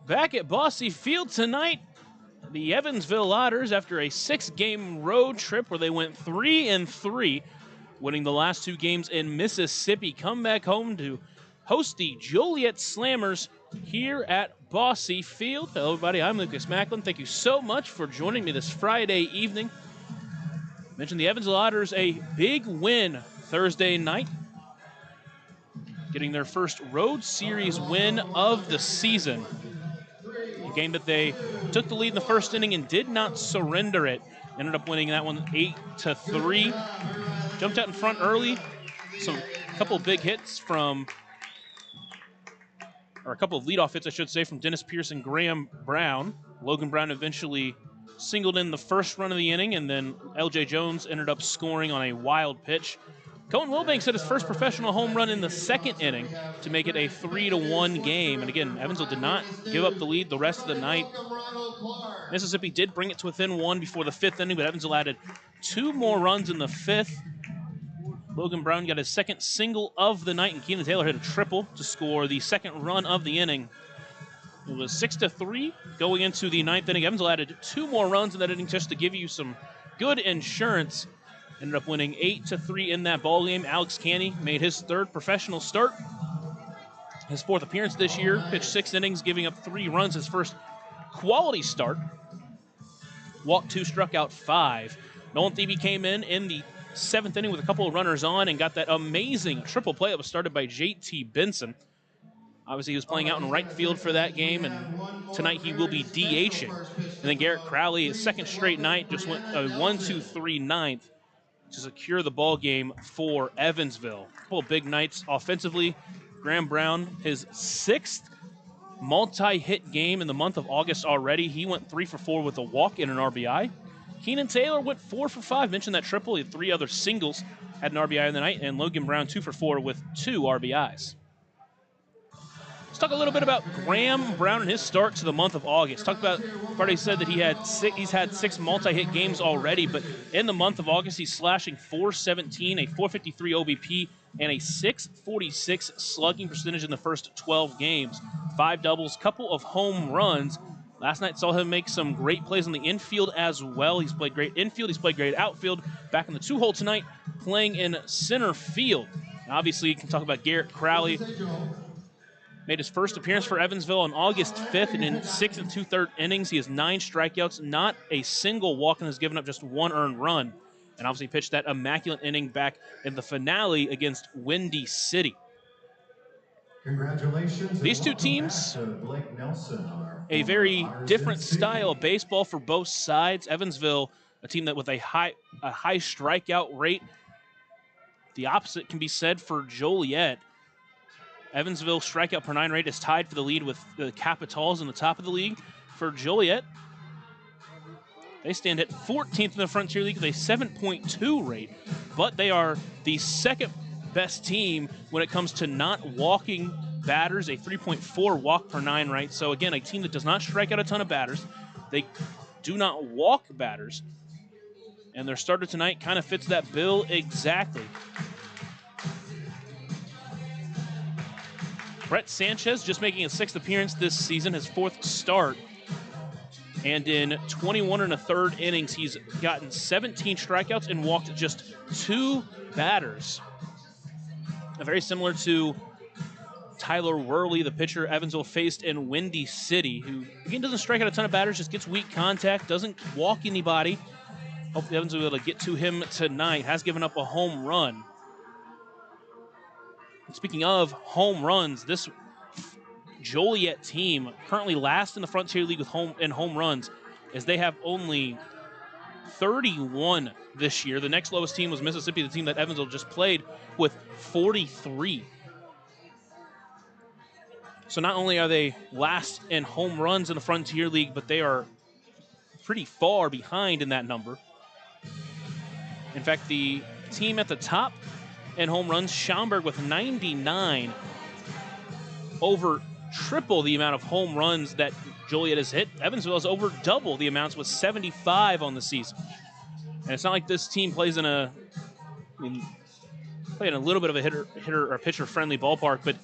Back at Bosse Field tonight, the Evansville Otters, after a 6-game road trip where they went 3-3, winning the last 2 games in Mississippi, come back home to host the Joliet Slammers here at Bosse Field. Hello, everybody. I'm Lucas Macklin. Thank you so much for joining me this Friday evening. Mentioned the Evansville Otters a big win Thursday night, getting their first road series win of the season. A game that they took the lead in the first inning and did not surrender it. Ended up winning that one 8-3. Jumped out in front early. A couple of big hits from, or a couple of leadoff hits, I should say, from Dennis Pierce and Graham Brown. Logan Brown eventually singled in the first run of the inning, and then L.J. Jones ended up scoring on a wild pitch. Cohen Wilbanks hit his first professional home run in the second inning to make it a 3-1 game. And again, Evansville did not give up the lead the rest of the night. Mississippi did bring it to within 1 before the 5th inning, but Evansville added 2 more runs in the 5th. Logan Brown got his second single of the night, and Keenan Taylor hit a triple to score the second run of the inning. It was 6-3 going into the 9th inning. Evansville added 2 more runs in that inning just to give you some good insurance. Ended up winning 8-3 in that ball game. Alex Canny made his 3rd professional start. His 4th appearance this year. Pitched 6 innings, giving up 3 runs. His first quality start. Walked 2, struck out 5. Nolan Thebe came in the 7th inning with a couple of runners on and got that amazing triple play that was started by J.T. Benson. Obviously, he was playing out in right field for that game, and tonight he will be DHing. And then Garrett Crowley, his 2nd straight night, just went a 1-2-3 ninth to secure the ball game for Evansville. A couple of big nights offensively. Graham Brown, his 6th multi-hit game in the month of August already. He went 3 for 4 with a walk and an RBI. Keenan Taylor went 4 for 5. Mentioned that triple. He had 3 other singles, had an RBI in the night, and Logan Brown 2 for 4 with 2 RBIs. Let's talk a little bit about Graham Brown and his start to the month of August. I've already said that he's had 6 multi-hit games already, but in the month of August, he's slashing .417, a .453 OBP, and a .646 slugging percentage in the first 12 games. 5 doubles, couple of home runs. Last night saw him make some great plays on the infield as well. He's played great infield, he's played great outfield. Back in the 2-hole tonight, playing in center field. And obviously, you can talk about Garrett Crowley. Made his first appearance for Evansville on August 5th, and in 6 2/3 innings, he has 9 strikeouts, not a single walk, and has given up just 1 earned run. And obviously pitched that immaculate inning back in the finale against Windy City. Congratulations. These 2 teams, a very different style of baseball for both sides. Evansville, a team that with a high strikeout rate. The opposite can be said for Joliet. Evansville strikeout per 9 rate is tied for the lead with the Capitals in the top of the league. For Joliet, they stand at 14th in the Frontier League with a 7.2 rate, but they are the 2nd best team when it comes to not walking batters, a 3.4 walk per 9 rate. So again, a team that does not strike out a ton of batters. They do not walk batters, and their starter tonight kind of fits that bill exactly. Brett Sanchez just making his 6th appearance this season, his 4th start. And in 21 1/3 innings, he's gotten 17 strikeouts and walked just 2 batters. Very similar to Tyler Worley, the pitcher Evansville faced in Windy City, who, again, doesn't strike out a ton of batters, just gets weak contact, doesn't walk anybody. Hopefully Evansville will be able to get to him tonight. Has given up a home run. Speaking of home runs, this Joliet team currently last in the Frontier League with home runs, as they have only 31 this year. The next lowest team was Mississippi, the team that Evansville just played, with 43. So not only are they last in home runs in the Frontier League, but they are pretty far behind in that number. In fact, the team at the top in home runs, Schaumburg with 99, over triple the amount of home runs that Joliet has hit. Evansville has over double the amounts with 75 on the season. And it's not like this team plays in a little bit of a hitter or pitcher friendly ballpark, but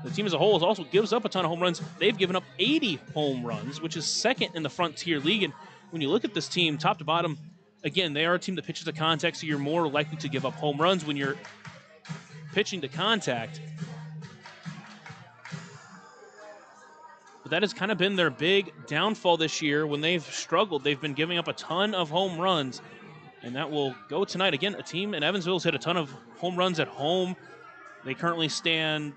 The team as a whole also gives up a ton of home runs. They've given up 80 home runs, which is second in the Frontier League. And when you look at this team, top to bottom, again, they are a team that pitches to contact, so you're more likely to give up home runs when you're pitching to contact. But that has kind of been their big downfall this year. When they've struggled, they've been giving up a ton of home runs. And that will go tonight. Again, a team in Evansville has hit a ton of home runs at home. They currently stand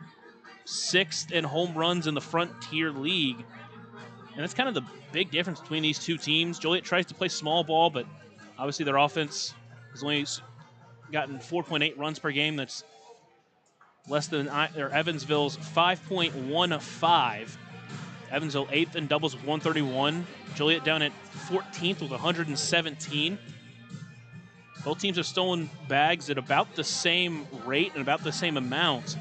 6th in home runs in the Frontier League. And that's kind of the big difference between these two teams. Joliet tries to play small ball, but obviously their offense has only gotten 4.8 runs per game. That's less than Evansville's 5.15. Evansville 8th in doubles with 131. Joliet down at 14th with 117. Both teams have stolen bags at about the same rate and about the same amount.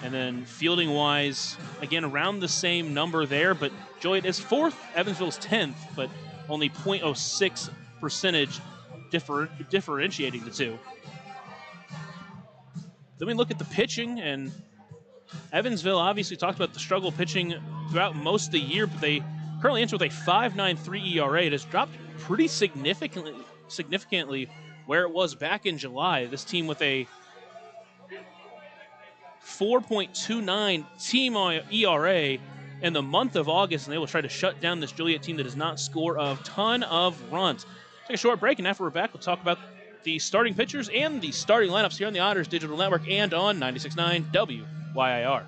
And then fielding-wise, again, around the same number there, but Joliet is 4th, Evansville's 10th, but only 0.06 percentage differentiating the two. Then we look at the pitching, and Evansville obviously talked about the struggle pitching throughout most of the year, but they currently enter with a 5.93 ERA. It has dropped pretty significantly where it was back in July. This team with a 4.29 team ERA in the month of August, and they will try to shut down this Joliet team that does not score a ton of runs. Take a short break, and after we're back, we'll talk about the starting pitchers and the starting lineups here on the Otters Digital Network and on 96.9 WYIR.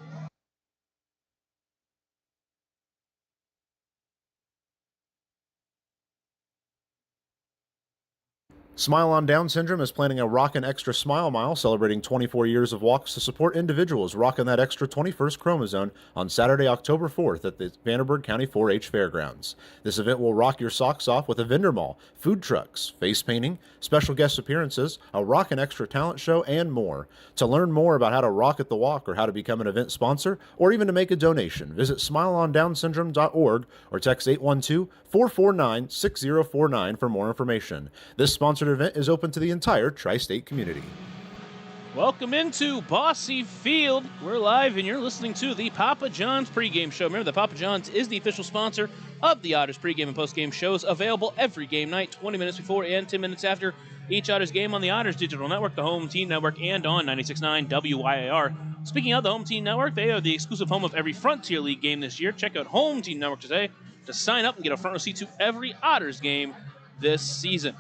Smile on Down Syndrome is planning a Rockin' Extra Smile Mile celebrating 24 years of walks to support individuals rocking that extra 21st chromosome on Saturday, October 4th at the Vanderburgh County 4-H Fairgrounds. This event will rock your socks off with a vendor mall, food trucks, face painting, special guest appearances, a Rockin' Extra talent show, and more. To learn more about how to rock at the walk or how to become an event sponsor or even to make a donation, visit smileondownsyndrome.org or text 812-449-6049 for more information. This sponsored event is open to the entire tri-state community. Welcome into Bosse Field. We're live and you're listening to the Papa John's pregame show. Remember that Papa John's is the official sponsor of the Otters pregame and postgame shows, available every game night, 20 minutes before and 10 minutes after each Otters game on the Otters Digital Network, the Home Team Network, and on 96.9 WYIR. Speaking of the Home Team Network, they are the exclusive home of every Frontier League game this year. Check out Home Team Network today to sign up and get a front row seat to every Otters game this season.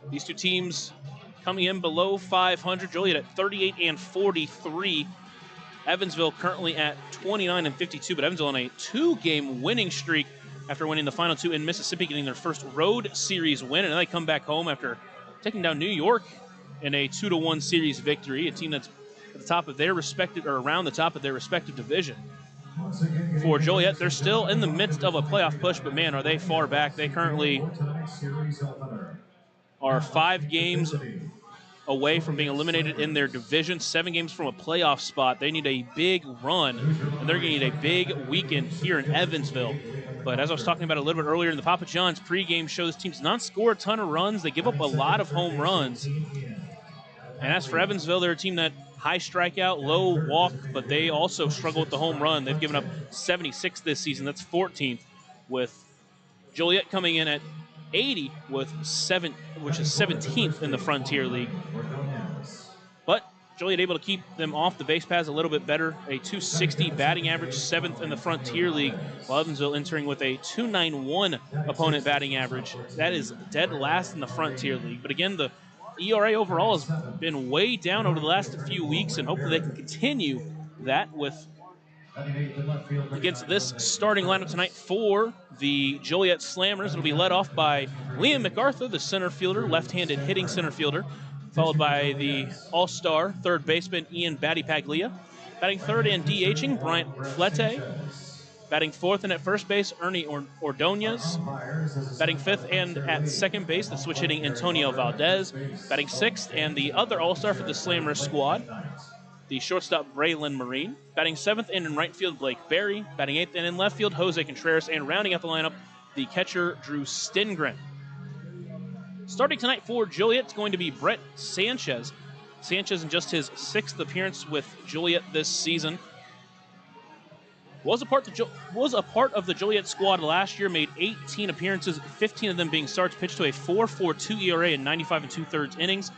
These two teams coming in below 500. Joliet at 38-43. Evansville currently at 29-52, but Evansville on a 2-game winning streak after winning the final 2 in Mississippi, getting their first road series win, and then they come back home after taking down New York in a 2-1 series victory, a team that's at the top of their respective, or around the top of their respective division. For Joliet, they're still in the midst of a playoff push, but man, are they far back. They currently are 5 games away from being eliminated in their division, 7 games from a playoff spot. They need a big run, and they're going to need a big weekend here in Evansville. But as I was talking about a little bit earlier in the Papa John's pregame show, this team does not score a ton of runs. They give up a lot of home runs. And as for Evansville, they're a team that high strikeout, low walk, but they also struggle with the home run. They've given up 76 this season. That's 14th, with Joliet coming in at 80 with 7, which is 17th in the Frontier League. But Joliet able to keep them off the base paths a little bit better. A 260 batting average, 7th in the Frontier League, while Evansville entering with a 291 opponent batting average. That is dead last in the Frontier League. But again, the ERA overall has been way down over the last few weeks, and hopefully they can continue that with against this starting lineup tonight for the Joliet Slammers. It'll be led off by Liam MacArthur, the center fielder, left-handed hitting center fielder, followed by the all-star third baseman Ian Batty Paglia. Batting third and DHing, Bryant Flete. Batting fourth and at first base, Ernie Ordonez. Batting fifth and at second base, the switch hitting Antonio Valdez. Batting sixth and the other all-star for the Slammers squad, the shortstop Braylon Marine. Batting seventh and in right field, Blake Berry. Batting eighth and in left field, Jose Contreras. And rounding out the lineup, the catcher Drew Stengren. Starting tonight for Joliet, it's going to be Brett Sanchez. Sanchez, in just his 6th appearance with Joliet this season, was a part of the Joliet squad last year, made 18 appearances, 15 of them being starts, pitched to a 4.42 ERA in 95 2/3 innings.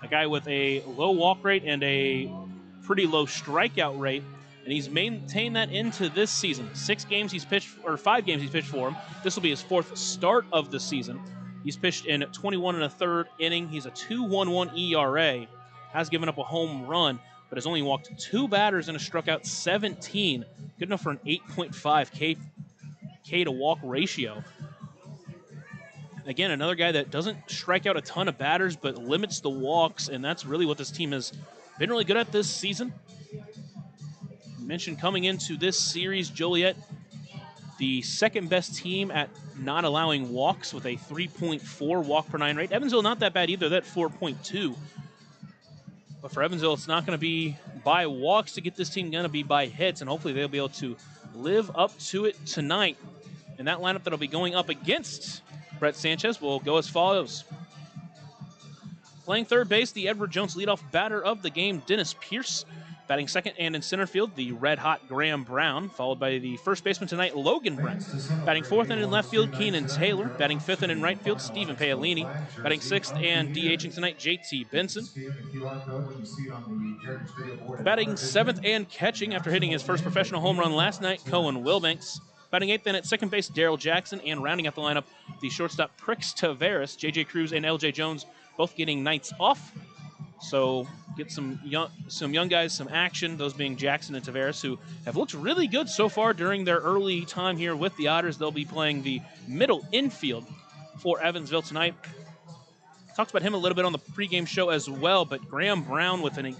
A guy with a low walk rate and a pretty low strikeout rate, and he's maintained that into this season. 5 games he's pitched for him. This will be his 4th start of the season. He's pitched in 21 1/3 inning. He's a 2.11 ERA, has given up a home run, but has only walked 2 batters and has struck out 17. Good enough for an 8.5 K to walk ratio. Again, another guy that doesn't strike out a ton of batters, but limits the walks, and that's really what this team has been really good at this season. I mentioned coming into this series, Joliet, the 2nd best team at not allowing walks with a 3.4 walk per 9 rate. Evansville, not that bad either, that 4.2. But for Evansville, it's not going to be by walks to get this team, going to be by hits, and hopefully they'll be able to live up to it tonight. And that lineup that'll be going up against Brett Sanchez will go as follows. Playing third base, the Edward Jones leadoff batter of the game, Dennis Pierce. Batting second and in center field, the red-hot Graham Brown, followed by the first baseman tonight, Logan Brent. Batting fourth and in left field, Keenan Taylor. Batting fifth and in right field, Stephen Paolini. Batting sixth and DHing tonight, JT Benson. Batting seventh and catching after hitting his first professional home run last night, Cohen Wilbanks. Batting eighth and at second base, Daryl Jackson. And rounding out the lineup, the shortstop, Prix Taveras. JJ Cruz and LJ Jones both getting nights off. So get some young guys some action, those being Jackson and Taveras, who have looked really good so far during their early time here with the Otters. They'll be playing the middle infield for Evansville tonight. Talked about him a little bit on the pregame show as well, but Graham Brown with an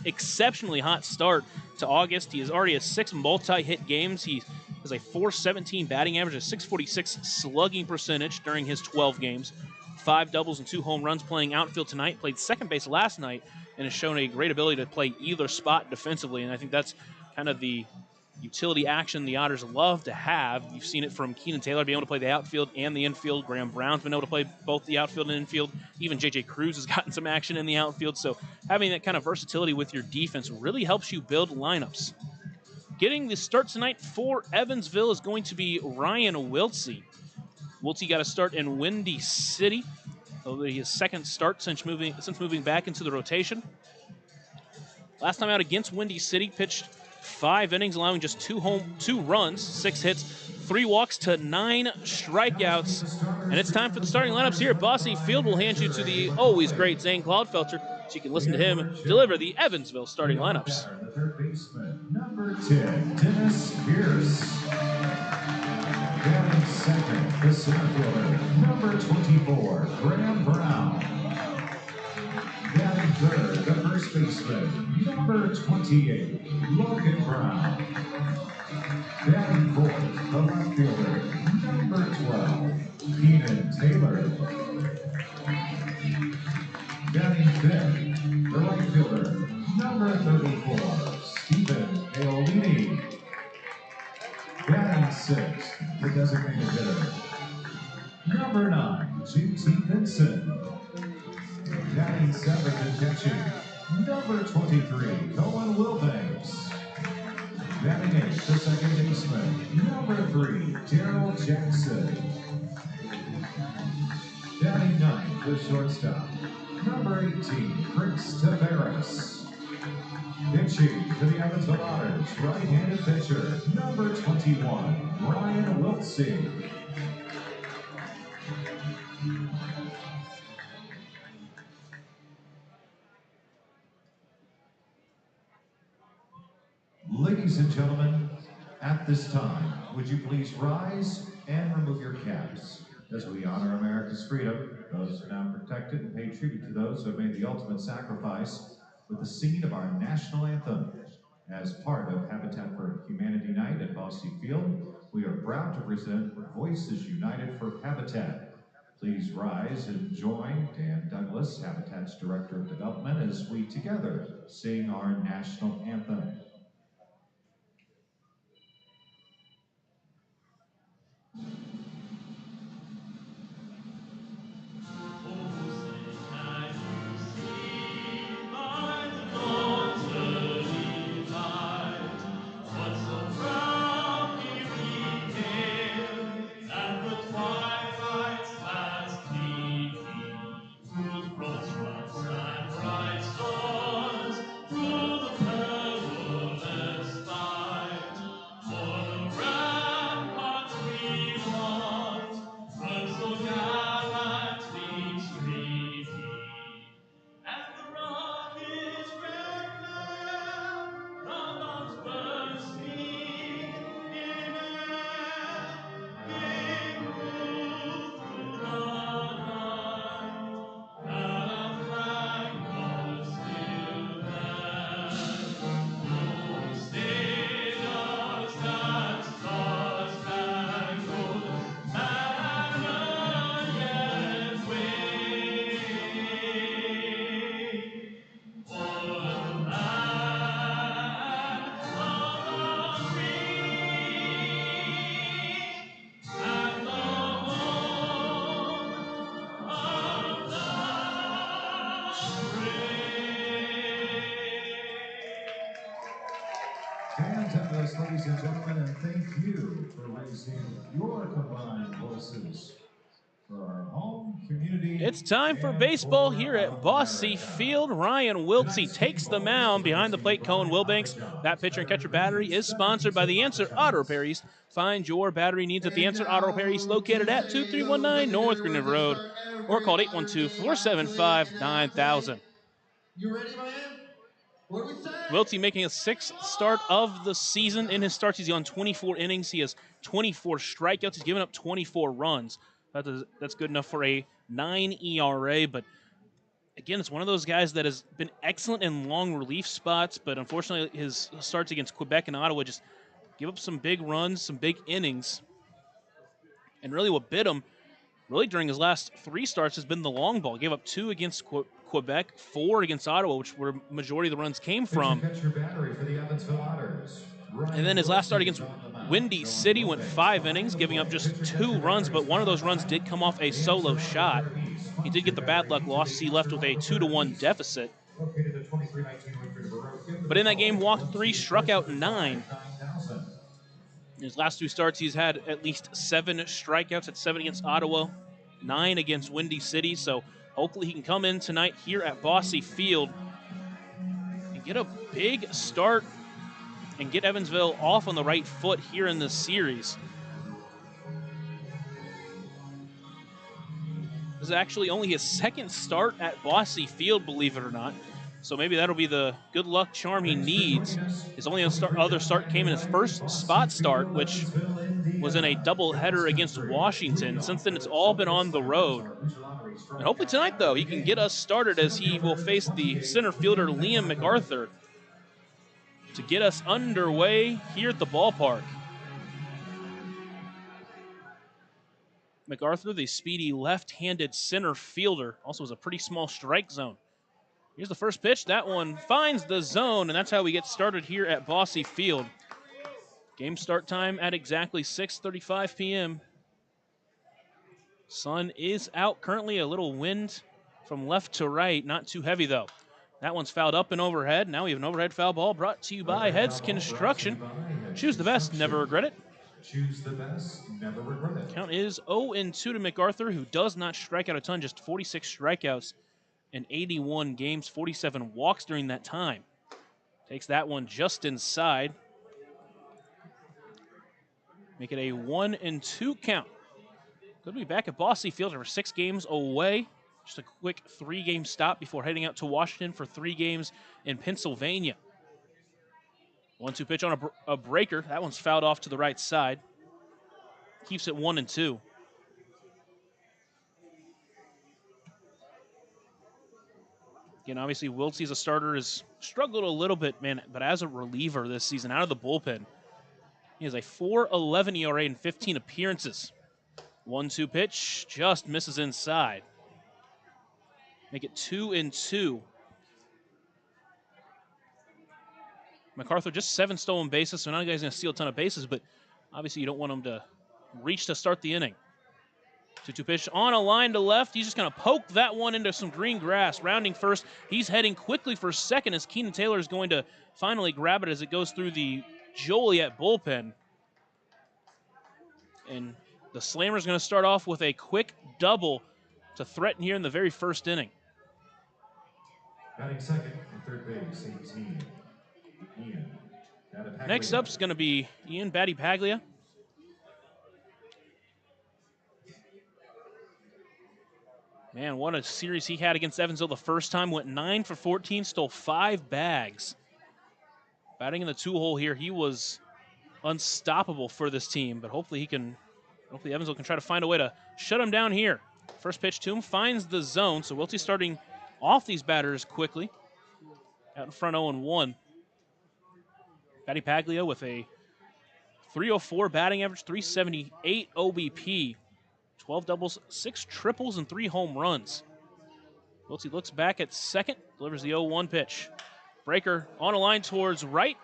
exceptionally hot start to August. He is already at 6 multi-hit games. He has a .417 batting average, a .646 slugging percentage during his 12 games. 5 doubles and 2 home runs, playing outfield tonight. Played second base last night and has shown a great ability to play either spot defensively. And I think that's kind of the utility action the Otters love to have. You've seen it from Keenan Taylor being able to play the outfield and the infield. Graham Brown's been able to play both the outfield and infield. Even J.J. Cruz has gotten some action in the outfield. So having that kind of versatility with your defense really helps you build lineups. Getting the start tonight for Evansville is going to be Ryan Wiltsey. Wiltsey got a start in Windy City. It'll be his second start since moving back into the rotation. Last time out against Windy City, pitched 5 innings, allowing just 2 runs, 6 hits, 3 walks to 9 strikeouts. And it's time for the starting lineups here at Bosse Field. We'll hand you to the always great Zane Cloudfelter, so you can listen to him deliver the Evansville starting lineups. Third baseman, number 10, Dennis Pierce. Batting second, the center fielder, number 24, Graham Brown. Batting third, the first baseman, number 28, Logan Brown. Batting fourth, the left fielder, number 12, Keenan Taylor. Batting fifth, the right fielder, number 34, Stephen Paolini. Batting sixth, the designated hitter, number 9, JT Benson. Batting seventh and catching, number 23, Cohen Wilbanks. Batting eighth, the second baseman, number 3, Daryl Jackson. Batting ninth, the shortstop, number 18, Prix Taveras. Pitching for the Evansville Otters, right-handed pitcher, number 21, Ryan Wiltsey. Ladies and gentlemen, at this time, would you please rise and remove your caps as we honor America's freedom. Those are now protected and pay tribute to those who have made the ultimate sacrifice with the singing of our national anthem. As part of Habitat for Humanity Night at Bosse Field, we are proud to present Voices United for Habitat. Please rise and join Dan Douglas, Habitat's Director of Development, as we together sing our national anthem. Oh, Fantabulous, ladies and gentlemen, and thank you for raising your combined voices for our home community. It's time for and baseball for here at Bosse America. Field. Ryan Wiltsey Tonight's takes the game ball mound is behind the plate. received Cohen by Wilbanks. Papa John's. That pitcher and catcher battery is Better sponsored by the Pizza Answer Papa Auto John's. Repairs. Find your battery needs at the And Answer Auto now, Repairs located at today, 2319 North Green River Road or call 812-475-9000. You ready, man? What do we say? Wiltsey making a sixth start of the season. In his starts, he's on 24 innings. He has 24 strikeouts. He's given up 24 runs. That's good enough for a 9 ERA, but again, it's one of those guys that has been excellent in long relief spots, but unfortunately his starts against Quebec and Ottawa just give up some big runs, some big innings. And really what bit him, really during his last 3 starts, has been the long ball. Gave up 2 against Quebec, 4 against Ottawa, which where majority of the runs came from. Catcher battery for the Evansville Otters. And then his last start against Windy City went 5 innings, giving up just 2 runs, but one of those runs did come off a solo shot. He did get the bad luck loss. He left with a 2-1 deficit. But in that game, walked 3, struck out 9. In his last 2 starts, he's had at least 7 strikeouts, at 7 against Ottawa, 9 against Windy City. So hopefully he can come in tonight here at Bosse Field and get a big start and get Evansville off on the right foot here in this series. This is actually only his 2nd start at Bosse Field, believe it or not. So maybe that'll be the good luck charm he needs. His only other start came in his first spot start, which was in a doubleheader against Washington. Since then, it's all been on the road. And hopefully tonight, though, he can get us started as he will face the center fielder, Liam MacArthur, to get us underway here at the ballpark. MacArthur, the speedy left-handed center fielder, also has a pretty small strike zone. Here's the first pitch. That one finds the zone, and that's how we get started here at Bosse Field. Game start time at exactly 6:35 p.m. Sun is out. Currently a little wind from left to right. Not too heavy, though. That one's fouled up and overhead. Now we have an overhead foul ball brought to you by Heads Construction. Choose the best, never regret it. Choose the best, never regret it. Count is 0-2 to MacArthur, who does not strike out a ton, just 46 strikeouts in 81 games, 47 walks during that time. Takes that one just inside. Make it a 1-2 count. Good to be back at Bosse Field. We're 6 games away. Just a quick 3-game stop before heading out to Washington for 3 games in Pennsylvania. 1-2 pitch on a breaker. That one's fouled off to the right side. Keeps it 1-2. Again, obviously, Wiltsey as a starter has struggled a little bit, man, but as a reliever this season, out of the bullpen, he has a 4.11 ERA in 15 appearances. 1-2 pitch, just misses inside. Make it 2-2. MacArthur just 7 stolen bases, so now the guy's going to steal a ton of bases, but obviously you don't want him to reach to start the inning. 2-2 pitch on a line to left. He's just going to poke that one into some green grass. Rounding first, he's heading quickly for second as Keenan Taylor is going to finally grab it as it goes through the Joliet bullpen. And the Slammers going to start off with a quick double to threaten here in the very first inning. Batting second and third base, 18. Ian. Next up is going to be Ian Battipaglia. Man, what a series he had against Evansville the first time. Went 9 for 14, stole 5 bags. Batting in the 2-hole here, he was unstoppable for this team, but hopefully Evansville can try to find a way to shut him down here. First pitch to him, finds the zone, so Wiltsey starting off these batters quickly. Out in front 0-1. Battipaglia with a 304 batting average, 378 OBP. 12 doubles, 6 triples, and 3 home runs. Wiltsey looks back at second, delivers the 0-1 pitch. Breaker on a line towards right.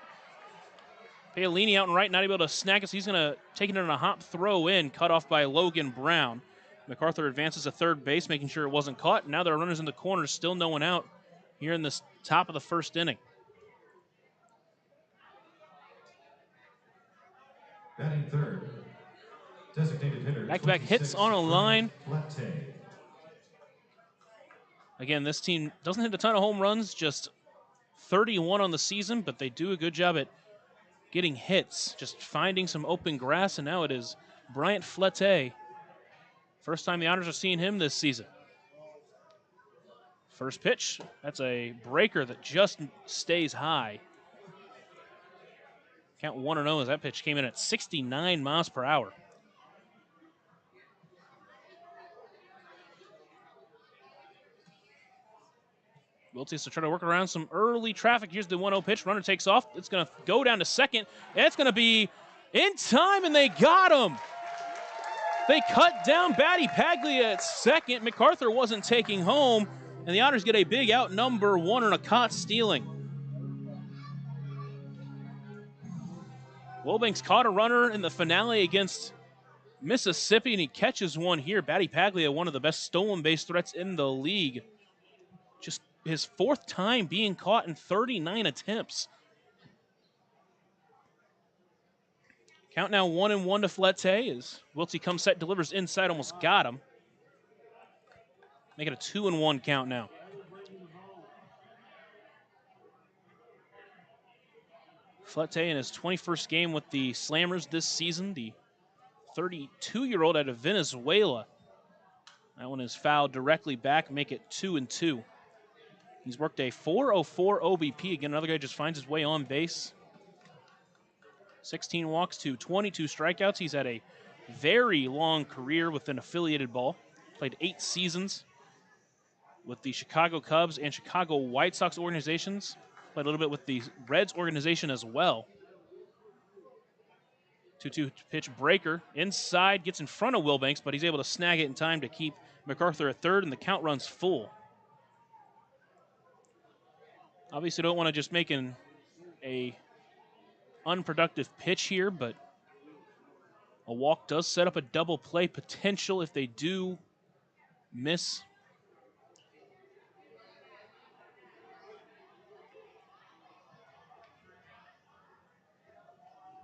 Paolini out and right, not able to snag it, so he's going to take it in a hop throw in, cut off by Logan Brown. MacArthur advances to third base, making sure it wasn't caught. Now there are runners in the corners, still no one out here in the top of the first inning. Batting third, designated hitter. Back-to-back hits on a line. Flete. Again, this team doesn't hit a ton of home runs, just 31 on the season, but they do a good job at getting hits, just finding some open grass, and now it is Bryant Flete. First time the Otters are seeing him this season. First pitch, that's a breaker that just stays high. Count 1-0 as that pitch came in at 69 miles per hour. Wiltse to try to work around some early traffic. Here's the 1-0 pitch. Runner takes off. It's going to go down to second. It's going to be in time, and they got him. They cut down Batty Paglia at second. MacArthur wasn't taking home, and the Otters get a big out number one and a caught stealing. Wilbanks caught a runner in the finale against Mississippi, and he catches one here. Batty Paglia, one of the best stolen base threats in the league. Just his fourth time being caught in 39 attempts. Count now 1-1 to Flete as Wiltse comes set, delivers inside, almost got him. Make it a 2-1 count now. Flete in his 21st game with the Slammers this season, the 32-year-old out of Venezuela. That one is fouled directly back, make it 2-2. He's worked a 4.04 OBP. Again, another guy just finds his way on base. 16 walks to 22 strikeouts. He's had a very long career with an affiliated ball. Played 8 seasons with the Chicago Cubs and Chicago White Sox organizations. Played a little bit with the Reds organization as well. 2-2 pitch breaker. Inside, gets in front of Wilbanks, but he's able to snag it in time to keep MacArthur at third, and the count runs full. Obviously don't want to just make a unproductive pitch here, but a walk does set up a double play potential if they do miss.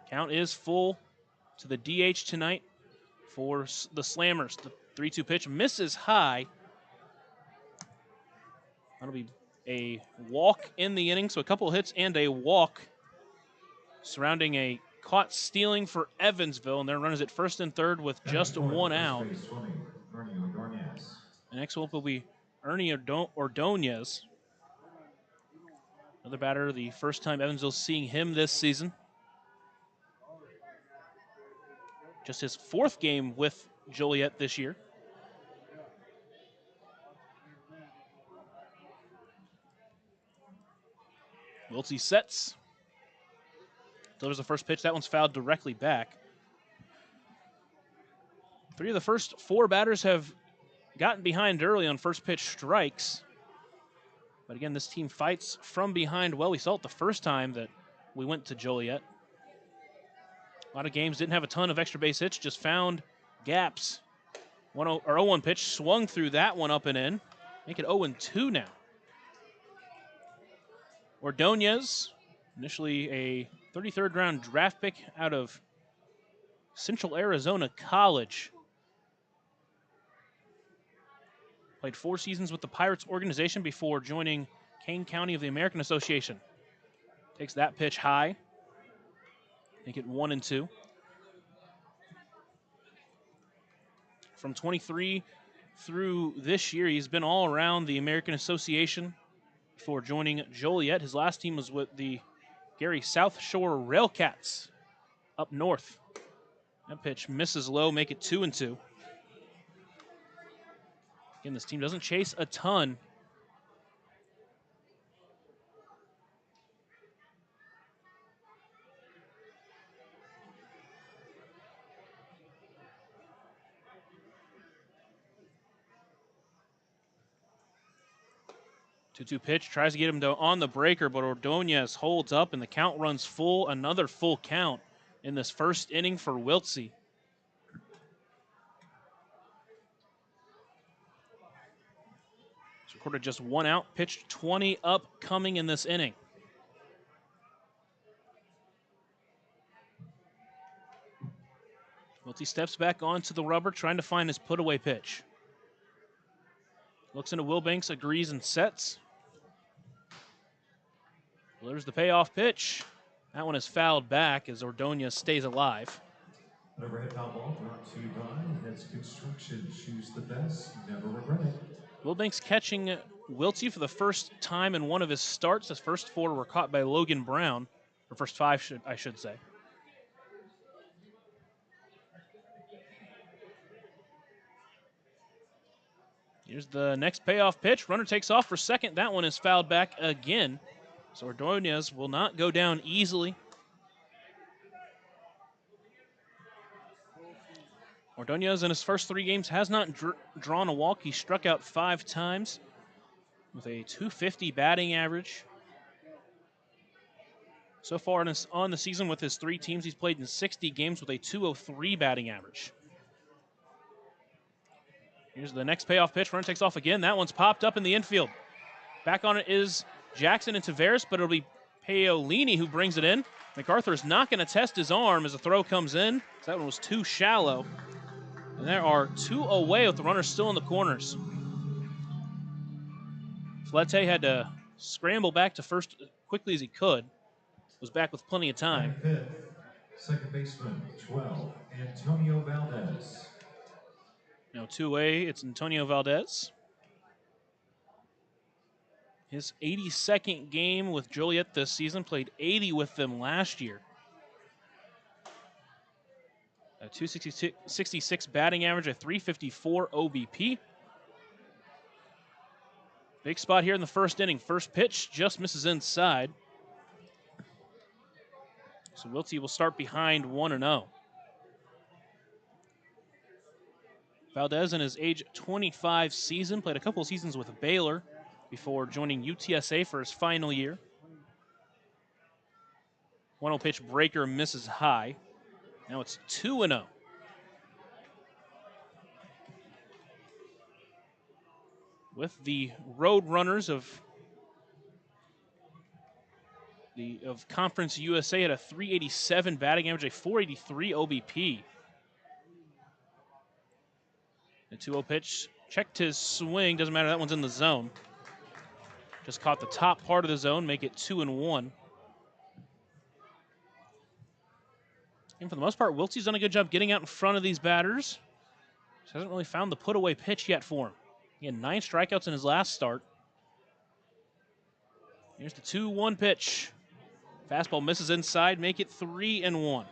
Count is full to the DH tonight for the Slammers. The 3-2 pitch misses high. That'll be a walk in the inning, so a couple of hits and a walk surrounding a caught stealing for Evansville, and their runners at first and third with just one out. The next one will be Ernie Ordonez. Another batter, the first time Evansville's seeing him this season. Just his 4th game with Joliet this year. Wiltse sets. Delivers the first pitch. That one's fouled directly back. 3 of the first 4 batters have gotten behind early on first pitch strikes. But again, this team fights from behind well. We saw it the first time that we went to Joliet. A lot of games didn't have a ton of extra base hits, just found gaps. 0-1 pitch, swung through that one up and in. Make it 0-2 now. Ordonez, initially a 33rd round draft pick out of Central Arizona College. Played 4 seasons with the Pirates organization before joining Kane County of the American Association. Takes that pitch high. Make it 1-2. From 23 through this year, he's been all around the American Association before joining Joliet. His last team was with the Gary South Shore Railcats up north. That pitch misses low, make it 2-2. Again, this team doesn't chase a ton. Two-two pitch, tries to get him on the breaker, but Ordonez holds up and the count runs full. Another full count in this first inning for Wiltse. It's recorded just 1 out, pitched 20 upcoming in this inning. Welty steps back onto the rubber, trying to find his put-away pitch. Looks into Wilbanks, agrees and sets. Well, there's the payoff pitch. That one is fouled back as Ordonez stays alive. An overhead foul ball brought to you by Heads Construction. Choose the best, never regret it. Wilbanks catching Wilty for the first time in one of his starts. His first 4 were caught by Logan Brown, or first 5, I should say. Here's the next payoff pitch. Runner takes off for second. That one is fouled back again. So Ordonez will not go down easily. Ordonez in his first 3 games has not drawn a walk. He struck out 5 times with a .250 batting average. So far on the season with his 3 teams, he's played in 60 games with a .203 batting average. Here's the next payoff pitch. Runner takes off again. That one's popped up in the infield. Back on it is Jackson and Tavares, but it'll be Paolini who brings it in. MacArthur's not going to test his arm as the throw comes in. So that one was too shallow. And there are 2 away with the runner still in the corners. Flete had to scramble back to first as quickly as he could. Was back with plenty of time. Fifth, second baseman, 12, Antonio Valdez. Now 2-away, it's Antonio Valdez. His 82nd game with Joliet this season, played 80 with them last year. A .266 batting average, a .354 OBP. Big spot here in the first inning. First pitch just misses inside. So Wilty will start behind 1-0. Valdez in his age 25 season, played a couple of seasons with Baylor before joining UTSA for his final year. 1-0 pitch breaker misses high. Now it's 2-0. With the road runners of Conference USA at a .387 batting average, a .483 OBP. The 2-0 pitch checked his swing. Doesn't matter, that one's in the zone. Just caught the top part of the zone, make it 2-1. And for the most part, Wiltsy's done a good job getting out in front of these batters. Just hasn't really found the put-away pitch yet for him. He had 9 strikeouts in his last start. Here's the 2-1 pitch. Fastball misses inside, make it 3-1.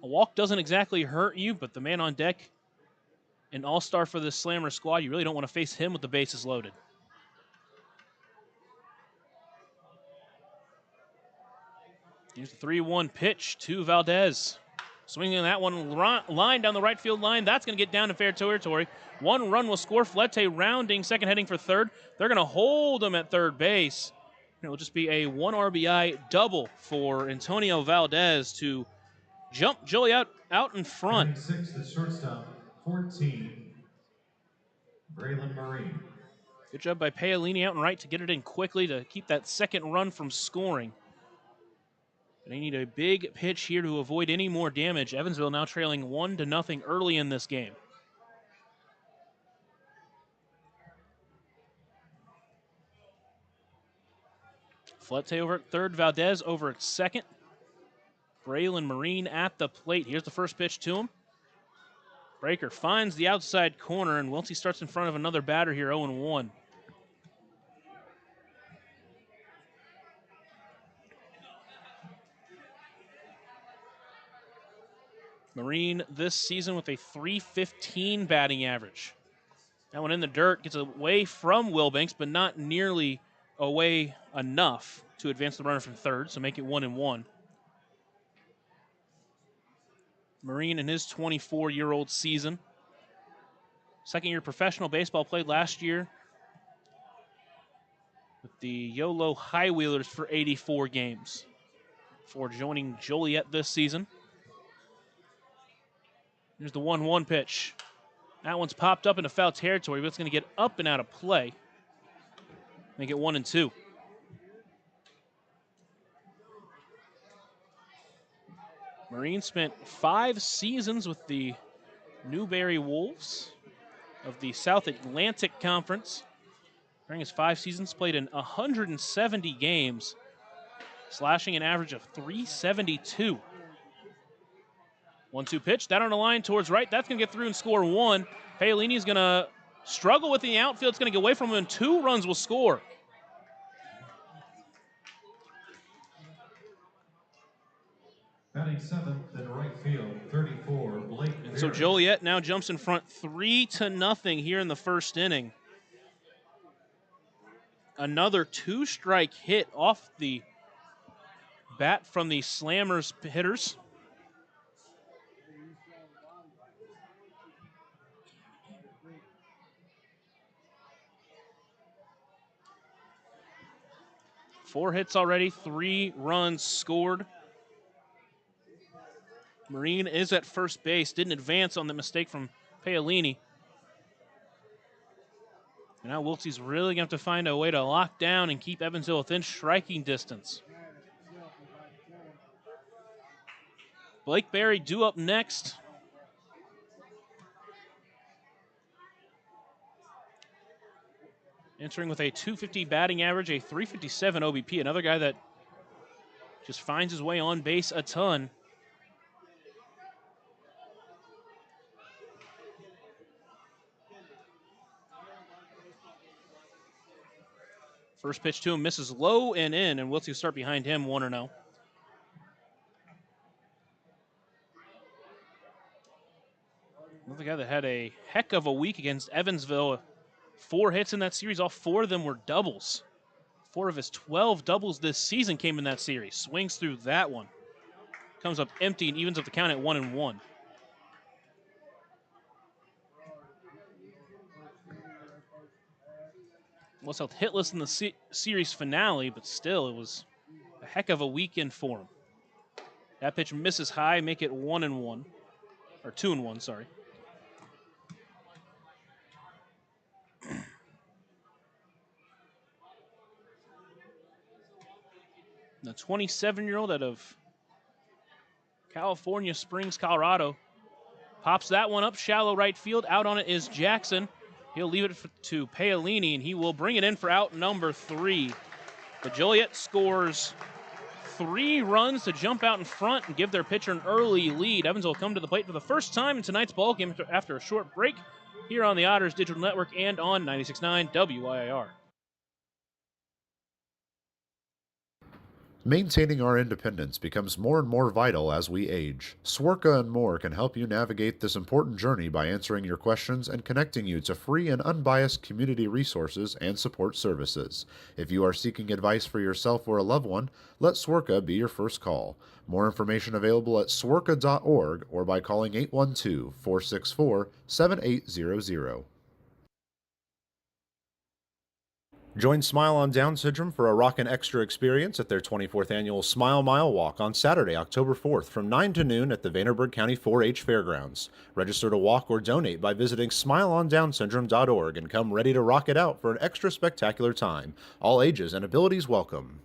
A walk doesn't exactly hurt you, but the man on deck, an all-star for this Slammer squad, you really don't want to face him with the bases loaded. Here's the 3-1 pitch to Valdez. Swinging that one line down the right field line. That's going to get down to fair territory. 1 run will score. Flete rounding second, heading for third. They're going to hold him at third base. It will just be a 1 RBI double for Antonio Valdez to jump Joliet out in front. 6, the shortstop, 14, Braylon Marine. Good job by Paolini out and right to get it in quickly to keep that second run from scoring. They need a big pitch here to avoid any more damage. Evansville now trailing 1-0 early in this game. Flete over at third, Valdez over at second. Braylon Marine at the plate. Here's the first pitch to him. Breaker finds the outside corner, and Wilty starts in front of another batter here, 0-1. Marine this season with a .315 batting average. That one in the dirt, gets away from Wilbanks, but not nearly away enough to advance the runner from third, so make it 1-1. Marine in his 24-year-old season. Second-year professional baseball, played last year with the YOLO High Wheelers for 84 games before joining Joliet this season. Here's the 1-1 pitch. That one's popped up into foul territory, but it's going to get up and out of play. Make it 1-2. Marine spent 5 seasons with the Newberry Wolves of the South Atlantic Conference. During his 5 seasons, played in 170 games, slashing an average of .372. 1-2 pitch, that on the line towards right. That's going to get through and score 1. Paolini's going to struggle with the outfield. It's going to get away from him, and 2 runs will score. Batting 7th in right field, 34, Blake. And so Joliet now jumps in front 3-0 here in the first inning. Another 2-strike hit off the bat from the Slammers hitters. Four hits already, 3 runs scored. Marine is at first base, didn't advance on the mistake from Paolini. And now Wiltsey's really going to have to find a way to lock down and keep Evansville within striking distance. Blake Berry due up next. Entering with a .250 batting average, a .357 OBP. Another guy that just finds his way on base a ton. First pitch to him misses low and in, and Wiltsey will start behind him 1-0. Another guy that had a heck of a week against Evansville. 4 hits in that series, all 4 of them were doubles. 4 of his 12 doubles this season came in that series. Swings through that one. Comes up empty and evens up the count at 1-1. Was held hitless in the series finale, but still, it was a heck of a weekend for him. That pitch misses high, make it 1-1. Or 2-1, sorry. The 27-year-old out of California Springs, Colorado, pops that one up, shallow right field. Out on it is Jackson. He'll leave it to Paolini, and he will bring it in for out number 3. The Joliet scores 3 runs to jump out in front and give their pitcher an early lead. Evans will come to the plate for the first time in tonight's ballgame after a short break here on the Otters Digital Network and on 96.9 WIIR. Maintaining our independence becomes more and more vital as we age. Swerka and more can help you navigate this important journey by answering your questions and connecting you to free and unbiased community resources and support services. If you are seeking advice for yourself or a loved one, let Swerka be your first call. More information available at swerka.org or by calling 812-464-7800. Join Smile on Down Syndrome for a rockin' extra experience at their 24th annual Smile Mile Walk on Saturday, October 4th from 9 to noon at the Vanderburgh County 4-H Fairgrounds. Register to walk or donate by visiting smileondownsyndrome.org and come ready to rock it out for an extra spectacular time. All ages and abilities welcome.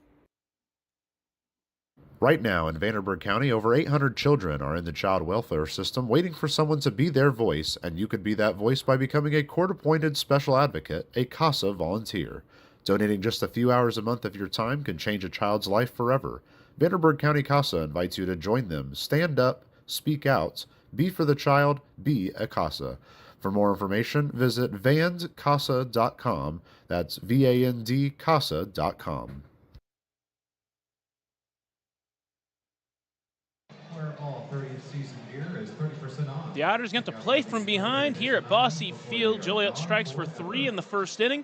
Right now in Vanderburgh County, over 800 children are in the child welfare system waiting for someone to be their voice, and you could be that voice by becoming a court-appointed special advocate, a CASA volunteer. Donating just a few hours a month of your time can change a child's life forever. Vanderburgh County CASA invites you to join them. Stand up, speak out, be for the child, be a CASA. For more information, visit vandcasa.com. That's VAND CASA.com. The Otters get to play from behind here at Bosse Field. Joliet strikes for 3 in the first inning.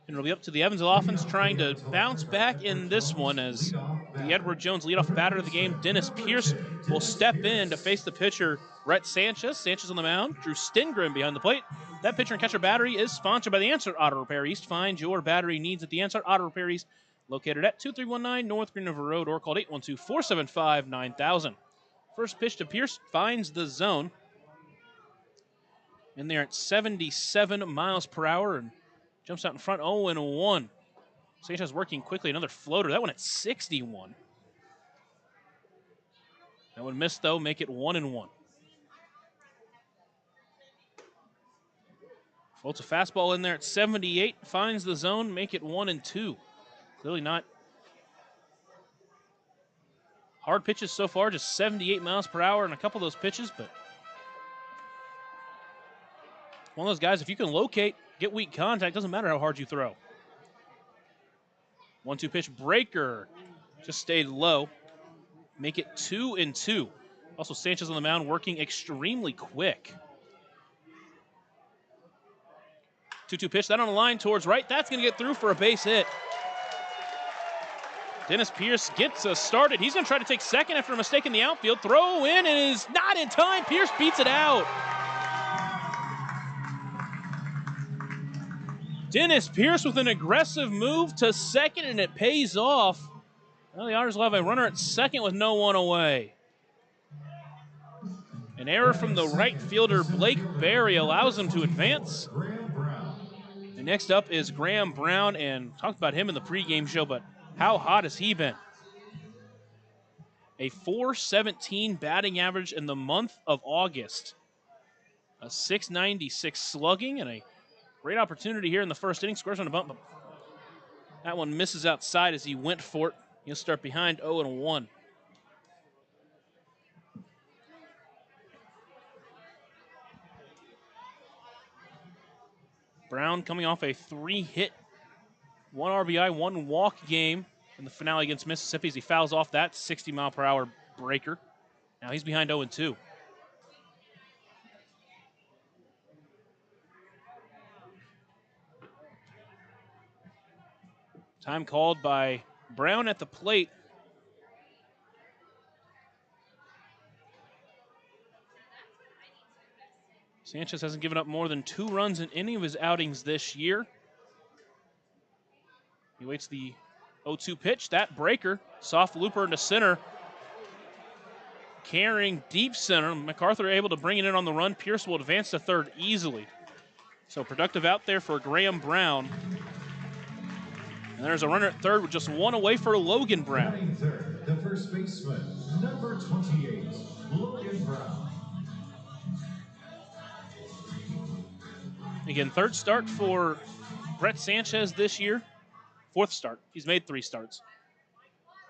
And it'll be up to the Evansville offense trying to bounce back in this one as the Edward Jones leadoff batter of the game, Dennis Pierce, will step in to face the pitcher, Brett Sanchez. Sanchez on the mound, Drew Stingren behind the plate. That pitcher and catcher battery is sponsored by the Answer Auto Repair East. Find your battery needs at the Answer Auto Repair East, located at 2319 North Green River Road, or called 812-475-9000. First pitch to Pierce finds the zone. In there at 77 miles per hour and jumps out in front 0-1. Sanchez working quickly. Another floater. That one at 61. That one missed, though, make it 1-1. Floats a fastball in there at 78, finds the zone, make it 1-2. Clearly not hard pitches so far, just 78 miles per hour in a couple of those pitches, but one of those guys, if you can locate, get weak contact, doesn't matter how hard you throw. 1-2 pitch breaker, just stayed low. Make it 2-2. Also, Sanchez on the mound working extremely quick. 2-2 pitch, that on the line towards right. That's going to get through for a base hit. Dennis Pierce gets us started. He's going to try to take second after a mistake in the outfield. Throw in and is not in time. Pierce beats it out. Dennis Pierce with an aggressive move to second, and it pays off. Well, the Otters will have a runner at second with no one away. An error from the right fielder, Blake Berry, allows him to advance. And next up is Graham Brown, and talked about him in the pregame show, but how hot has he been? A .417 batting average in the month of August. A .696 slugging, and a great opportunity here in the first inning. Scores on a bump. That one misses outside as he went for it. He'll start behind 0-1. Brown coming off a 3-hit, 1 RBI, 1 walk game in the finale against Mississippi as he fouls off that 60-mile-per-hour breaker. Now he's behind 0-2. Time called by Brown at the plate. Sanchez hasn't given up more than 2 runs in any of his outings this year. He waits the 0-2 pitch. That breaker, soft looper into center. Carrying deep center. MacArthur able to bring it in on the run. Pierce will advance to third easily. So productive out there for Graham Brown. And there's a runner at third with just 1 away for Logan Brown. Batting third, the first baseman, number 28, Logan Brown. Again, third start for Brett Sanchez this year. 4th start. He's made 3 starts.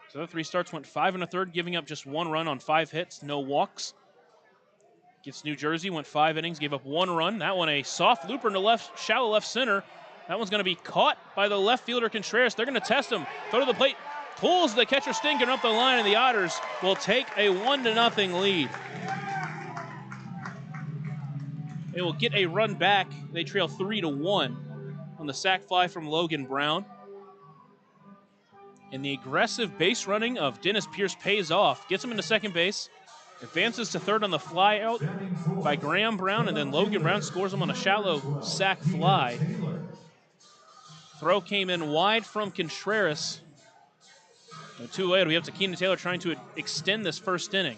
So the 3 starts went 5 1/3, giving up just 1 run on 5 hits, no walks. Gets New Jersey, went 5 innings, gave up 1 run. That one a soft looper into left, shallow left center. That one's going to be caught by the left fielder Contreras. They're going to test him. Throw to the plate, pulls the catcher stinking up the line, and the Otters will take a 1-0 lead. They will get a run back. They trail 3-1 on the sac fly from Logan Brown. And the aggressive base running of Dennis Pierce pays off. Gets him into second base. Advances to third on the fly out by Graham Brown, and then Logan Brown scores him on a shallow sac fly. Throw came in wide from Contreras. 2 away. We have to Keenan Taylor trying to extend this first inning.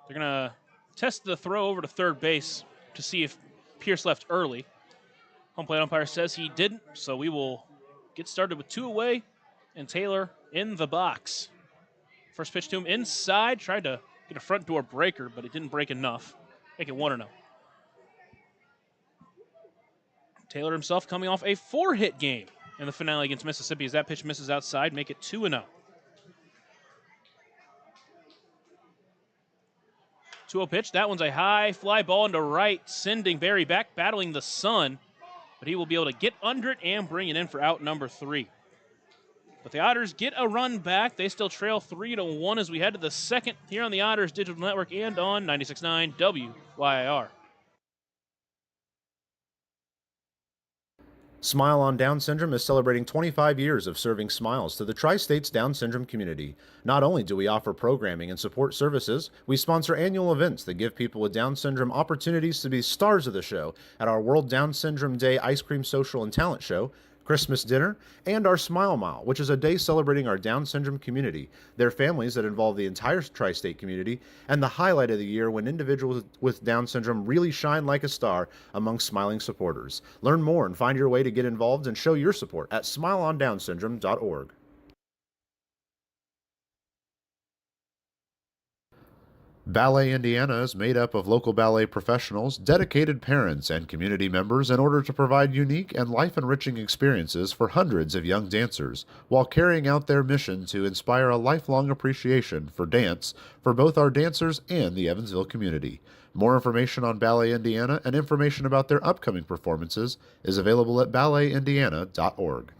They're going to test the throw over to third base to see if Pierce left early. Home plate umpire says he didn't, so we will get started with 2 away and Taylor in the box. First pitch to him inside, tried to get a front door breaker, but it didn't break enough. Make it 1-0. Taylor himself coming off a 4-hit game in the finale against Mississippi as that pitch misses outside, make it 2-0. 2-0 pitch. That one's a high fly ball into right, sending Barry back, battling the sun. But he will be able to get under it and bring it in for out number 3. But the Otters get a run back. They still trail 3-1 as we head to the second here on the Otters Digital Network and on 96.9 WYIR. Smile on Down Syndrome is celebrating 25 years of serving smiles to the Tri-States Down Syndrome community. Not only do we offer programming and support services, we sponsor annual events that give people with Down syndrome opportunities to be stars of the show at our World Down Syndrome Day Ice Cream Social and Talent Show, Christmas dinner, and our Smile Mile, which is a day celebrating our Down syndrome community, their families that involve the entire tri-state community, and the highlight of the year when individuals with Down syndrome really shine like a star among smiling supporters. Learn more and find your way to get involved and show your support at smileondownsyndrome.org. Ballet Indiana is made up of local ballet professionals, dedicated parents, and community members in order to provide unique and life-enriching experiences for hundreds of young dancers, while carrying out their mission to inspire a lifelong appreciation for dance for both our dancers and the Evansville community. More information on Ballet Indiana and information about their upcoming performances is available at balletindiana.org.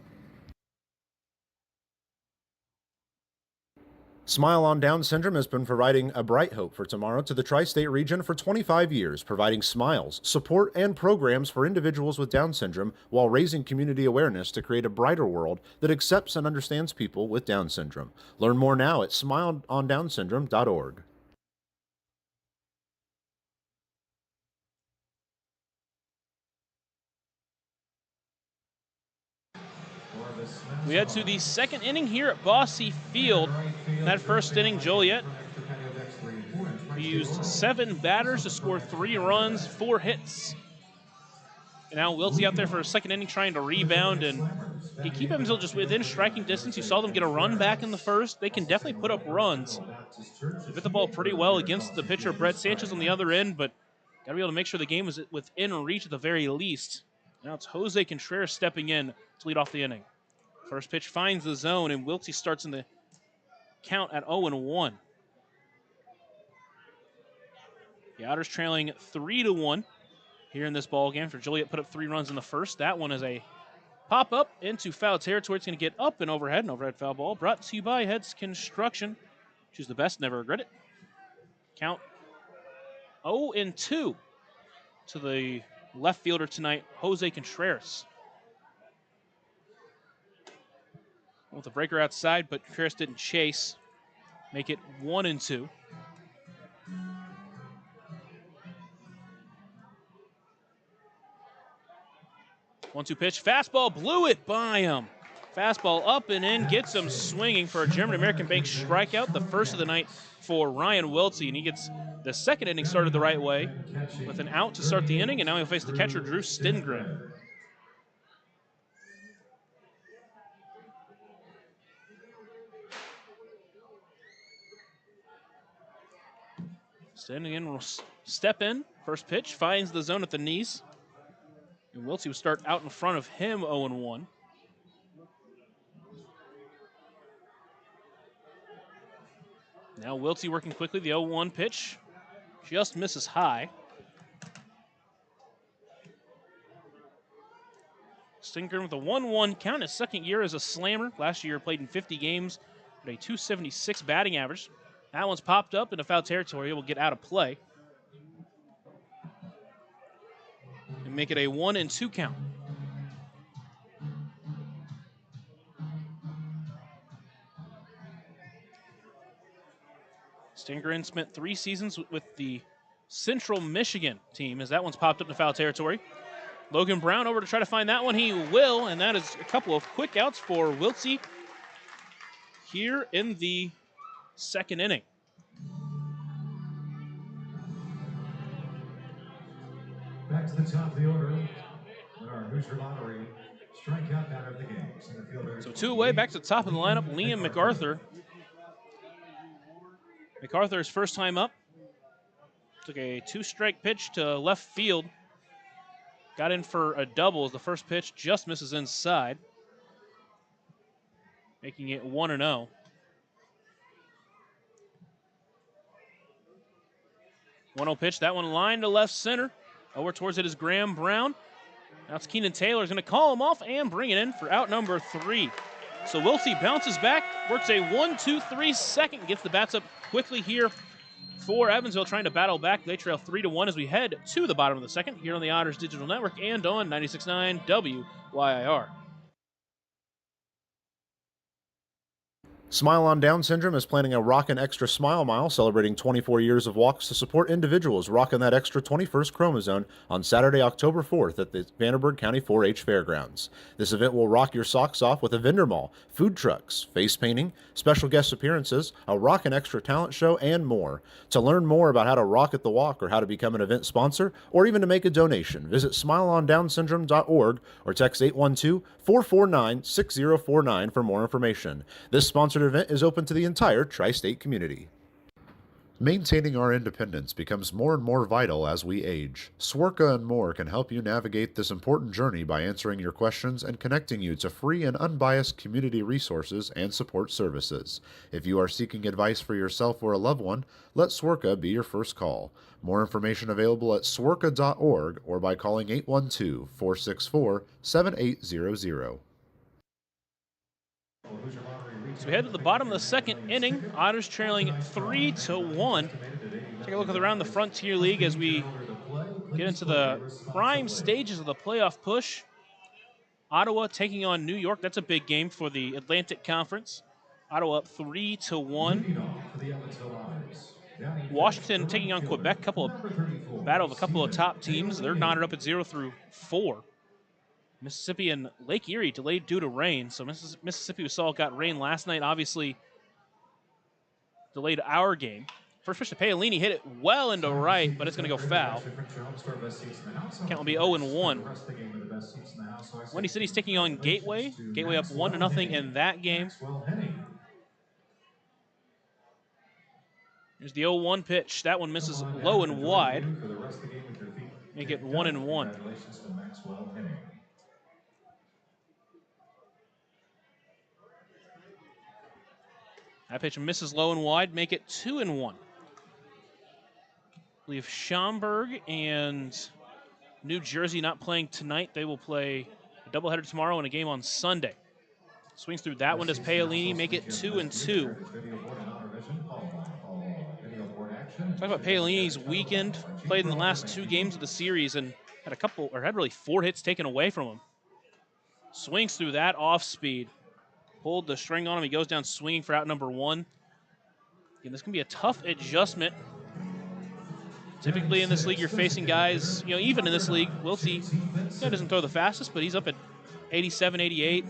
Smile on Down Syndrome has been providing a bright hope for tomorrow to the tri-state region for 25 years, providing smiles, support, and programs for individuals with Down syndrome while raising community awareness to create a brighter world that accepts and understands people with Down syndrome. Learn more now at smileondownsyndrome.org. We head to the second inning here at Bosse Field. In that first inning, Joliet used 7 batters to score 3 runs, 4 hits. And now Wiltsey out there for a second inning trying to rebound and keep Evansville just within striking distance. You saw them get a run back in the first. They can definitely put up runs. They hit the ball pretty well against the pitcher, Brett Sanchez, on the other end, but got to be able to make sure the game is within reach at the very least. Now it's Jose Contreras stepping in to lead off the inning. First pitch finds the zone, and Wiltsey starts in the count at 0-1. The Otters trailing 3-1 here in this ball game. For Joliet put up 3 runs in the first. That one is a pop-up into foul territory. It's going to get up and overhead. An overhead foul ball brought to you by Heads Construction. Choose the best, never regret it. Count 0-2 to the left fielder tonight, Jose Contreras. With the breaker outside, but Contreras didn't chase. Make it 1-2. One-two pitch, fastball, blew it by him. Fastball up and in, gets him swinging for a German American Bank strikeout, the first of the night for Ryan Wiltsey, and he gets the second inning started the right way with an out to start the inning, and now he'll face the catcher, Drew Stengren. Stengren will step in. First pitch finds the zone at the knees. And Wiltsey will start out in front of him, 0-1. Now Wiltsey working quickly. The 0-1 pitch just misses high. Stengren with a 1-1 count. His second year as a slammer. Last year played in 50 games with a .276 batting average. That one's popped up into foul territory. It will get out of play. And make it a 1-2 count. Stengren spent 3 seasons with the Central Michigan team, as that one's popped up to foul territory. Logan Brown over to try to find that one. He will, and that is a couple of quick outs for Wiltsey here in the second inning. Back to the top of the order, our Hoosier Lottery strikeout batter of the game. Center fielder. So 2 away, back to the top of the lineup, Liam MacArthur. MacArthur's first time up. Took a 2-strike pitch to left field. Got in for a double as the first pitch just misses inside. Making it 1-0. 1-0 pitch, that one lined to left center. Over towards it is Graham Brown. Now it's Keenan Taylor. He's going to call him off and bring it in for out number 3. So Wiltsey bounces back, works a 1-2-3 second, gets the bats up quickly here for Evansville, trying to battle back. They trail 3-1 as we head to the bottom of the second here on the Otters Digital Network and on 96.9 WYIR. Smile on Down Syndrome is planning a Rockin' Extra Smile Mile celebrating 24 years of walks to support individuals rocking that extra 21st chromosome on Saturday, October 4th at the Vanderburgh County 4-H Fairgrounds. This event will rock your socks off with a vendor mall, food trucks, face painting, special guest appearances, a Rockin' Extra talent show, and more. To learn more about how to rock at the walk or how to become an event sponsor or even to make a donation, visit smileondownsyndrome.org or text 812-449-6049 for more information. This sponsored event is open to the entire tri-state community. Maintaining our independence becomes more and more vital as we age. Swerka and More can help you navigate this important journey by answering your questions and connecting you to free and unbiased community resources and support services. If you are seeking advice for yourself or a loved one, let Swerka be your first call. More information available at swerka.org or by calling 812-464-7800. So we head to the bottom of the second inning. Otters trailing 3-1. Take a look at the Around the Frontier League as we get into the prime stages of the playoff push. Ottawa taking on New York. That's a big game for the Atlantic Conference. Ottawa up 3-1. Washington taking on Quebec. Battle of a couple of top teams. They're knotted up at 0-4. Mississippi and Lake Erie delayed due to rain. So Mississippi we saw got rain last night. Obviously delayed our game. First pitch to Paolini, hit it well into right, but it's going to go foul. Count will be 0-1. Windy City's taking on Gateway. Gateway up 1-0 in that game. Here's the 0-1 pitch. That one misses low and wide. Make it 1-1. That pitch misses low and wide, make it 2-1. I believe Schaumburg and New Jersey not playing tonight. They will play a doubleheader tomorrow and a game on Sunday. Swings through that one, does Paolini, make it 2-2. Talk about Paolini's weekend. Played in the last 2 games of the series and had really 4 hits taken away from him. Swings through that off speed. Pulled the string on him. He goes down swinging for out number 1. Again, this can be a tough adjustment. Typically in this league, you're facing guys, even in this league, Wiltsey doesn't throw the fastest, but he's up at 87, 88.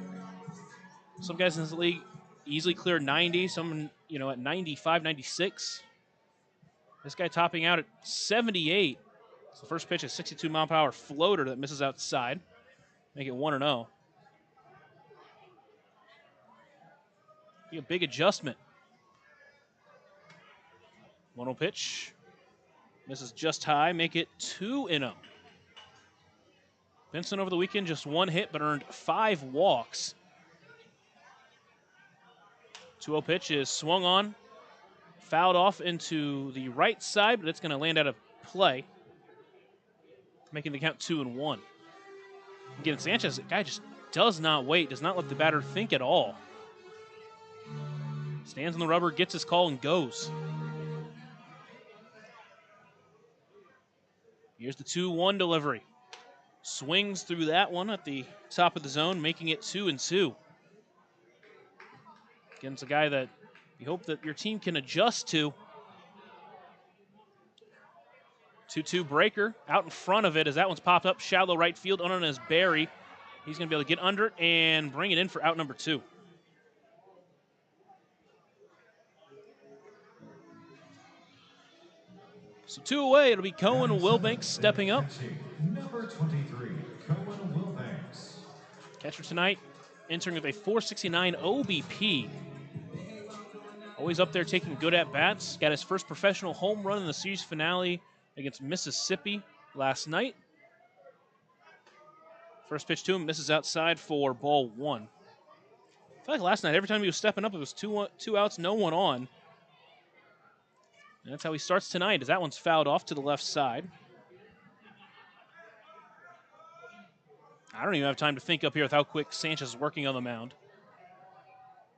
Some guys in this league easily clear 90, some, at 95, 96. This guy topping out at 78. So the first pitch, a 62-mile-per-hour floater that misses outside. Make it 1-0. Be a big adjustment. 1-0 pitch. Misses just high, make it 2-0. Vincent over the weekend just 1 hit, but earned 5 walks. 2-0 pitch is swung on, fouled off into the right side, but it's going to land out of play, making the count 2-1. Again, Sanchez, the guy just does not wait, does not let the batter think at all. Stands on the rubber, gets his call, and goes. Here's the 2-1 delivery. Swings through that one at the top of the zone, making it 2-2. Again, it's a guy that you hope that your team can adjust to. 2-2 breaker out in front of it as that one's popped up. Shallow right field, unknown as Barry. He's going to be able to get under it and bring it in for out number 2. So 2 away, it'll be Cohen Wilbanks stepping up. Number 23, Cohen Wilbanks. Catcher tonight, entering with a 469 OBP. Always up there taking good at-bats. Got his first professional home run in the series finale against Mississippi last night. First pitch to him, misses outside for ball 1. I feel like last night, every time he was stepping up, it was 2 outs, no one on. And that's how he starts tonight, as that one's fouled off to the left side. I don't even have time to think up here with how quick Sanchez is working on the mound.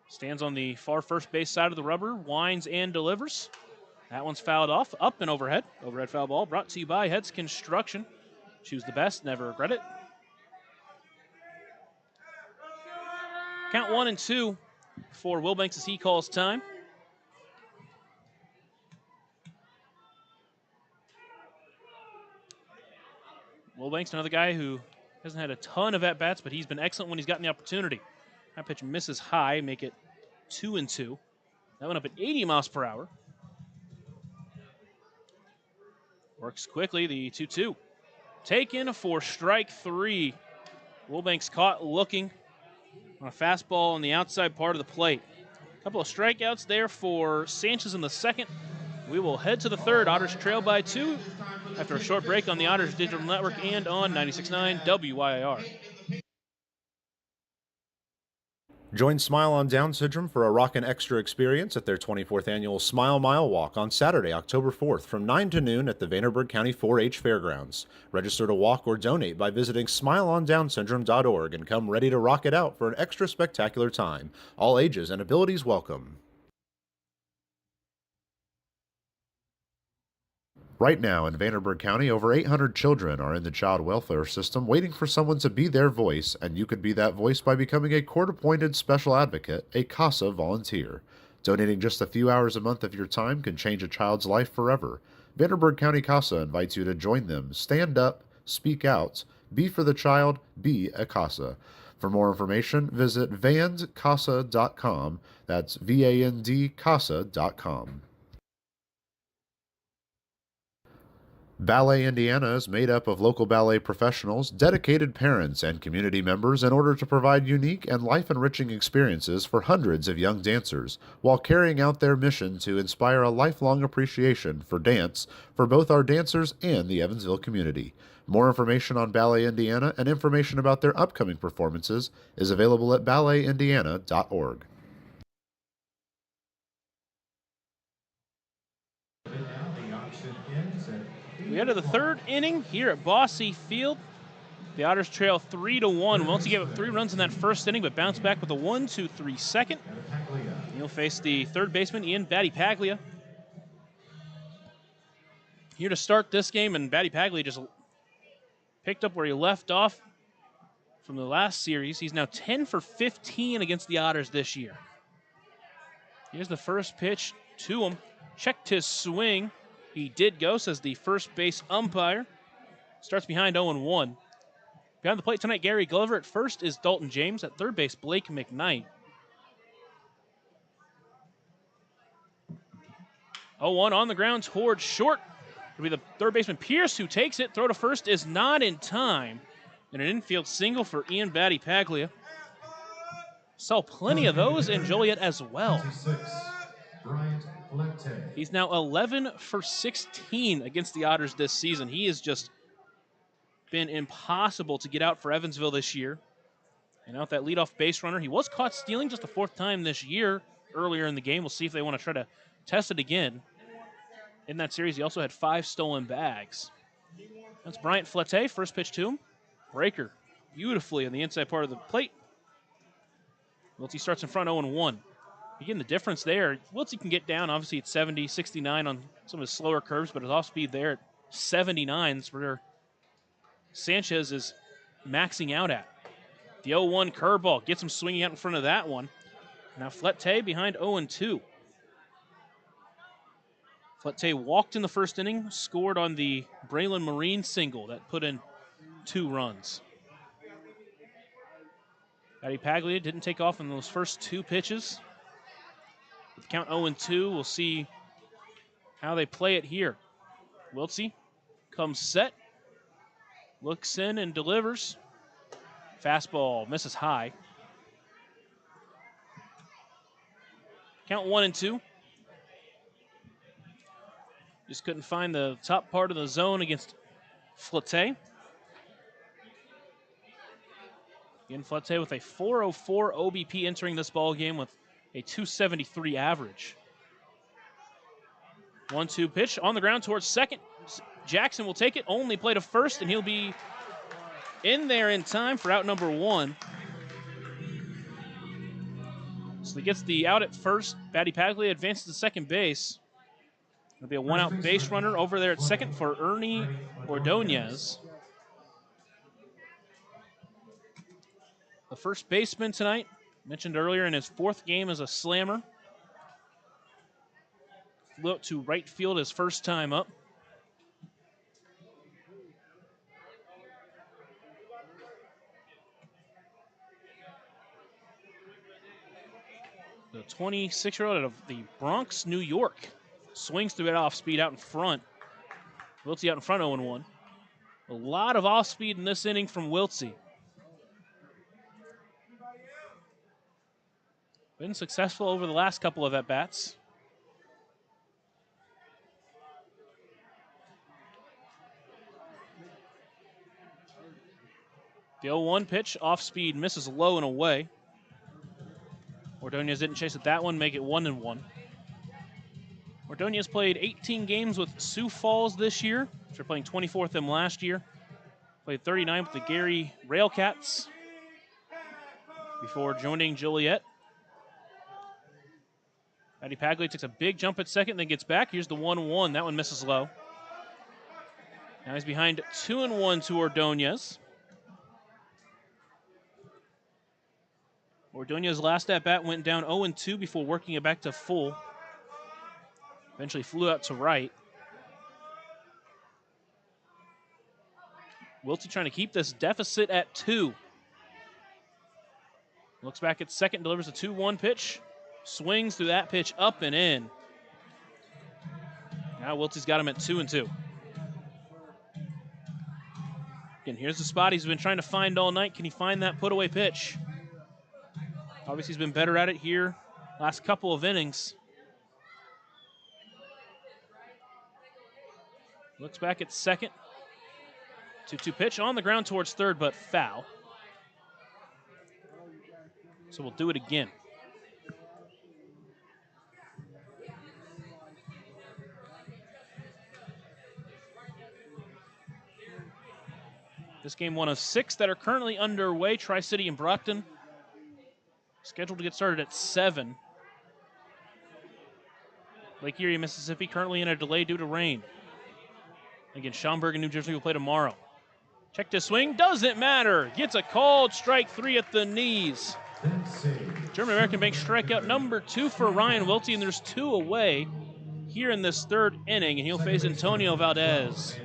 Stands on the far first base side of the rubber, winds and delivers. That one's fouled off, up and overhead. Overhead foul ball brought to you by Heads Construction. Choose the best, never regret it. Count 1-2. for Wilbanks as he calls time. Wilbanks, another guy who hasn't had a ton of at-bats, but he's been excellent when he's gotten the opportunity. That pitch misses high, make it 2-2. That went up at 80 miles per hour. Works quickly, the 2-2. Taken for strike 3. Wilbanks caught looking on a fastball on the outside part of the plate. A couple of strikeouts there for Sanchez in the second. We will head to the third. Otters trail by 2 after a short break on the Otters Digital Network and on 96.9 WYIR. Join Smile on Down Syndrome for a rockin' extra experience at their 24th annual Smile Mile Walk on Saturday, October 4th from 9 to noon at the Vanderburgh County 4-H Fairgrounds. Register to walk or donate by visiting smileondownsyndrome.org and come ready to rock it out for an extra spectacular time. All ages and abilities welcome. Right now in Vanderburgh County, over 800 children are in the child welfare system waiting for someone to be their voice, and you could be that voice by becoming a court-appointed special advocate, a CASA volunteer. Donating just a few hours a month of your time can change a child's life forever. Vanderburgh County CASA invites you to join them. Stand up, speak out, be for the child, be a CASA. For more information, visit vandcasa.com. That's VAND-CASA.com. Ballet Indiana is made up of local ballet professionals, dedicated parents, and community members in order to provide unique and life-enriching experiences for hundreds of young dancers, while carrying out their mission to inspire a lifelong appreciation for dance for both our dancers and the Evansville community. More information on Ballet Indiana and information about their upcoming performances is available at balletindiana.org. We enter the third inning here at Bosse Field. The Otters trail 3-1. Welty gave up 3 runs in that first inning, but bounced back with a 1-2-3 second. He'll face the third baseman, Ian Battipaglia. Here to start this game, and Battipaglia just picked up where he left off from the last series. He's now 10 for 15 against the Otters this year. Here's the first pitch to him. Checked his swing. He did go, says the first base umpire. Starts behind 0-1. Behind the plate tonight, Gary Glover. At first is Dalton James. At third base, Blake McKnight. 0-1 on the ground towards short. It'll be the third baseman Pierce who takes it. Throw to first is not in time. And an infield single for Ian Battipaglia. Saw plenty of those in Joliet as well. He's now 11 for 16 against the Otters this season. He has just been impossible to get out for Evansville this year. And out that leadoff base runner. He was caught stealing just the 4th time this year earlier in the game. We'll see if they want to try to test it again. In that series, he also had 5 stolen bags. That's Bryant Flette, first pitch to him. Breaker beautifully on the inside part of the plate. Wilty starts in front 0-1. Again, the difference there, Wilty can get down, obviously, at 70, 69 on some of his slower curves, but his off-speed there at 79 is where Sanchez is maxing out at. The 0-1 curveball gets him swinging out in front of that one. Now Flette behind 0-2. Flette walked in the first inning, scored on the Braylon Marine single that put in 2 runs. Battipaglia didn't take off in those first 2 pitches. With the count 0-2, we'll see how they play it here. Wiltsey comes set, looks in and delivers. Fastball misses high. Count 1-2. Just couldn't find the top part of the zone against Flette. Again, Flette with a 404 OBP entering this ball game with a 273 average. 1-2 pitch on the ground towards second. Jackson will take it, only play to first, and he'll be in there in time for out number 1. So he gets the out at first. Battipaglia advances to second base. It'll be a 1-out base runner over there at second for Ernie Ordonez. The first baseman tonight Mentioned earlier, in his 4th game as a Slammer. Flew up to right field his first time up. The 26-year-old out of the Bronx, New York, swings through it off speed out in front. Wiltsey out in front 0-1. A lot of off speed in this inning from Wiltsey. Been successful over the last couple of at-bats. The 0-1 pitch, off speed, misses low and away. Ordonez didn't chase at that one, make it 1-1. Ordonez played 18 games with Sioux Falls this year, after playing 24 with them last year. Played 39 with the Gary Railcats before joining Joliet. Matty Pagley takes a big jump at second, then gets back. Here's the 1-1. That one misses low. Now he's behind 2-1 to Ordonez. Ordonez's last at-bat went down 0-2 before working it back to full. Eventually flew out to right. Wiltsey trying to keep this deficit at 2. Looks back at second, delivers a 2-1 pitch. Swings through that pitch up and in. Now Wiltsey's got him at 2-2. Again, here's the spot he's been trying to find all night. Can he find that put-away pitch? Obviously, he's been better at it here last couple of innings. Looks back at second. 2-2 pitch on the ground towards third, but foul. So we'll do it again. This game, one of 6 that are currently underway. Tri-City and Brockton scheduled to get started at 7. Lake Erie, Mississippi, currently in a delay due to rain. Again, Schaumburg and New Jersey will play tomorrow. Check to swing, doesn't matter. Gets a called strike 3 at the knees. German American Bank strikeout number 2 for Ryan Wiltsey, and there's 2 away here in this 3rd inning, and he'll face Antonio Valdez.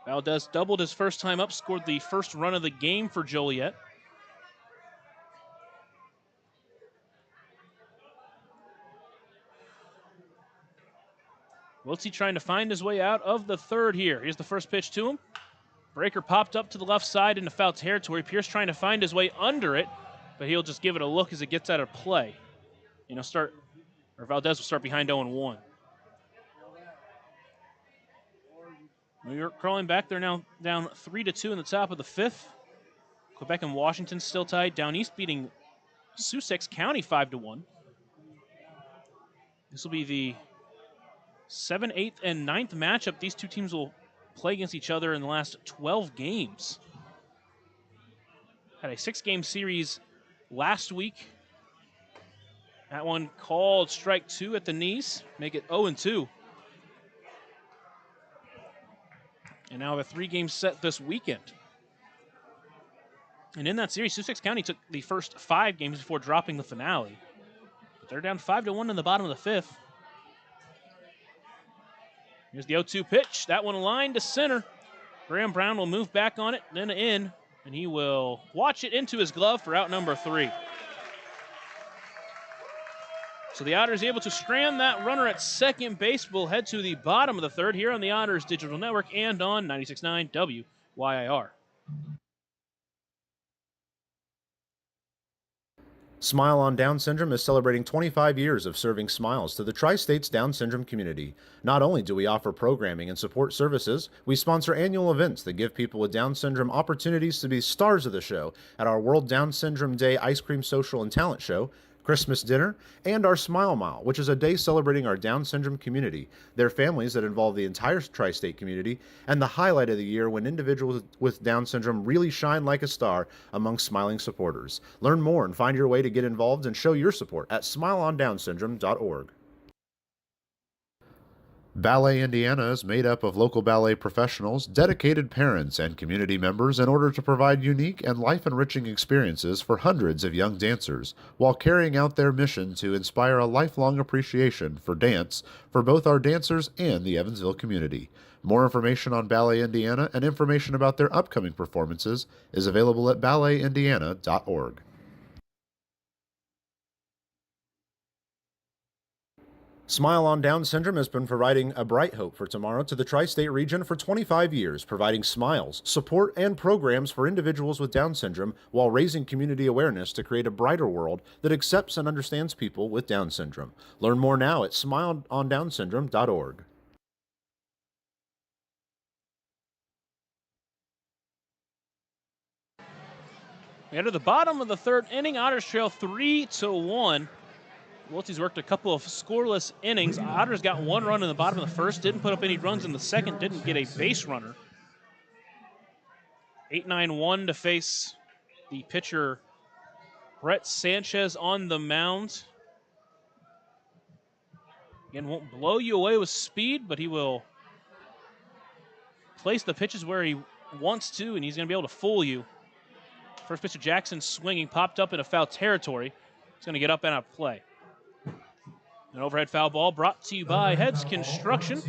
Valdez doubled his first time up, scored the first run of the game for Joliet. Wiltsey trying to find his way out of the 3rd here. Here's the first pitch to him. Breaker popped up to the left side into foul territory. Pierce trying to find his way under it, but he'll just give it a look as it gets out of play. Valdez will start behind 0-1. New York crawling back. They're now down 3-2 in the top of the 5th. Quebec and Washington still tied. Down east beating Sussex County 5-1. This will be the 7th, 8th, and 9th matchup. These two teams will play against each other in the last 12 games. Had a 6-game series last week. That one called strike 2 at the knees. Make it 0-2. And now a 3-game set this weekend. And in that series, Sussex County took the first 5 games before dropping the finale. But they're down 5-1 in the bottom of the 5th. Here's the 0-2 pitch. That one lined to center. Graham Brown will move back on it, then in, and he will watch it into his glove for out number 3. So the Otters able to strand that runner at second base. We'll head to the bottom of the 3rd here on the Otters Digital Network and on 96.9 WYIR. Smile on Down Syndrome is celebrating 25 years of serving smiles to the Tri-States Down Syndrome community. Not only do we offer programming and support services, we sponsor annual events that give people with Down syndrome opportunities to be stars of the show at our World Down Syndrome Day Ice Cream Social and Talent Show, Christmas dinner, and our Smile Mile, which is a day celebrating our Down syndrome community, their families that involve the entire tri-state community, and the highlight of the year when individuals with Down syndrome really shine like a star among smiling supporters. Learn more and find your way to get involved and show your support at smileondownsyndrome.org. Ballet Indiana is made up of local ballet professionals, dedicated parents, and community members in order to provide unique and life-enriching experiences for hundreds of young dancers, while carrying out their mission to inspire a lifelong appreciation for dance for both our dancers and the Evansville community. More information on Ballet Indiana and information about their upcoming performances is available at balletindiana.org. Smile on Down Syndrome has been providing a bright hope for tomorrow to the tri-state region for 25 years, providing smiles, support, and programs for individuals with Down syndrome while raising community awareness to create a brighter world that accepts and understands people with Down syndrome. Learn more now at smileondownsyndrome.org. We enter the bottom of the third inning. Otters trail 3-1. Wiltie's worked a couple of scoreless innings. Otters got one run in the bottom of the first, didn't put up any runs in the second, didn't get a base runner. 8-9-1 to face the pitcher Brett Sanchez on the mound. Again, won't blow you away with speed, but he will place the pitches where he wants to, and he's going to be able to fool you. First pitch of Jackson swinging, popped up into foul territory. He's going to get up and out of play. An overhead foul ball brought to you by Heads Construction.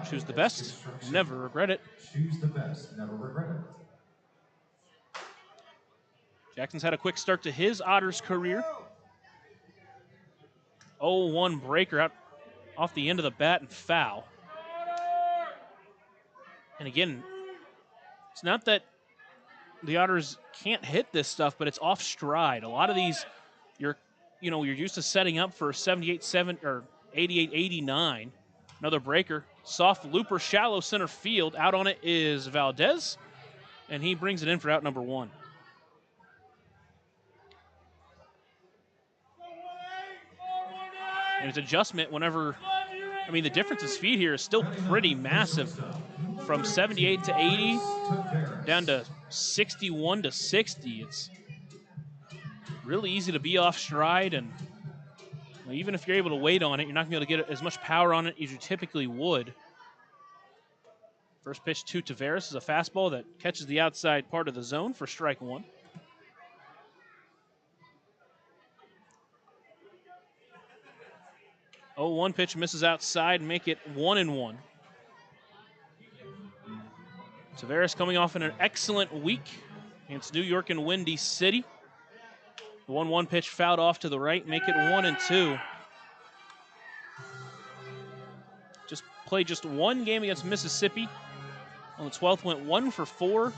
Choose the best, never regret it. Choose the best, never regret it. Jackson's had a quick start to his Otters career. 0-1 breaker out off the end of the bat and foul. And again, it's not that the Otters can't hit this stuff, but it's off stride. A lot of these, you're used to setting up for 78-7 or 88-89. Another breaker, soft looper, shallow center field. Out on it is Valdez, and he brings it in for out number one. And his adjustment whenever, the difference in speed here is still pretty massive. From 78 to 80 down to 61 to 60. It's really easy to be off stride, and even if you're able to wait on it, you're not going to be able to get as much power on it as you typically would. First pitch to Tavares is a fastball that catches the outside part of the zone for strike one. Oh, one pitch misses outside, make it 1-1. Tavares coming off in an excellent week against New York and Windy City. The 1-1 pitch fouled off to the right, make it 1-2. Just played just one game against Mississippi. On the 12th, went 1 for 4.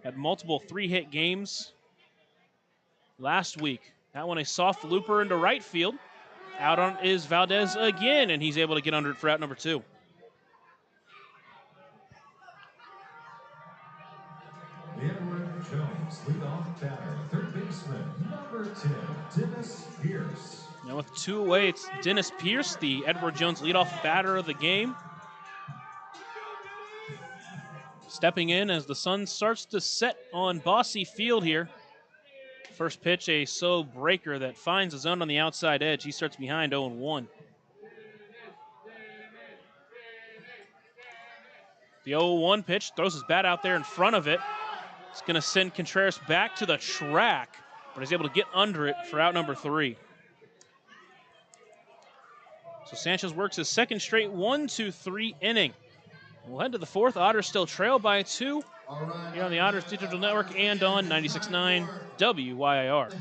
Had multiple 3-hit games last week. That one a soft looper into right field. Out on is Valdez again, and he's able to get under it for out number 2. Edward Jones, leadoff batter, third baseman, number 10, Dennis Pierce. Now with 2 away, it's Dennis Pierce, the Edward Jones leadoff batter of the game. Stepping in as the sun starts to set on Bossy Field here. First pitch, a slow breaker that finds a zone on the outside edge. He starts behind 0-1. The 0-1 pitch, throws his bat out there in front of it. It's going to send Contreras back to the track, but he's able to get under it for out number 3. So Sanchez works his second straight 1-2-3 inning. We'll head to the 4th. Otters still trail by 2 here on the Otters Digital Network and on 96.9 WYIR.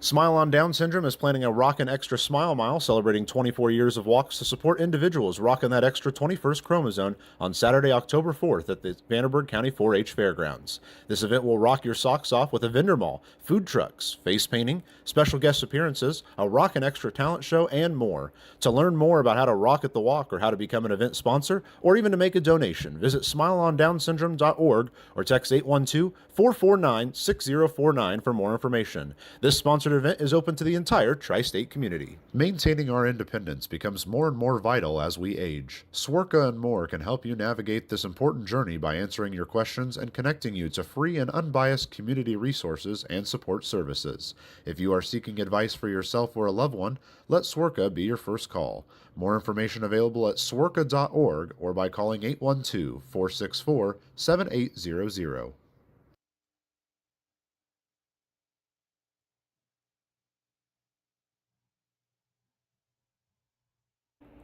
Smile on Down Syndrome is planning a Rockin' Extra Smile Mile celebrating 24 years of walks to support individuals rocking that extra 21st chromosome on Saturday, October 4th at the Vanderburgh County 4-H Fairgrounds. This event will rock your socks off with a vendor mall, food trucks, face painting, special guest appearances, a Rockin' Extra talent show, and more. To learn more about how to rock at the walk or how to become an event sponsor or even to make a donation, visit smileondownsyndrome.org or text 812-449-6049 for more information. This sponsored event is open to the entire tri-state community. Maintaining our independence becomes more and more vital as we age. Swerka and more can help you navigate this important journey by answering your questions and connecting you to free and unbiased community resources and support services. If you are seeking advice for yourself or a loved one, let Swerka be your first call. More information available at swerka.org or by calling 812-464-7800.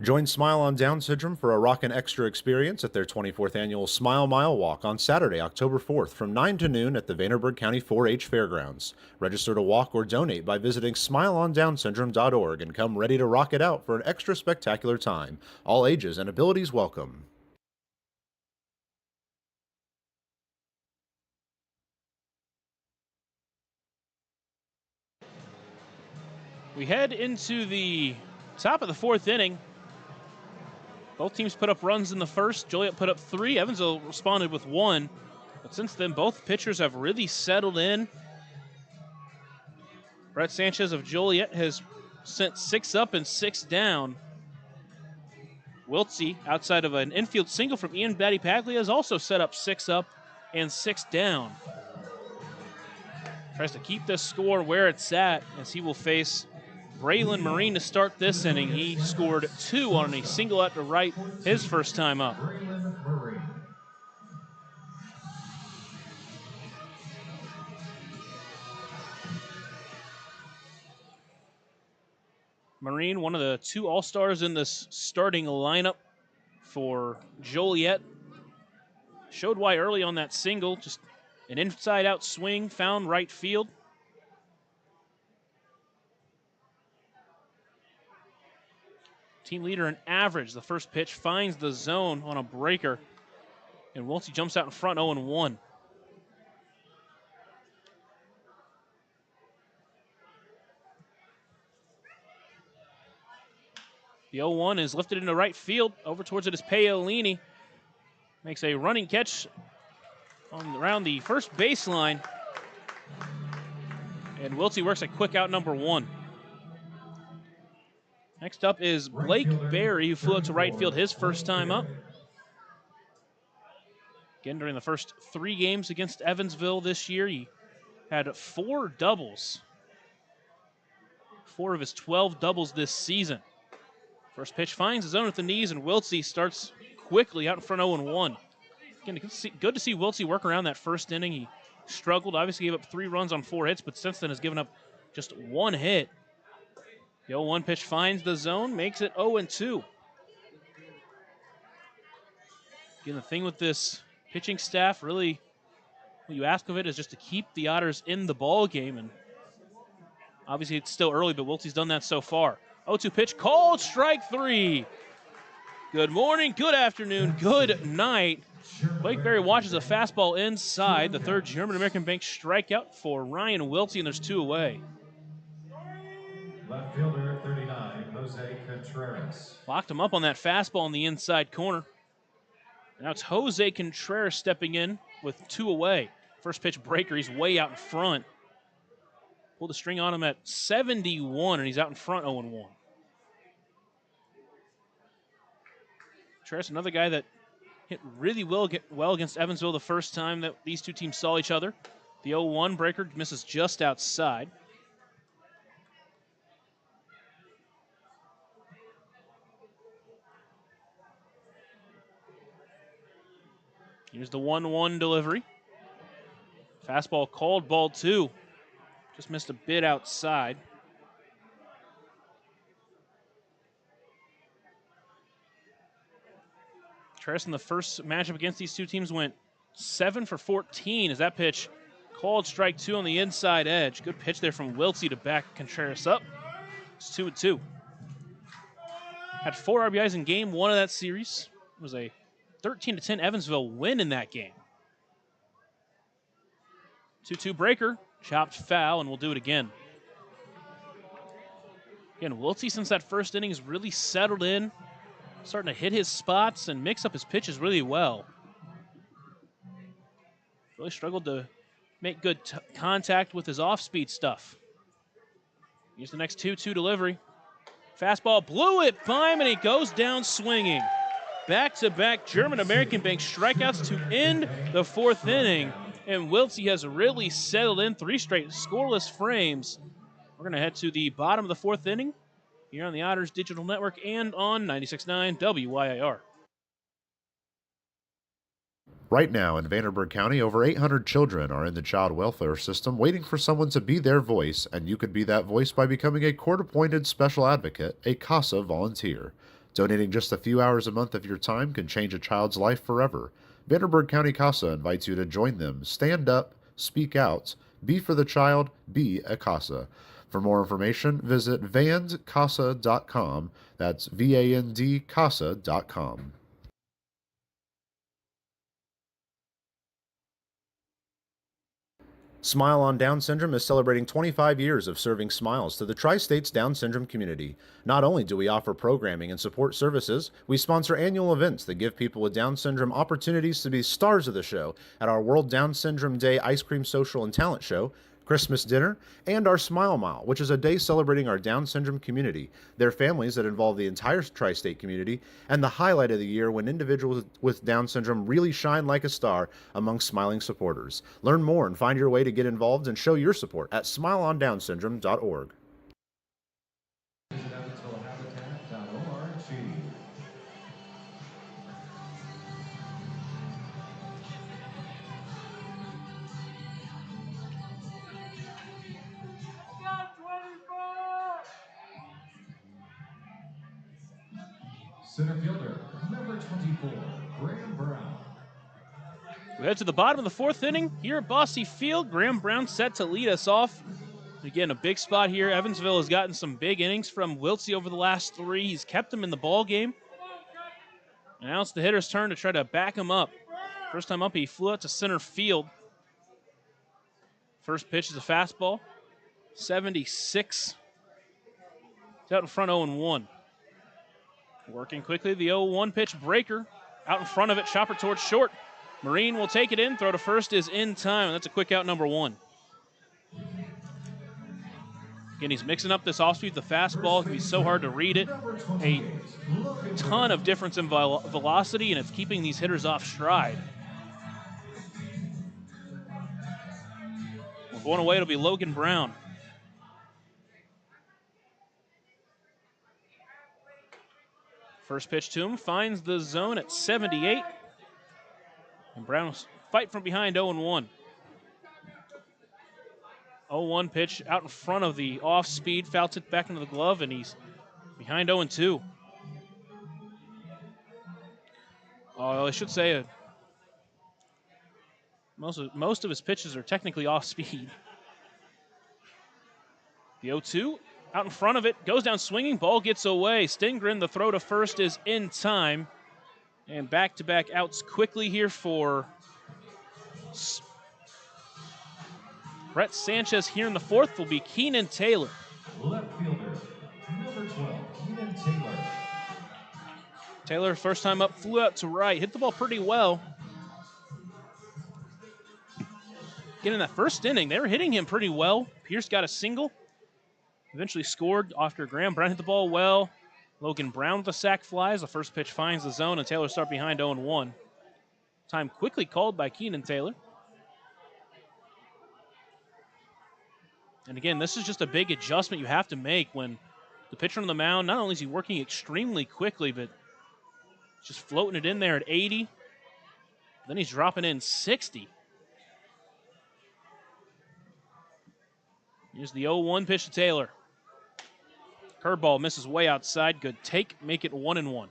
Join Smile on Down Syndrome for a rockin' extra experience at their 24th annual Smile Mile Walk on Saturday, October 4th from 9 to noon at the Vanderburgh County 4-H Fairgrounds. Register to walk or donate by visiting smileondownsyndrome.org and come ready to rock it out for an extra spectacular time. All ages and abilities welcome. We head into the top of the fourth inning. Both teams put up runs in the first. Joliet put up 3. Evansville responded with 1. But since then, both pitchers have really settled in. Brett Sanchez of Joliet has sent 6 up and 6 down. Wiltsey, outside of an infield single from Ian Batty-Paglia, has also set up 6 up and 6 down. Tries to keep this score where it's at as he will face Braylon Marine to start this inning. He scored 2 on a single out to right his first time up. Marine, one of the 2 All-Stars in this starting lineup for Joliet. Showed why early on that single, just an inside-out swing, found right field. Team leader in average. The first pitch finds the zone on a breaker, and Wiltsey jumps out in front 0-1. The 0-1 is lifted into right field. Over towards it is Paolini. Makes a running catch around the first baseline. And Wiltsey works a quick out number 1. Next up is Blake Berry, who flew out to right field his first time up. Again, during the first 3 games against Evansville this year, he had 4 doubles. 4 of his 12 doubles this season. First pitch finds his zone at the knees, and Wiltsey starts quickly out in front 0-1. Again, good to see Wiltsey work around that first inning. He struggled, obviously gave up 3 runs on 4 hits, but since then has given up just 1 hit. The 0-1 pitch finds the zone, makes it 0-2. Again, the thing with this pitching staff, really, what you ask of it is just to keep the Otters in the ball game, and obviously it's still early, but Wiltsey's done that so far. 0-2 pitch, called strike 3. Good morning, good afternoon, good night. Blake Berry watches a fastball inside, the 3rd German American Bank strikeout for Ryan Wiltsey, and there's 2 away. Left fielder, 39, Jose Contreras. Locked him up on that fastball in the inside corner. Now it's Jose Contreras stepping in with 2 away. First pitch breaker, he's way out in front. Pulled the string on him at 71, and he's out in front 0-1. Contreras, another guy that hit really well against Evansville the first time that these 2 teams saw each other. The 0-1 breaker misses just outside. Here's the 1-1 delivery. Fastball called, ball 2. Just missed a bit outside. Contreras in the first matchup against these 2 teams went 7 for 14 as that pitch called strike 2 on the inside edge. Good pitch there from Wiltsey to back Contreras up. It's 2-2. Had 4 RBIs in game 1 of that series. It was a 13-10 Evansville win in that game. 2-2 breaker, chopped foul, and we'll do it again. Again, Wiltsey, since that first inning, has really settled in, starting to hit his spots and mix up his pitches really well. Really struggled to make good contact with his off-speed stuff. Here's the next 2-2 delivery. Fastball blew it by him, and he goes down swinging. Back-to-back German-American Bank strikeouts to end the 4th inning. And Wiltsey has really settled in 3 straight scoreless frames. We're going to head to the bottom of the 4th inning here on the Otters Digital Network and on 96.9 WYIR. Right now in Vanderburgh County, over 800 children are in the child welfare system waiting for someone to be their voice, and you could be that voice by becoming a court-appointed special advocate, a CASA volunteer. Donating just a few hours a month of your time can change a child's life forever. Vanderburgh County CASA invites you to join them. Stand up, speak out, be for the child, be a CASA. For more information, visit vandcasa.com. That's VAND CASA.com. Smile on Down Syndrome is celebrating 25 years of serving smiles to the Tri-States Down Syndrome community. Not only do we offer programming and support services, we sponsor annual events that give people with Down syndrome opportunities to be stars of the show at our World Down Syndrome Day Ice Cream Social and Talent Show, Christmas dinner, and our Smile Mile, which is a day celebrating our Down syndrome community, their families that involve the entire tri-state community, and the highlight of the year when individuals with Down syndrome really shine like a star among smiling supporters. Learn more and find your way to get involved and show your support at smileondownsyndrome.org. Center fielder, number 24, Graham Brown. We head to the bottom of the 4th inning here at Bosse Field. Graham Brown set to lead us off. Again, a big spot here. Evansville has gotten some big innings from Wiltsey over the last 3. He's kept them in the ball game. Now it's the hitter's turn to try to back him up. First time up, he flew out to center field. First pitch is a fastball. 76. It's out in front 0-1. Working quickly, the 0-1 pitch breaker. Out in front of it, chopper towards short. Marine will take it in. Throw to first is in time. That's a quick out, number 1. Again, he's mixing up this off-speed. The fastball can be so hard to read it. A ton of difference in velocity, and it's keeping these hitters off stride. Well, going away, it'll be Logan Brown. First pitch to him, finds the zone at 78. And Brown's fight from behind 0-1. 0-1 pitch out in front of the off-speed, foul tipped back into the glove, and he's behind 0-2. I should say most of his pitches are technically off-speed. The 0-2. Out in front of it, goes down swinging, ball gets away. Stingren, the throw to first is in time. And back-to-back outs quickly here for Brett Sanchez here in the 4th will be Keenan Taylor. Left fielder, number 12, Keenan Taylor. Taylor, first time up, flew out to right, hit the ball pretty well. Again, in that first inning, they were hitting him pretty well. Pierce got a single. Eventually scored after Graham Brown hit the ball well. Logan Brown with the sac flies. The first pitch finds the zone, and Taylor start behind 0-1. Time quickly called by Keenan Taylor. And again, this is just a big adjustment you have to make when the pitcher on the mound, not only is he working extremely quickly, but just floating it in there at 80. Then he's dropping in 60. Here's the 0-1 pitch to Taylor. Curveball misses way outside. Good take. Make it 1-1.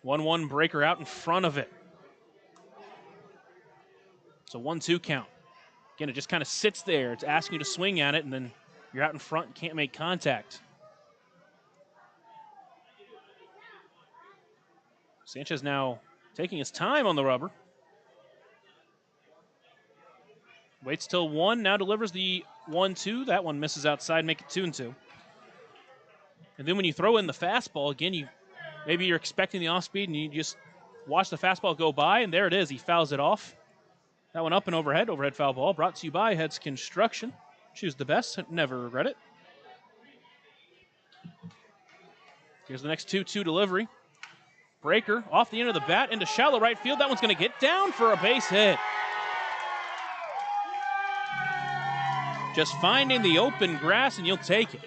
1-1 breaker out in front of it. It's a 1-2 count. Again, it just kind of sits there. It's asking you to swing at it, and then you're out in front and can't make contact. Sanchez now taking his time on the rubber. Waits till 1, now delivers the 1-2. That one misses outside, make it 2-2. And then when you throw in the fastball, again, maybe you're expecting the off-speed and you just watch the fastball go by, and there it is. He fouls it off. That one up and overhead. Overhead foul ball brought to you by Heads Construction. Choose the best, never regret it. Here's the next 2-2 delivery. Breaker off the end of the bat into shallow right field. That one's going to get down for a base hit. Just finding the open grass and you'll take it.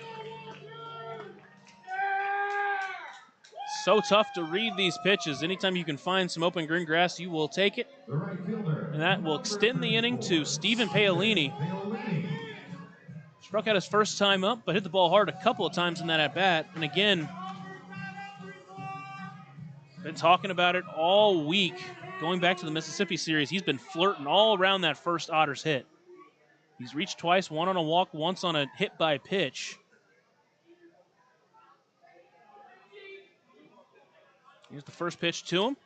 So tough to read these pitches. Anytime you can find some open green grass, you will take it. And that will extend the inning to Stephen Paolini. Struck out his first time up, but hit the ball hard a couple of times in that at-bat. And again, been talking about it all week. Going back to the Mississippi series, he's been flirting all around that first Otters hit. He's reached twice, one on a walk, once on a hit by pitch. Here's the first pitch to him.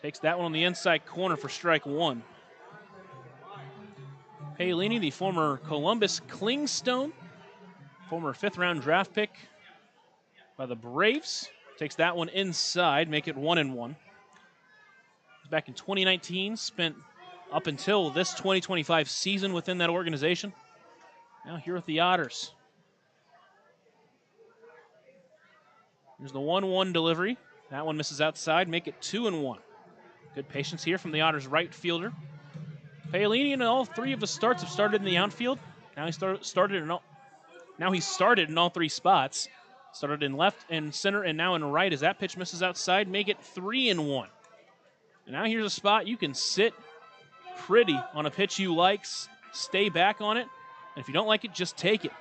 Takes that one on the inside corner for strike one. Paolini, the former Columbus Clingstone, former fifth-round draft pick by the Braves, takes that one inside, make it 1-1. Back in 2019, spent up until this 2025 season within that organization. Now here with the Otters. Here's the 1-1 delivery. That one misses outside, make it 2-1. Good patience here from the Otters right fielder. Paolini in all three of his starts have started in the outfield. Now he started in all three spots. Started in left and center and now in right as that pitch misses outside, make it 3-1. And now here's a spot you can sit pretty on a pitch you like, stay back on it, and if you don't like it, just take it.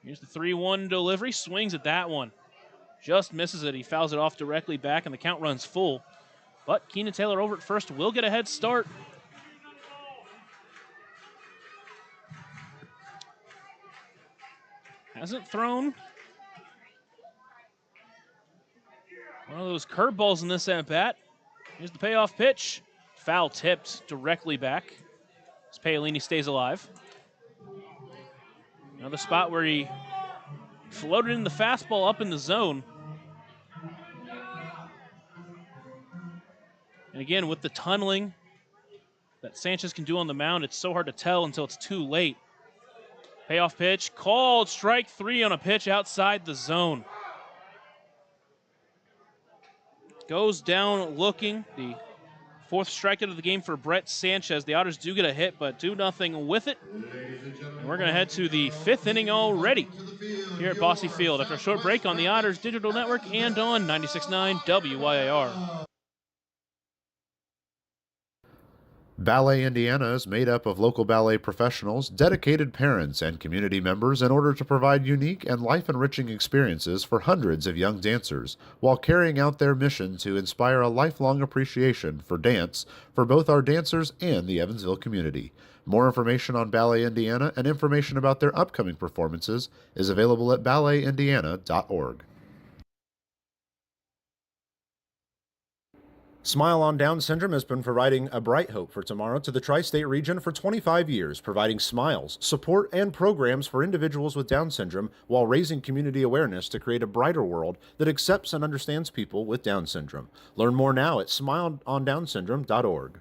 Here's the 3-1 delivery, swings at that one. Just misses it, he fouls it off directly back and the count runs full. But Keenan Taylor over at first will get a head start. Hasn't thrown one of those curveballs in this at-bat. Here's the payoff pitch. Foul tipped directly back as Paolini stays alive. Another spot where he floated in the fastball up in the zone. And again, with the tunneling that Sanchez can do on the mound, it's so hard to tell until it's too late. Payoff pitch, called strike three on a pitch outside the zone. Goes down looking. The fourth strikeout of the game for Brett Sanchez. The Otters do get a hit, but do nothing with it. And we're going to head to the fifth inning already here at Bosse Field after a short break on the Otters Digital Network and on 96.9 WYAR. Ballet Indiana is made up of local ballet professionals, dedicated parents, and community members in order to provide unique and life-enriching experiences for hundreds of young dancers, while carrying out their mission to inspire a lifelong appreciation for dance for both our dancers and the Evansville community. More information on Ballet Indiana and information about their upcoming performances is available at balletindiana.org. Smile on Down Syndrome has been providing a bright hope for tomorrow to the tri-state region for 25 years, providing smiles, support, and programs for individuals with Down syndrome while raising community awareness to create a brighter world that accepts and understands people with Down syndrome. Learn more now at smileondownsyndrome.org.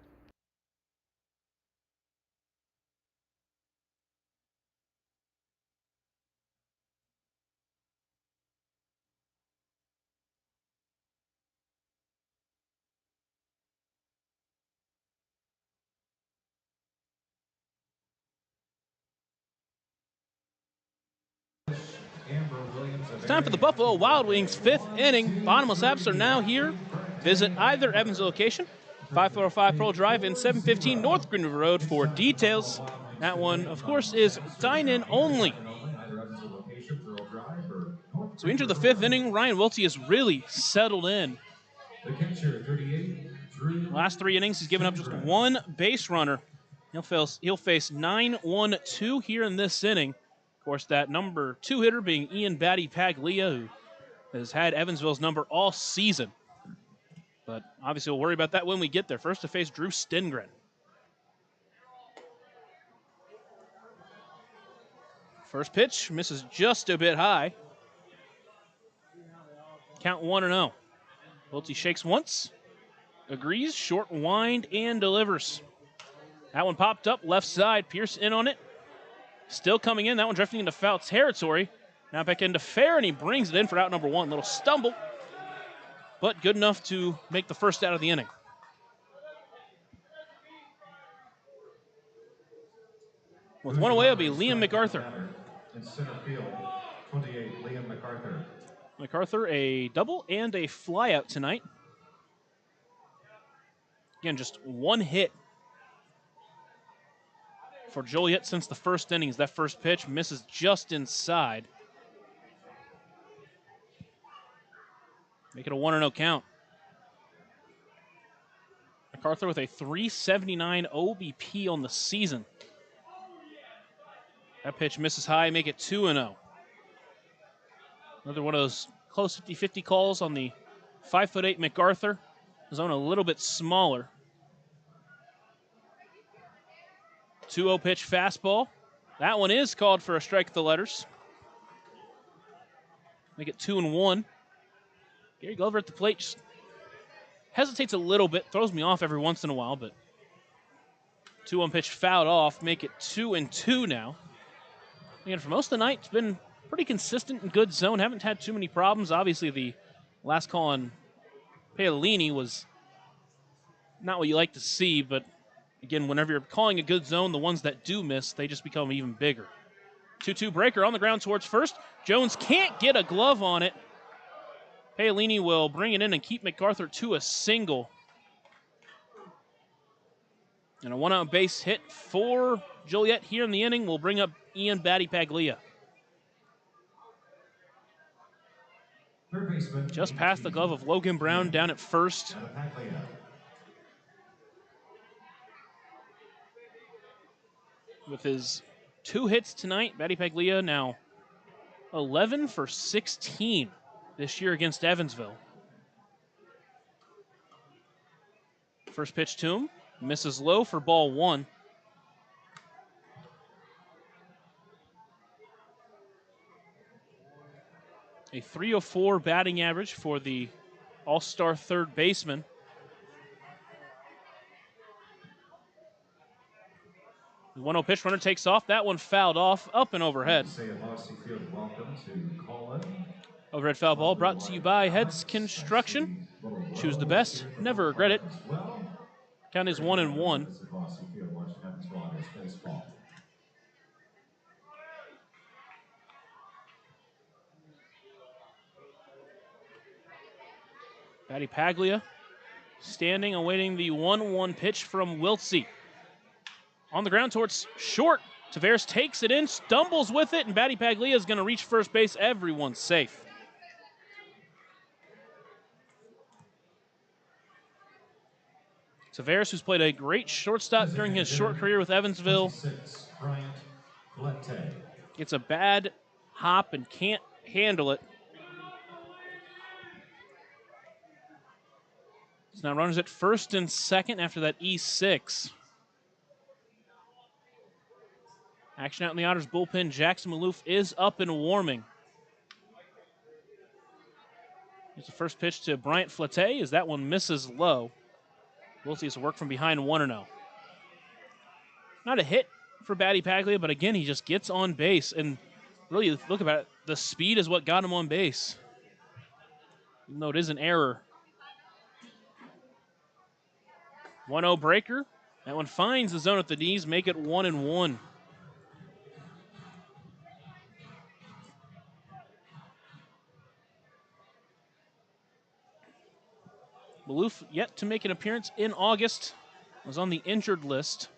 It's time for the Buffalo Wild Wings fifth inning. Bottomless apps are now here. Visit either Evansville location, 545 Pearl Drive and 715 North Green River Road for details. That one, of course, is dine-in only. So we enter the fifth inning. Ryan Welty has really settled in. Last three innings, he's given up just one base runner. He'll face 9-1-2 here in this inning. Of course, that number two hitter being Ian Batty Paglia, who has had Evansville's number all season. But obviously we'll worry about that when we get there. First to face Drew Stengren. First pitch misses just a bit high. Count 1-0. Welty shakes once, agrees, short wind, and delivers. That one popped up left side. Pierce in on it. Still coming in. That one drifting into foul territory. Now back into fair, and he brings it in for out number one. Little stumble, but good enough to make the first out of the inning. With one away, it'll be Liam MacArthur. In center field, 28, Liam MacArthur. MacArthur, a double and a flyout tonight. Again, just one hit for Joliet since the first innings. That first pitch misses just inside. Make it a 1-0 count. MacArthur with a 379 OBP on the season. That pitch misses high, make it 2-0. Another one of those close 50-50 calls on the 5'8" MacArthur. Zone a little bit smaller. 2-0 pitch fastball. That one is called for a strike at the letters. Make it 2-1. Gary Glover at the plate just hesitates a little bit, throws me off every once in a while, but 2-1 pitch fouled off, make it 2-2 now. Again, for most of the night, it's been pretty consistent and good zone. Haven't had too many problems. Obviously, the last call on Paolini was not what you like to see, but again, whenever you're calling a good zone, the ones that do miss, they just become even bigger. 2-2 breaker on the ground towards first. Jones can't get a glove on it. Paolini will bring it in and keep MacArthur to a single. And a one-out base hit for Joliet here in the inning will bring up Ian Battipaglia. Just past the glove of Logan Brown down at first. With his 2 hits tonight, Battipaglia now 11 for 16 this year against Evansville. First pitch to him, misses low for ball 1. A .304 batting average for the all-star third baseman. The 1-0 pitch runner takes off. That one fouled off, up and overhead. Overhead foul ball brought to you by Heads Construction. Choose the best, never regret it. Count is 1-1. Battipaglia standing, awaiting the 1-1 pitch from Wiltsey. On the ground towards short. Tavares takes it in, stumbles with it, and Battipaglia is going to reach first base. Everyone's safe. Tavares, who's played a great shortstop during his short career with Evansville, gets a bad hop and can't handle it. So now runners at first and second after that E6. Action out in the Otters bullpen. Jackson Maloof is up and warming. Here's the first pitch to Bryant Flette as that one misses low. We'll see some work from behind 1-0. Not a hit for Battipaglia, but again, he just gets on base. And really, look about it, the speed is what got him on base. Even though it is an error. 1-0 breaker. That one finds the zone at the knees, make it 1-1. Maloof yet to make an appearance in August. Was on the injured list.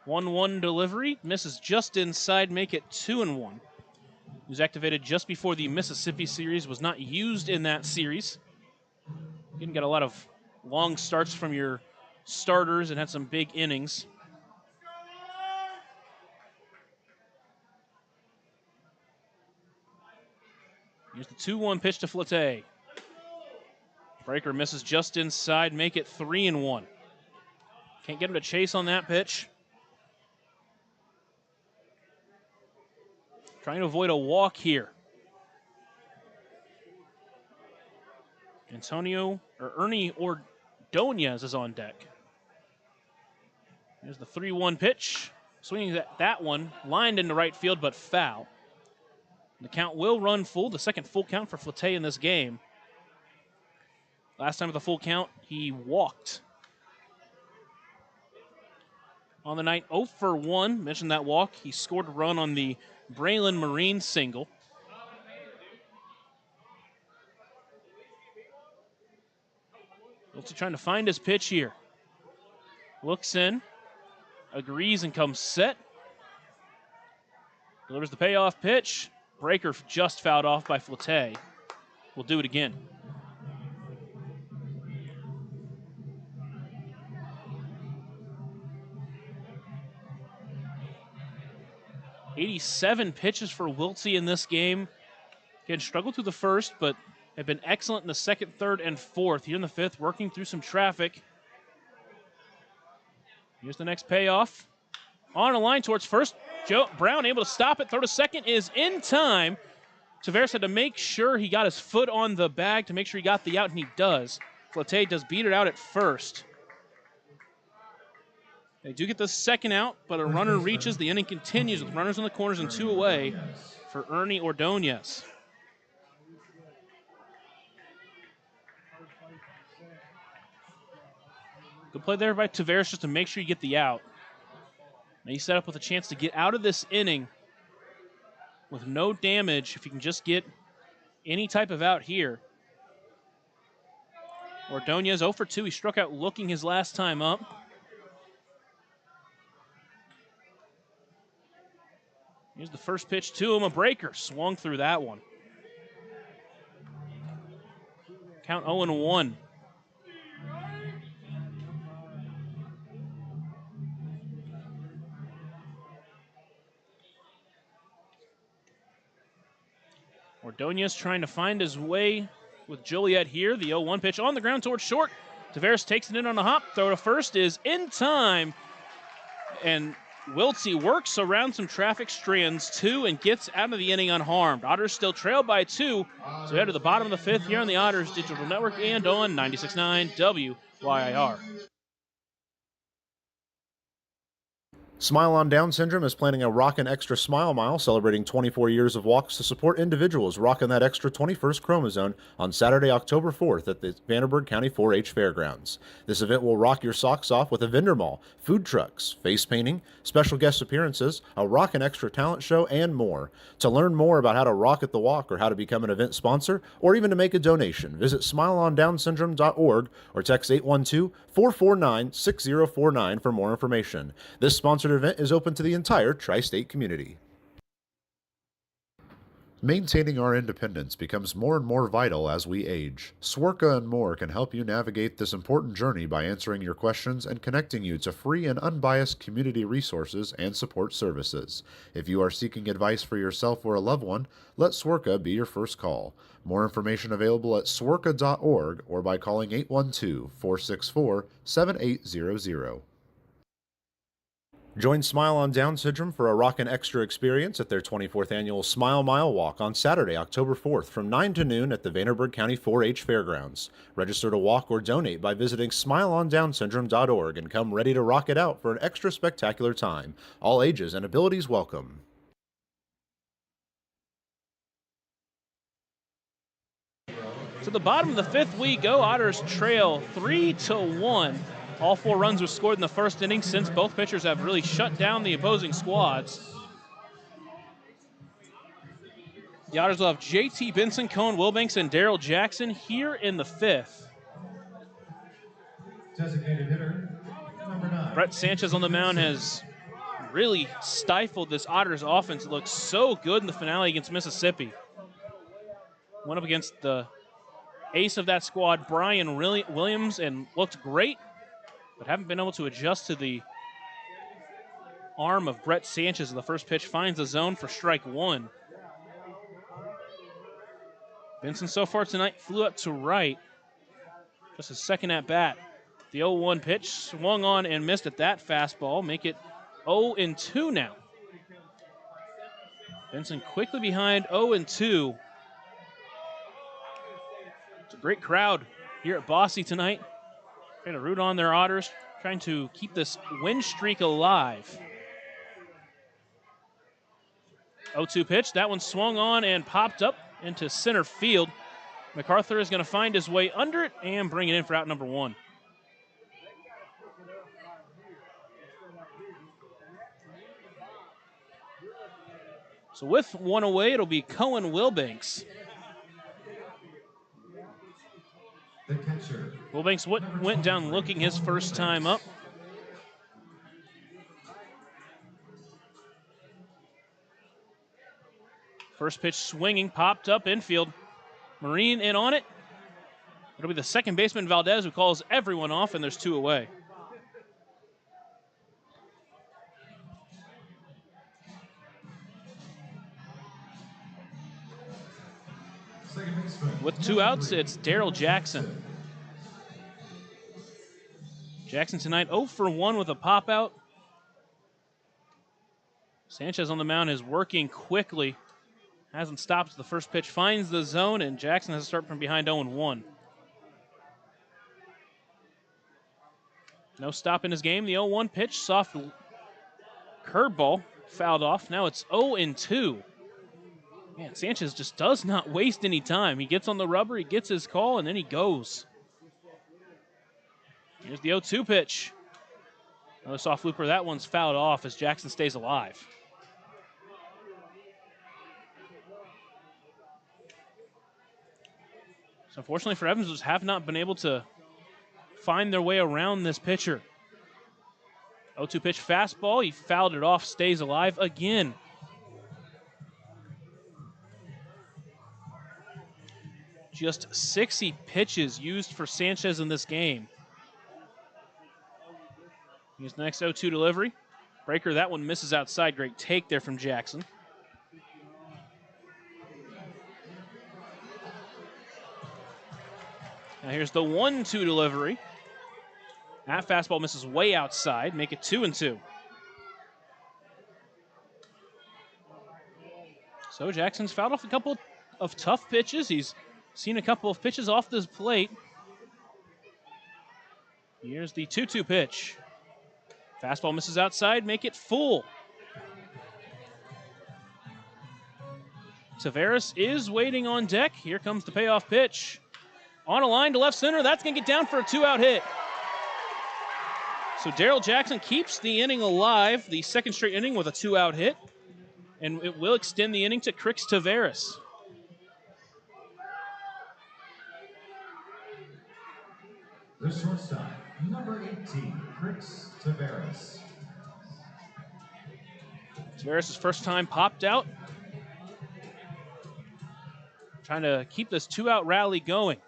1-1 delivery. Misses just inside, make it 2-1. He was activated just before the Mississippi series. Was not used in that series. Didn't get a lot of long starts from your starters and had some big innings. Here's the 2-1 pitch to Flette. Breaker misses just inside, make it 3-1. Can't get him to chase on that pitch. Trying to avoid a walk here. Ernie Ordonez is on deck. Here's the 3-1 pitch. Swinging that one, lined into right field, but foul. The count will run full, the second full count for Flete in this game. Last time with a full count, he walked. On the night, 0 for 1, mentioned that walk. He scored a run on the Braylon Marine single. Wiltsey trying to find his pitch here. Looks in, agrees and comes set. Delivers the payoff pitch. Breaker just fouled off by Flete. We'll do it again. '87 pitches for Wiltsey in this game. Again, struggled through the first, but have been excellent in the second, third, and fourth. Here in the fifth, working through some traffic. Here's the next payoff. On a line towards first. Joe Brown able to stop it. Throw to second is in time. Tavares had to make sure he got his foot on the bag to make sure he got the out, and he does. Flete does beat it out at first. They do get the second out, but a runner reaches. The inning continues with runners in the corners and 2 away for Ernie Ordonez. Good play there by Tavares just to make sure you get the out. Now you set up with a chance to get out of this inning with no damage if you can just get any type of out here. Ordonez 0 for 2. He struck out looking his last time up. Here's the first pitch to him, a breaker. Swung through that one. Count 0-1. Ordonez trying to find his way with Joliet here. The 0-1 pitch on the ground towards short. Tavares takes it in on a hop. Throw to first is in time. And Wiltsey works around some traffic, strands 2, and gets out of the inning unharmed. Otters still trail by 2. So head to the bottom of the fifth here on the Otters Digital Network and on 96.9 WYIR. Smile on Down Syndrome is planning a Rockin' Extra Smile Mile celebrating 24 years of walks to support individuals rocking that extra 21st chromosome on Saturday, October 4th at the Vanderburgh County 4-H Fairgrounds. This event will rock your socks off with a vendor mall, food trucks, face painting, special guest appearances, a Rockin' Extra talent show, and more. To learn more about how to rock at the walk or how to become an event sponsor or even to make a donation, visit smileondownsyndrome.org or text 812-449-6049 for more information. This sponsored event is open to the entire tri-state community. Maintaining our independence becomes more and more vital as we age. Swerka and More can help you navigate this important journey by answering your questions and connecting you to free and unbiased community resources and support services. If you are seeking advice for yourself or a loved one, let Swerka be your first call. More information available at swerka.org or by calling 812-464-7800. Join Smile on Down Syndrome for a Rockin' Extra experience at their 24th annual Smile Mile Walk on Saturday, October 4th from 9 to noon at the Vanderburgh County 4-H Fairgrounds. Register to walk or donate by visiting smileondownsyndrome.org and come ready to rock it out for an extra spectacular time. All ages and abilities welcome. To the bottom of the fifth we go. Otters trail 3-1. All 4 runs were scored in the first inning since both pitchers have really shut down the opposing squads. The Otters will have JT Benson, Cohen Wilbanks, and Daryl Jackson here in the fifth. Designated hitter, number 9. Brett Sanchez on the mound has really stifled this Otters offense. It looks so good in the finale against Mississippi. Went up against the ace of that squad, Brian Williams, and looked great, but haven't been able to adjust to the arm of Brett Sanchez. The first pitch finds the zone for strike 1. Benson so far tonight flew up to right. Just his second at bat. The 0-1 pitch swung on and missed at that fastball. Make it 0-2 now. Benson quickly behind 0-2. It's a Great crowd here at Bosse tonight. Trying to root on their Otters, trying to keep this win streak alive. 0-2 pitch. That one swung on and popped up into center field. MacArthur is going to find his way under it and bring it in for out number 1. So with one away, it'll be Cohen Wilbanks. The catcher. Wilbanks went down looking his first time up. First pitch swinging, popped up infield. Marine in on it. It'll be the second baseman, Valdez, who calls everyone off, and there's 2 away. Second baseman. With 2 outs, it's Daryl Jackson. Jackson tonight 0 for 1 with a pop out. Sanchez on the mound is working quickly. Hasn't stopped. The first pitch finds the zone, and Jackson has to start from behind 0-1. No stop in his game. The 0-1 pitch, soft curveball, fouled off. Now it's 0-2. Man, Sanchez just does not waste any time. He gets on the rubber, he gets his call, and then he goes. Here's the 0-2 pitch. Another soft looper. That one's fouled off as Jackson stays alive. So unfortunately for Evansville, just have not been able to find their way around this pitcher. 0-2 pitch fastball. He fouled it off, stays alive again. Just 60 pitches used for Sanchez in this game. Here's next 0-2 delivery. Breaker, that one misses outside. Great take there from Jackson. Now here's the 1-2 delivery. That fastball misses way outside. Make it 2-2. So Jackson's fouled off a couple of tough pitches. He's seen a couple of pitches off this plate. Here's the 2-2 pitch. Fastball misses outside, make it full. Taveras is waiting on deck. Here comes the payoff pitch. On a line to left center, that's gonna get down for a 2-out hit. So Daryl Jackson keeps the inning alive, the second straight inning with a 2-out hit, and it will extend the inning to Crix Taveras. The shortstop, number 18, Crix Taveras. Taveras' first time popped out. Trying to keep this 2-out rally going.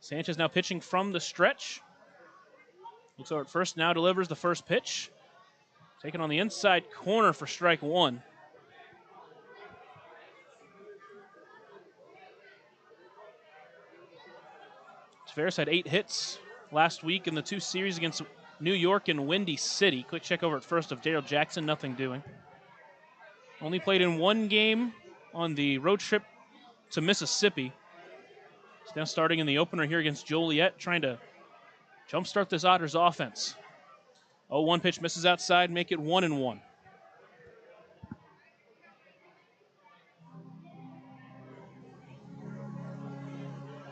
Sanchez now pitching from the stretch. Looks over at first, now delivers the first pitch. Taken on the inside corner for strike 1. Taveras had 8 hits last week in the 2 series against New York and Windy City. Quick check over at first of Daryl Jackson, nothing doing. Only played in 1 game on the road trip to Mississippi. He's now starting in the opener here against Joliet, trying to jumpstart this Otters offense. 0-1 pitch misses outside, make it 1-1.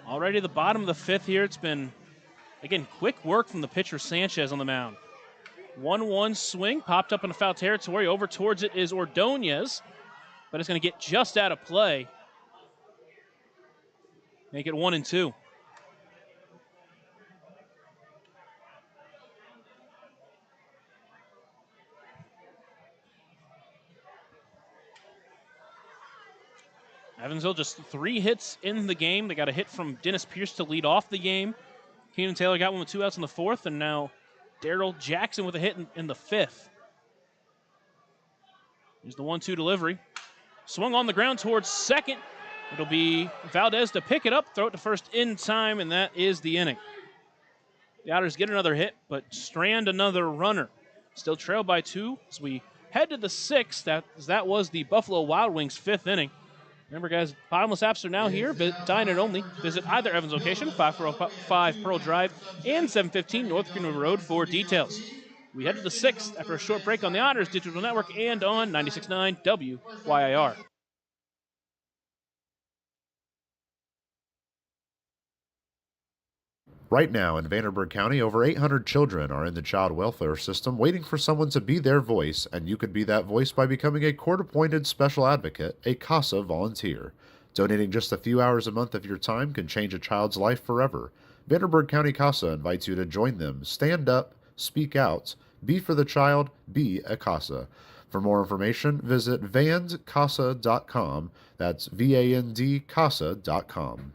Already the bottom of the 5th here. It's been, again, quick work from the pitcher Sanchez on the mound. 1-1 swing, popped up in foul territory. Over towards it is Ordonez, but it's going to get just out of play. Make it 1-2. Evansville just 3 hits in the game. They got a hit from Dennis Pierce to lead off the game. Keenan Taylor got one with 2 outs in the 4th, and now Daryl Jackson with a hit in the 5th. Here's the 1-2 delivery. Swung on the ground towards second. It'll be Valdez to pick it up, throw it to first in time, and that is the inning. The Otters get another hit, but strand another runner. Still trailed by 2 as we head to the 6th. That was the Buffalo Wild Wings' 5th inning. Remember, guys, bottomless apps are now here. Dine it only. Visit either Evans location, 5 Pearl Drive and 715 North Green River Road for details. We head to the 6th after a short break on the Otters Digital Network and on 96.9 WYIR. Right now in Vanderburgh County, over 800 children are in the child welfare system waiting for someone to be their voice, and you could be that voice by becoming a court-appointed special advocate, a CASA volunteer. Donating just a few hours a month of your time can change a child's life forever. Vanderburgh County CASA invites you to join them. Stand up, speak out, be for the child, be a CASA. For more information, visit vandcasa.com. That's VAND-CASA.com.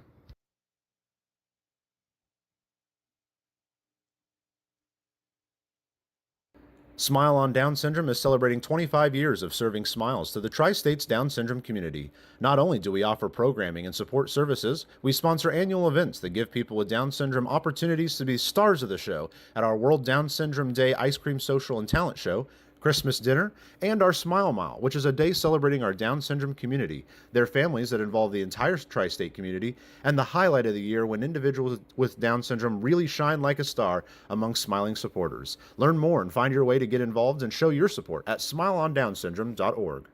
Smile on Down Syndrome is celebrating 25 years of serving smiles to the Tri-States Down Syndrome community. Not only do we offer programming and support services, we sponsor annual events that give people with Down syndrome opportunities to be stars of the show at our World Down Syndrome Day Ice Cream Social and Talent Show, Christmas dinner, and our Smile Mile, which is a day celebrating our Down syndrome community, their families that involve the entire tri-state community, and the highlight of the year when individuals with Down syndrome really shine like a star among smiling supporters. Learn more and find your way to get involved and show your support at smileondownsyndrome.org.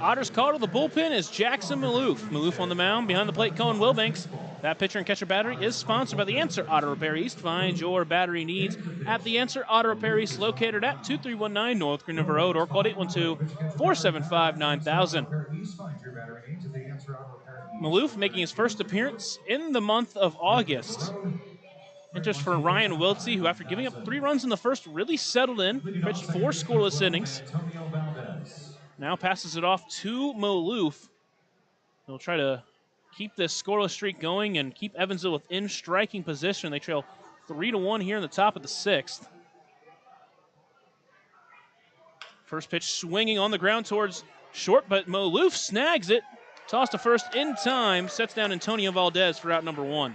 Otters call to the bullpen is Jackson Maloof. Maloof on the mound, behind the plate, Cohen Wilbanks. That pitcher and catcher battery is sponsored by The Answer Auto Repair East. Find your battery needs at The Answer Auto Repair East, located at 2319 North Green River Road, or call 812-475-9000. Maloof making his first appearance in the month of August. Enters for Ryan Wiltsey, who after giving up 3 runs in the first really settled in, pitched 4 scoreless innings. Now passes it off to Maloof. He'll try to keep this scoreless streak going and keep Evansville within striking position. They trail 3-1 here in the top of the 6th. First pitch swinging on the ground towards short, but Maloof snags it. Tossed to first in time, sets down Antonio Valdez for out number 1.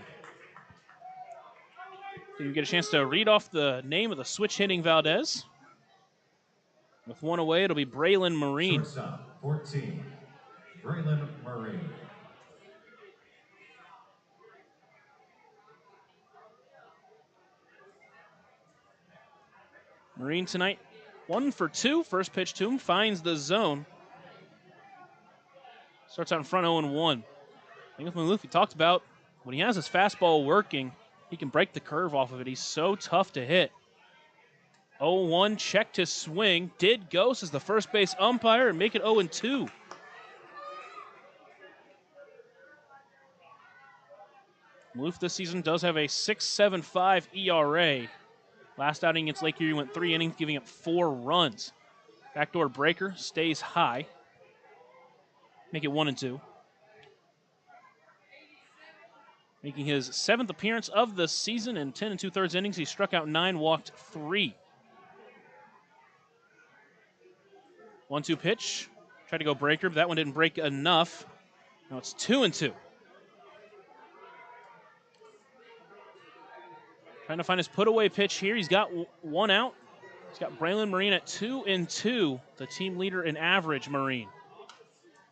You get a chance to read off the name of the switch-hitting Valdez. With 1 away, it'll be Braylon Marine. Shortstop, 14, Braylon Marine. Marine tonight, 1 for 2. First pitch to him, finds the zone. Starts out in front 0-1. I think with Maloof, he talked about when he has his fastball working, he can break the curve off of it. He's so tough to hit. 0-1, checked his swing. Did ghost as the first base umpire and make it 0-2. Maloof this season does have a 6.75 ERA. Last outing against Lake Erie went 3 innings, giving up 4 runs. Backdoor breaker stays high. Make it 1-2. Making his 7th appearance of the season in 10 2/3 innings. He struck out 9, walked 3. 1-2 pitch. Tried to go breaker, but that one didn't break enough. Now it's 2-2. Trying to find his put-away pitch here. He's got 1 out. He's got Braylon Marine at 2-2, the team leader in average, Marine.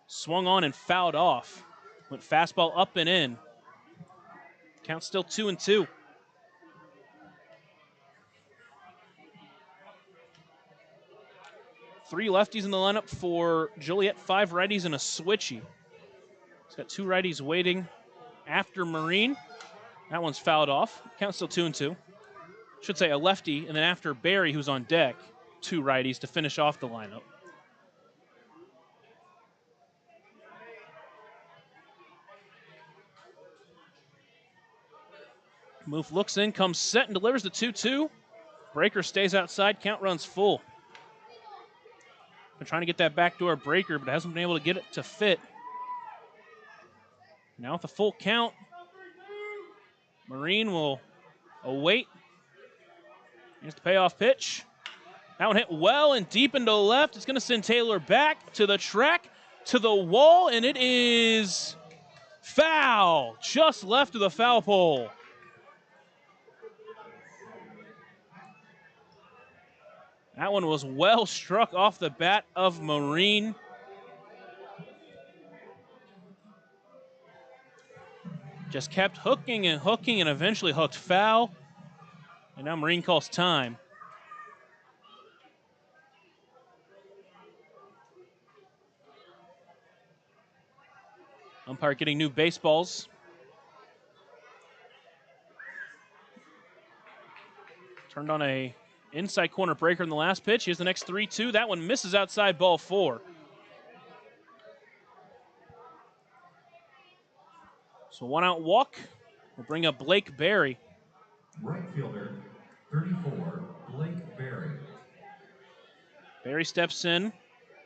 Swung on and fouled off. Went fastball up and in. Count still 2-2. Three lefties in the lineup for Joliet, 5 righties and a switchy. He's got 2 righties waiting after Marine. That one's fouled off. Count still 2-2. Should say a lefty, and then after Barry, who's on deck, 2 righties to finish off the lineup. Moof looks in, comes set, and delivers the 2-2. Breaker stays outside, count runs full. Been trying to get that backdoor breaker, but hasn't been able to get it to fit. Now with a full count, Marine will await. Here's the payoff pitch. That one hit well and deep into left. It's going to send Taylor back to the track, to the wall, and it is foul. Just left of the foul pole. That one was well struck off the bat of Marine. Just kept hooking and hooking and eventually hooked foul. And now Marine calls time. Umpire getting new baseballs. Turned on a inside corner breaker in the last pitch. Here's the next 3-2. That one misses outside, ball 4. So 1 out walk. We'll bring up Blake Berry. Right fielder, 34, Blake Berry. Berry steps in,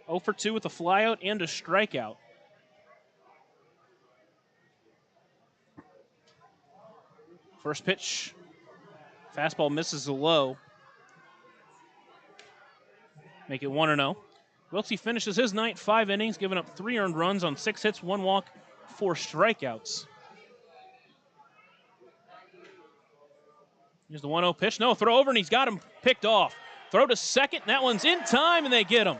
0 for 2 with a flyout and a strikeout. First pitch, fastball misses low. Make it 1-0. Wiltsey finishes his night, 5 innings, giving up 3 earned runs on 6 hits, 1 walk, 4 strikeouts. Here's the 1-0 pitch. No, throw over, and he's got him picked off. Throw to second, and that one's in time, and they get him.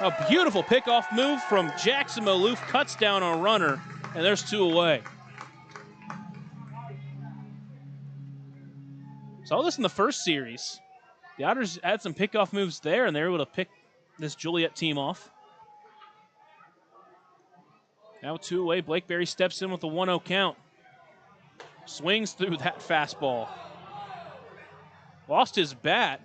A beautiful pickoff move from Jackson Maloof, cuts down a runner, and there's 2 away. Saw this in the first series. The Otters had some pickoff moves there, and they were able to pick this Joliet team off. Now 2 away. Blake Berry steps in with a 1-0 count. Swings through that fastball. Lost his bat.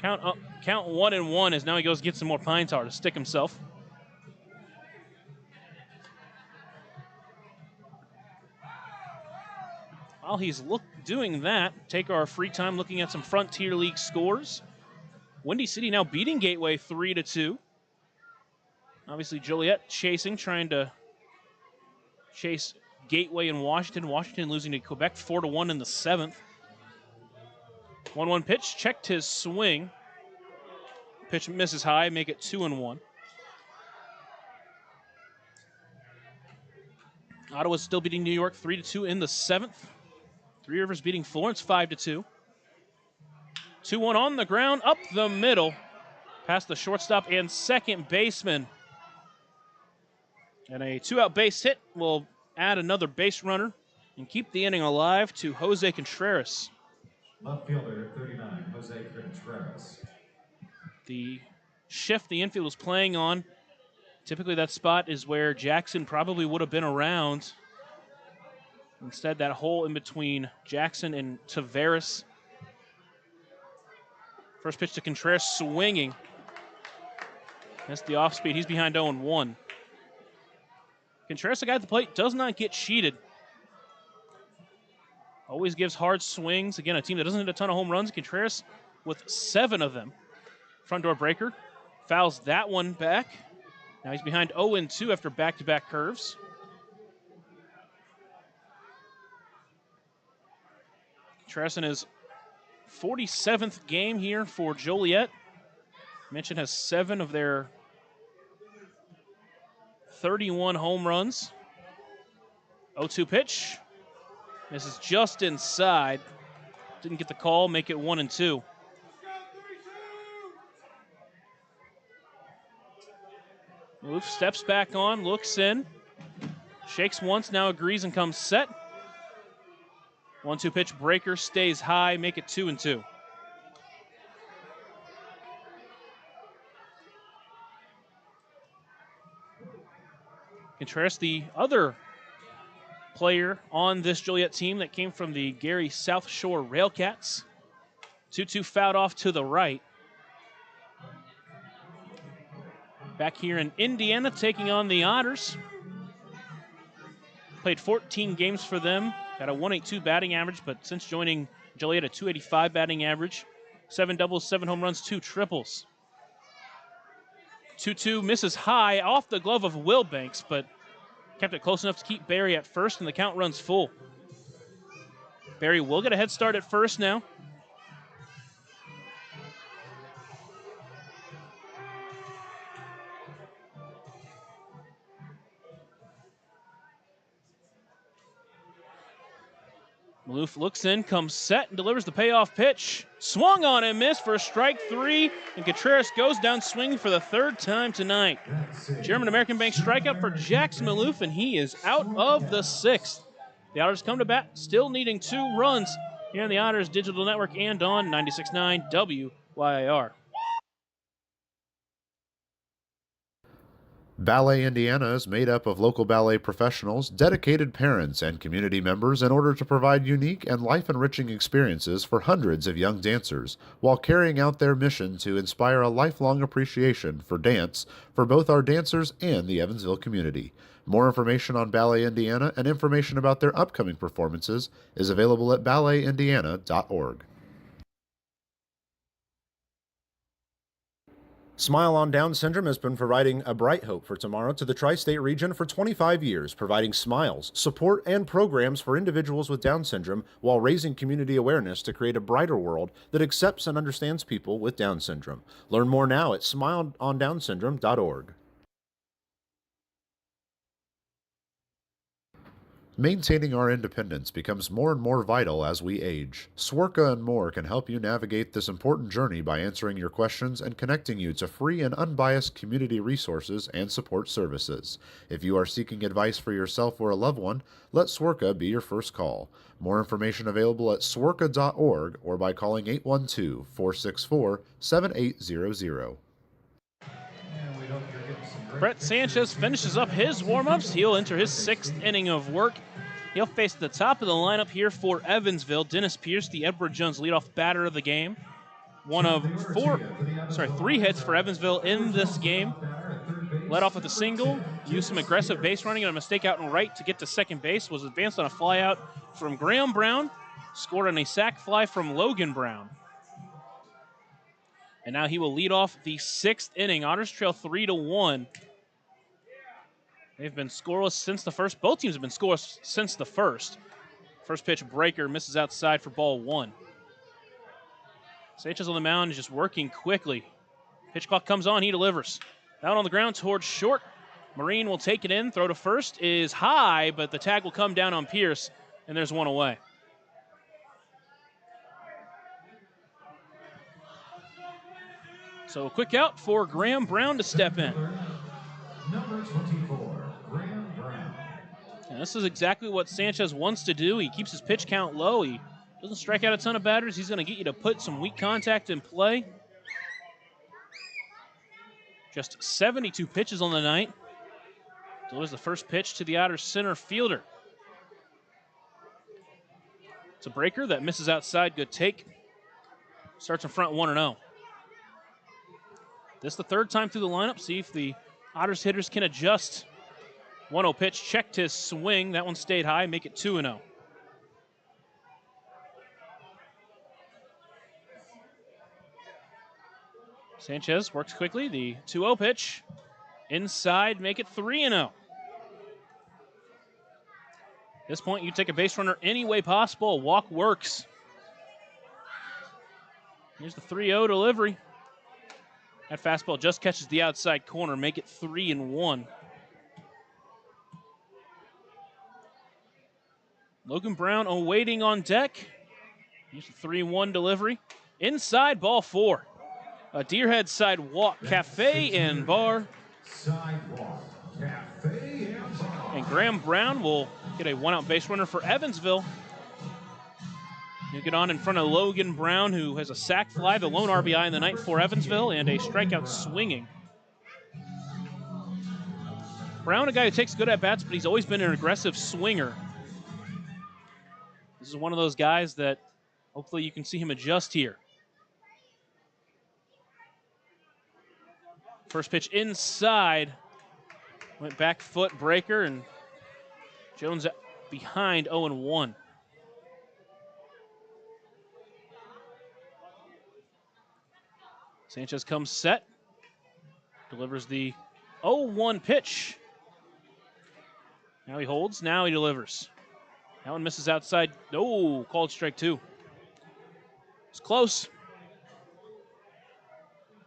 Count 1-1 as now he goes get some more pine tar to stick himself. While he's doing that, take our free time looking at some Frontier League scores. Windy City now beating Gateway 3-2. Obviously Joliet trying to chase Gateway and Washington. Washington losing to Quebec 4-1 in the 7th. 1-1 pitch, checked his swing. Pitch misses high, make it 2-1. Ottawa's still beating New York 3-2 in the 7th. Three Rivers beating Florence 5-2. 2-1 on the ground, up the middle, past the shortstop and second baseman. And a 2-out base hit will add another base runner and keep the inning alive to Jose Contreras. Left fielder, 39, Jose Contreras. The shift the infield was playing on, typically that spot is where Jackson probably would have been around. Instead, that hole in between Jackson and Tavares. First pitch to Contreras, swinging. That's the off speed. He's behind 0-1. Contreras, the guy at the plate, does not get cheated. Always gives hard swings. Again, a team that doesn't hit a ton of home runs. Contreras with 7 of them. Front door breaker. Fouls that one back. Now he's behind 0-2 after back-to-back curves. Contreras in his 47th game here for Joliet. Mentioned has 7 of their 31 home runs. 0-2 pitch. This is just inside. Didn't get the call, make it 1-2. Maloof steps back on, looks in. Shakes once, now agrees and comes set. 1-2 pitch breaker, stays high, make it 2-2. Contreras, the other player on this Joliet team that came from the Gary South Shore Railcats. 2-2 fouled off to the right. Back here in Indiana, taking on the Otters. Played 14 games for them. Got a 182 batting average, but since joining Joliet, a 285 batting average. 7 doubles, 7 home runs, 2 triples. 2-2 misses high off the glove of Wilbanks, but kept it close enough to keep Berry at first, and the count runs full. Berry will get a head start at first now. Maloof looks in, comes set, and delivers the payoff pitch. Swung on and missed for strike 3, and Contreras goes down swinging for the 3rd time tonight. German American Bank strikeout for Jackson Maloof, and he is out of the 6th. The Otters come to bat, still needing 2 runs here on the Otters Digital Network and on 96.9 WYIR. Ballet Indiana is made up of local ballet professionals, dedicated parents, and community members in order to provide unique and life-enriching experiences for hundreds of young dancers, while carrying out their mission to inspire a lifelong appreciation for dance for both our dancers and the Evansville community. More information on Ballet Indiana and information about their upcoming performances is available at balletindiana.org. Smile on Down Syndrome has been providing a bright hope for tomorrow to the tri-state region for 25 years, providing smiles, support, and programs for individuals with Down syndrome while raising community awareness to create a brighter world that accepts and understands people with Down syndrome. Learn more now at smileondownsyndrome.org. Maintaining our independence becomes more and more vital as we age. Swerka and More can help you navigate this important journey by answering your questions and connecting you to free and unbiased community resources and support services. If you are seeking advice for yourself or a loved one, let Swerka be your first call. More information available at swerka.org or by calling 812-464-7800. Brett Sanchez finishes up his warm-ups. He'll enter his 6th inning of work. He'll face the top of the lineup here for Evansville. Dennis Pierce, the Edward Jones leadoff batter of the game. One of 3 hits for Evansville in this game. Led off with a single, used some aggressive base running and a mistake out and right to get to second base. Was advanced on a flyout from Graham Brown. Scored on a sac fly from Logan Brown. And now he will lead off the 6th inning. Otters trail 3-1. They've been scoreless since the first. Both teams have been scoreless since the first. First pitch breaker misses outside for ball 1. Sanchez on the mound is just working quickly. Pitch clock comes on, he delivers. Down on the ground towards short. Marine will take it in. Throw to first is high, but the tag will come down on Pierce, and there's one away. So a quick out for Graham Brown to step in. Number 24, Graham Brown. And this is exactly what Sanchez wants to do. He keeps his pitch count low. He doesn't strike out a ton of batters. He's going to get you to put some weak contact in play. Just 72 pitches on the night. Delivers the first pitch to the Otters center fielder. It's a breaker that misses outside. Good take. Starts in front 1-0. This the 3rd time through the lineup. See if the Otters hitters can adjust. 1-0 pitch, checked his swing. That one stayed high, make it 2-0. Sanchez works quickly. The 2-0 pitch. Inside, make it 3-0. At this point, you take a base runner any way possible. A walk works. Here's the 3-0 delivery. That fastball just catches the outside corner, make it 3-1. Logan Brown awaiting on deck. Here's the 3-1 delivery. Inside, ball 4. A Deerhead Sidewalk Cafe and Bar. Sidewalk Cafe and Bar. And Graham Brown will get a 1-out base runner for Evansville. He'll get on in front of Logan Brown, who has a sac fly, the lone RBI in the night for Evansville, and a strikeout swinging. Brown, a guy who takes good at-bats, but he's always been an aggressive swinger. This is one of those guys that hopefully you can see him adjust here. First pitch inside. Went back foot breaker, and Jones behind 0-1. Sanchez comes set. Delivers the 0-1 pitch. Now he holds, now he delivers. That one misses outside. No, called strike 2. It's close.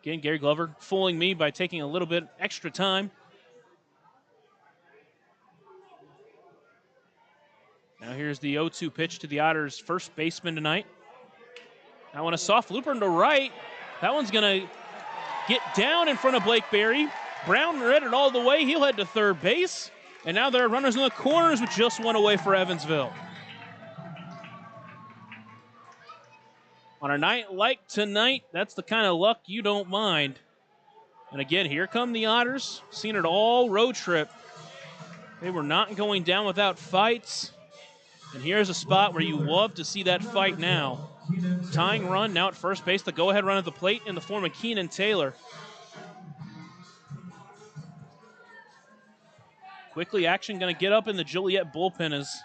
Again, Gary Glover fooling me by taking a little bit extra time. Now here's the 0-2 pitch to the Otters' first baseman tonight. That one a soft looper into right. That one's going to get down in front of Blake Berry. Brown read it all the way. He'll head to third base. And now there are runners in the corners with just one away for Evansville. On a night like tonight, that's the kind of luck you don't mind. And again, here come the Otters. Seen it all road trip. They were not going down without fights. And here's a spot where you love to see that fight now. Tying run now at first base. The go-ahead run at the plate in the form of Keenan Taylor. Quickly, action going to get up in the Joliet bullpen as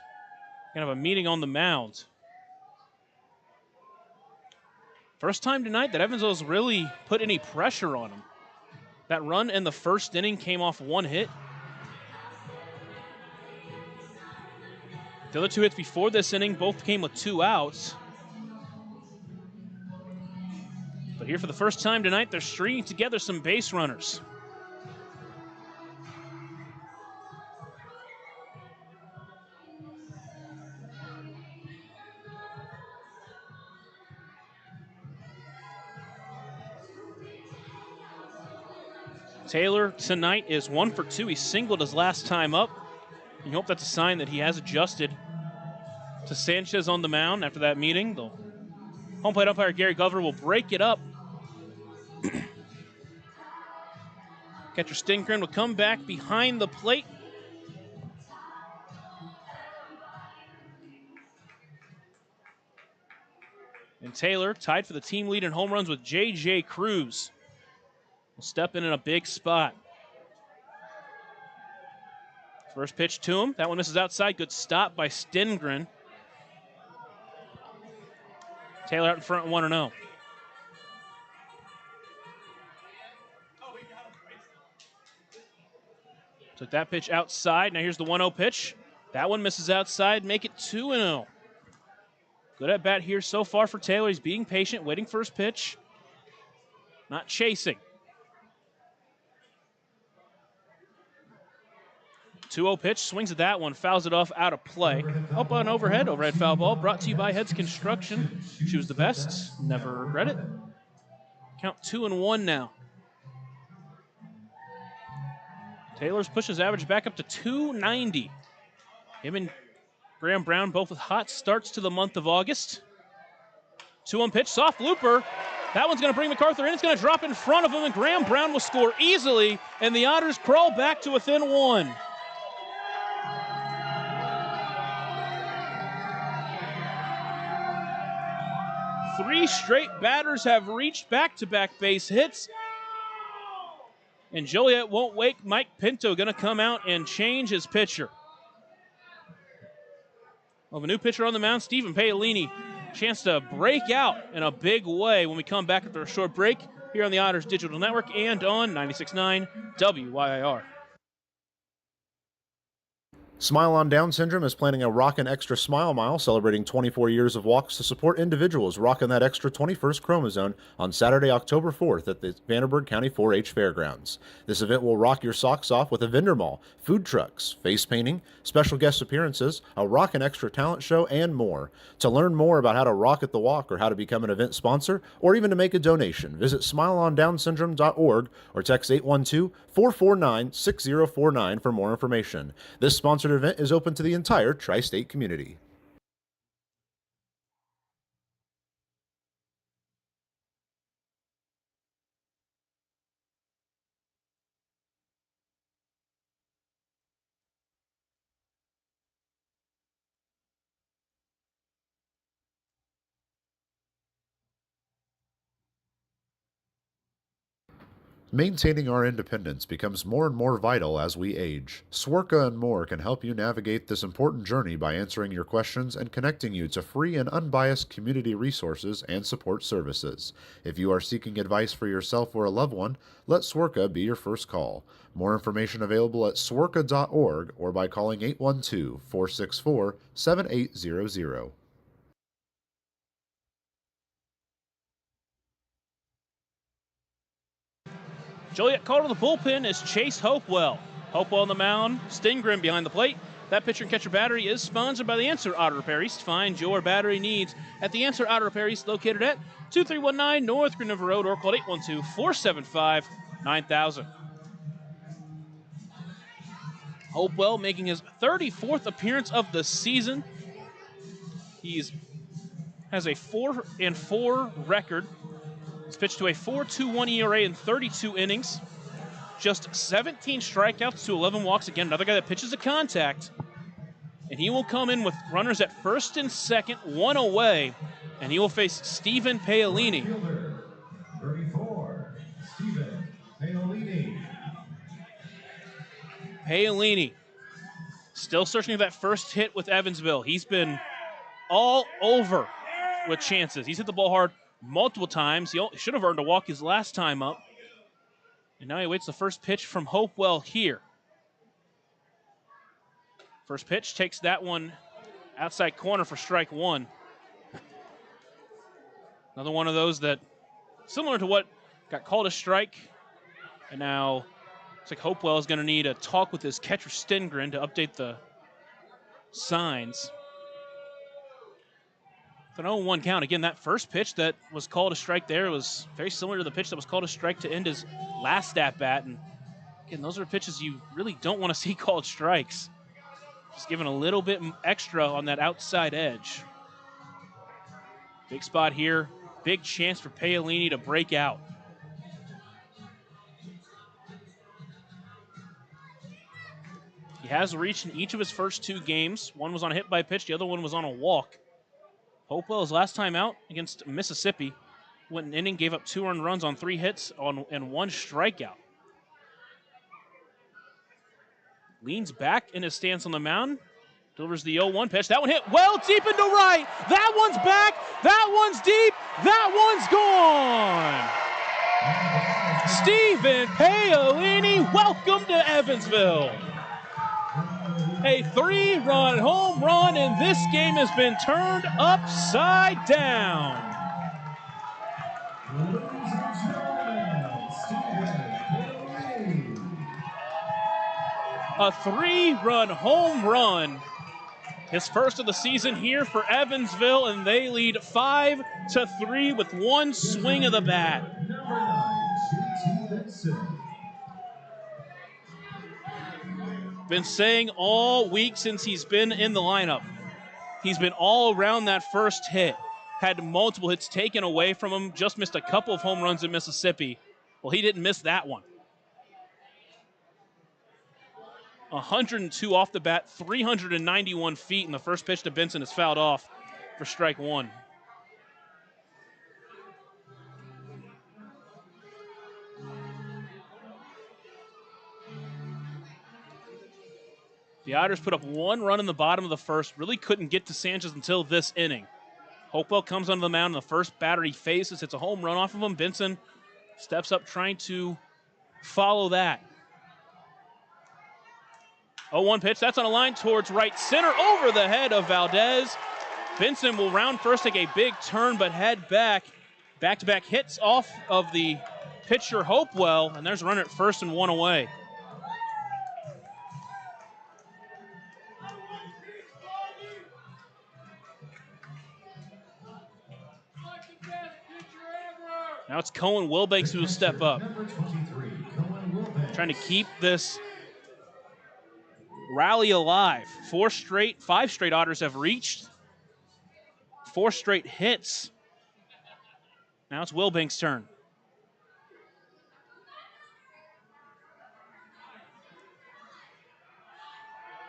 kind of a meeting on the mound. First time tonight that Evansville's really put any pressure on them. That run in the first inning came off one hit. The other two hits before this inning both came with 2 outs. But here for the first time tonight, they're stringing together some base runners. Taylor tonight is 1 for 2. He singled his last time up. You hope that's a sign that he has adjusted to Sanchez on the mound after that meeting. The home plate umpire Gary Glover will break it up. Catcher Stingren will come back behind the plate. And Taylor, tied for the team lead in home runs with J.J. Cruz, will step in a big spot. First pitch to him. That one misses outside. Good stop by Stingren. Taylor out in front 1-0. Took that pitch outside. Now here's the 1-0 pitch. That one misses outside. Make it 2-0. Good at bat here so far for Taylor. He's being patient, waiting for his pitch. Not chasing. 2-0 pitch, swings at that one, fouls it off out of play. Up on overhead foul ball, brought to you by Heads Construction. Choose the best, never regret it. Count 2-1 now. Taylor's pushed his average back up to 290. Him and Graham Brown both with hot starts to the month of August. 2-1 pitch, soft looper. That one's going to bring MacArthur in. It's going to drop in front of him, and Graham Brown will score easily, and the Otters crawl back to within 1. Three straight batters have reached back-to-back base hits. And Joliet won't wake. Mike Pinto going to come out and change his pitcher. We'll have a new pitcher on the mound, Stephen Paolini. Chance to break out in a big way when we come back after a short break here on the Otters Digital Network and on 96.9 WYIR. Smile on Down Syndrome is planning a Rockin' Extra Smile Mile celebrating 24 years of walks to support individuals rocking that extra 21st chromosome on Saturday, October 4th at the Vanderburgh County 4-H Fairgrounds. This event will rock your socks off with a vendor mall, food trucks, face painting, special guest appearances, a Rockin' Extra talent show, and more. To learn more about how to rock at the walk or how to become an event sponsor or even to make a donation, visit smileondownsyndrome.org or text 812-449-6049 for more information. This sponsored event is open to the entire tri-state community. Maintaining our independence becomes more and more vital as we age. Swerka and More can help you navigate this important journey by answering your questions and connecting you to free and unbiased community resources and support services. If you are seeking advice for yourself or a loved one, let Swerka be your first call. More information available at swerka.org or by calling 812-464-7800. Joliet called to the bullpen is Chase Hopewell. Hopewell on the mound, Stingren behind the plate. That pitcher and catcher battery is sponsored by the Answer Auto Repair East. Find your battery needs at the Answer Auto Repair East, located at 2319 North Green River Road, or call 812-475-9000. Hopewell making his 34th appearance of the season. He's has a 4-4 record. He's pitched to a 4.21 ERA in 32 innings. Just 17 strikeouts to 11 walks. Again, another guy that pitches to contact. And he will come in with runners at first and second, one away. And he will face Stephen Paolini. Fielder, 34, Stephen Paolini. Paolini still searching for that first hit with Evansville. He's been all over with chances. He's hit the ball hard multiple times. He should have earned a walk his last time up. And now he awaits the first pitch from Hopewell here. First pitch takes that one outside corner for strike one. Another one of those that, similar to what got called a strike, and now it's like Hopewell is going to need a talk with his catcher Stengren to update the signs. It's an 0-1 count. Again, that first pitch that was called a strike there was very similar to the pitch that was called a strike to end his last at-bat. And again, those are pitches you really don't want to see called strikes. Just giving a little bit extra on that outside edge. Big spot here. Big chance for Paolini to break out. He has reached in each of his first two games. One was on a hit by pitch. The other one was on a walk. Hopewell, his last time out against Mississippi, went an inning, gave up 2 earned runs on 3 hits and 1 strikeout. Leans back in his stance on the mound. Delivers the 0-1 pitch. That one hit well deep into right. That one's back. That one's deep. That one's gone. Stephen Paolini, welcome to Evansville. A 3-run home run, and this game has been turned upside down. A 3-run home run. His first of the season here for Evansville, and they lead 5-3 with one swing of the bat. Been saying all week since he's been in the lineup. He's been all around that first hit. Had multiple hits taken away from him. Just missed a couple of home runs in Mississippi. Well, he didn't miss that one. 102 off the bat, 391 feet, and the first pitch to Benson is fouled off for strike one. The Otters put up 1 run in the bottom of the first. Really couldn't get to Sanchez until this inning. Hopewell comes onto the mound in the first batter he faces. It's a home run off of him. Benson steps up trying to follow that. 0-1 pitch. That's on a line towards right center over the head of Valdez. Benson will round first, take a big turn, but head back. Back-to-back hits off of the pitcher Hopewell, and there's a runner at first and 1 away. Now it's Cohen Wilbanks who will step up. Trying to keep this rally alive. 5 straight Otters have reached. 4 straight hits. Now it's Wilbanks' turn.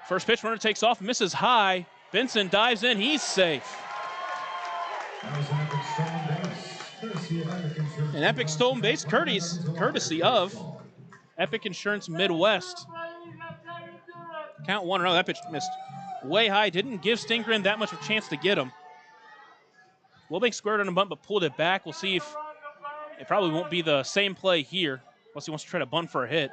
First pitch, runner takes off, misses high. Benson dives in, he's safe. An epic stolen base courtesy of Epic Insurance Midwest. Count 1-0. That pitch missed way high. Didn't give Stengren that much of a chance to get him. Wilbanks squared on a bunt but pulled it back. We'll see if it probably won't be the same play here unless he wants to try to bunt for a hit.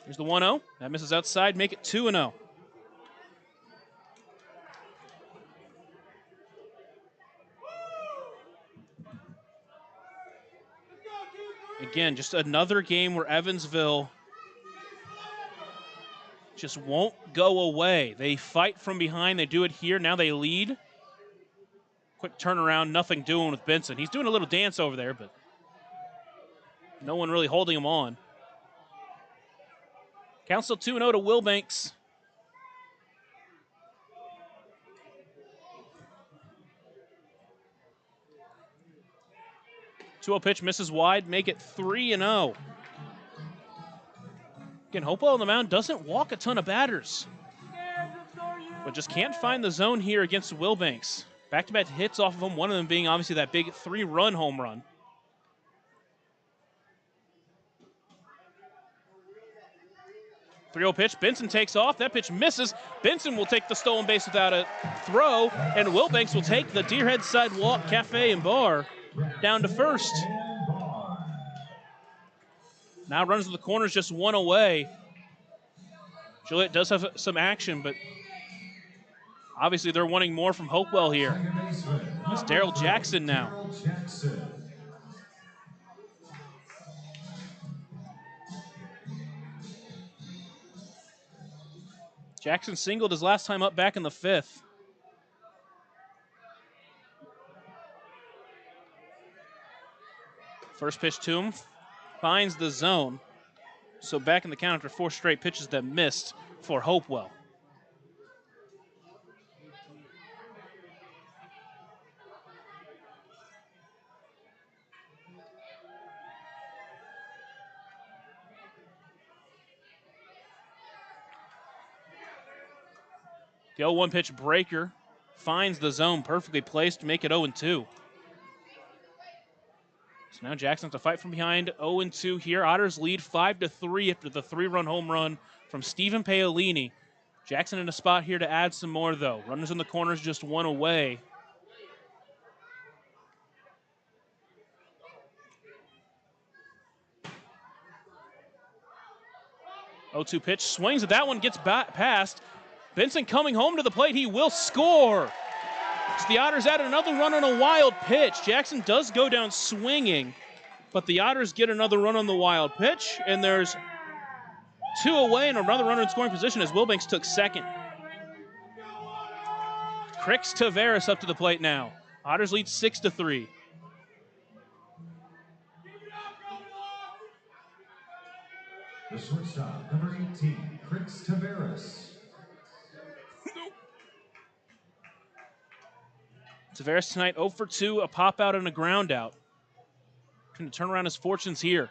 Here's the 1-0. That misses outside. Make it 2-0. Again, just another game where Evansville just won't go away. They fight from behind. They do it here. Now they lead. Quick turnaround, nothing doing with Benson. He's doing a little dance over there, but no one really holding him on. Count still 2-0 to Wilbanks. Two-0 pitch misses wide, make it 3-0. Again, Hopewell on the mound doesn't walk a ton of batters, but just can't find the zone here against Wilbanks. Back-to-back hits off of him, one of them being obviously that big 3-run home run. 3-0 pitch, Benson takes off, that pitch misses. Benson will take the stolen base without a throw, and Wilbanks will take the Deerhead Sidewalk Cafe and Bar down to first. Now runs to the corners, just one away. Joliet does have some action, but obviously they're wanting more from Hopewell here. It's Daryl Jackson now. Jackson singled his last time up back in the 5th. First pitch to him, finds the zone. So back in the count after 4 straight pitches that missed for Hopewell. The 0-1 pitch breaker finds the zone, perfectly placed to make it 0-2. So now Jackson has to fight from behind, 0-2 here. Otters lead 5-3 after the 3-run home run from Stephen Paolini. Jackson in a spot here to add some more, though. Runners in the corners, just one away. Oh-2 pitch, swings at that one, gets past. Benson coming home to the plate, he will score. So the Otters add another run on a wild pitch. Jackson does go down swinging, but the Otters get another run on the wild pitch, and there's 2 away and another runner in scoring position as Wilbanks took second. Crix Taveras up to the plate now. Otters lead 6-3. The shortstop, number 18, Crix Taveras. Taveras tonight 0 for 2, a pop out and a ground out. Trying to turn around his fortunes here.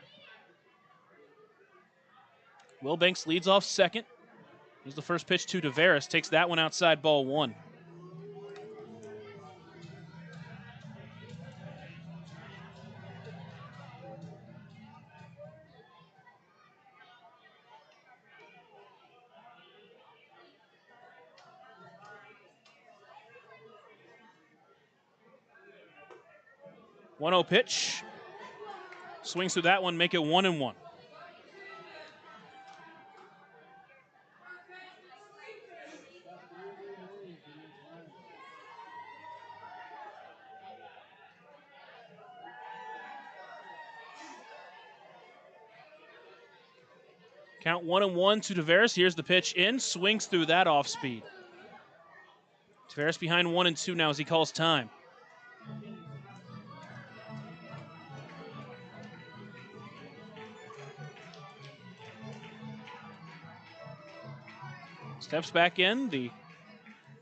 Wilbanks leads off second. Here's the first pitch to Taveras, takes that one outside, ball 1. One-0 pitch. Swings through that one, make it 1-1. Count 1-1 to Taveras. Here's the pitch in. Swings through that off speed. Taveras behind 1-2 now as he calls time. Steps back in. The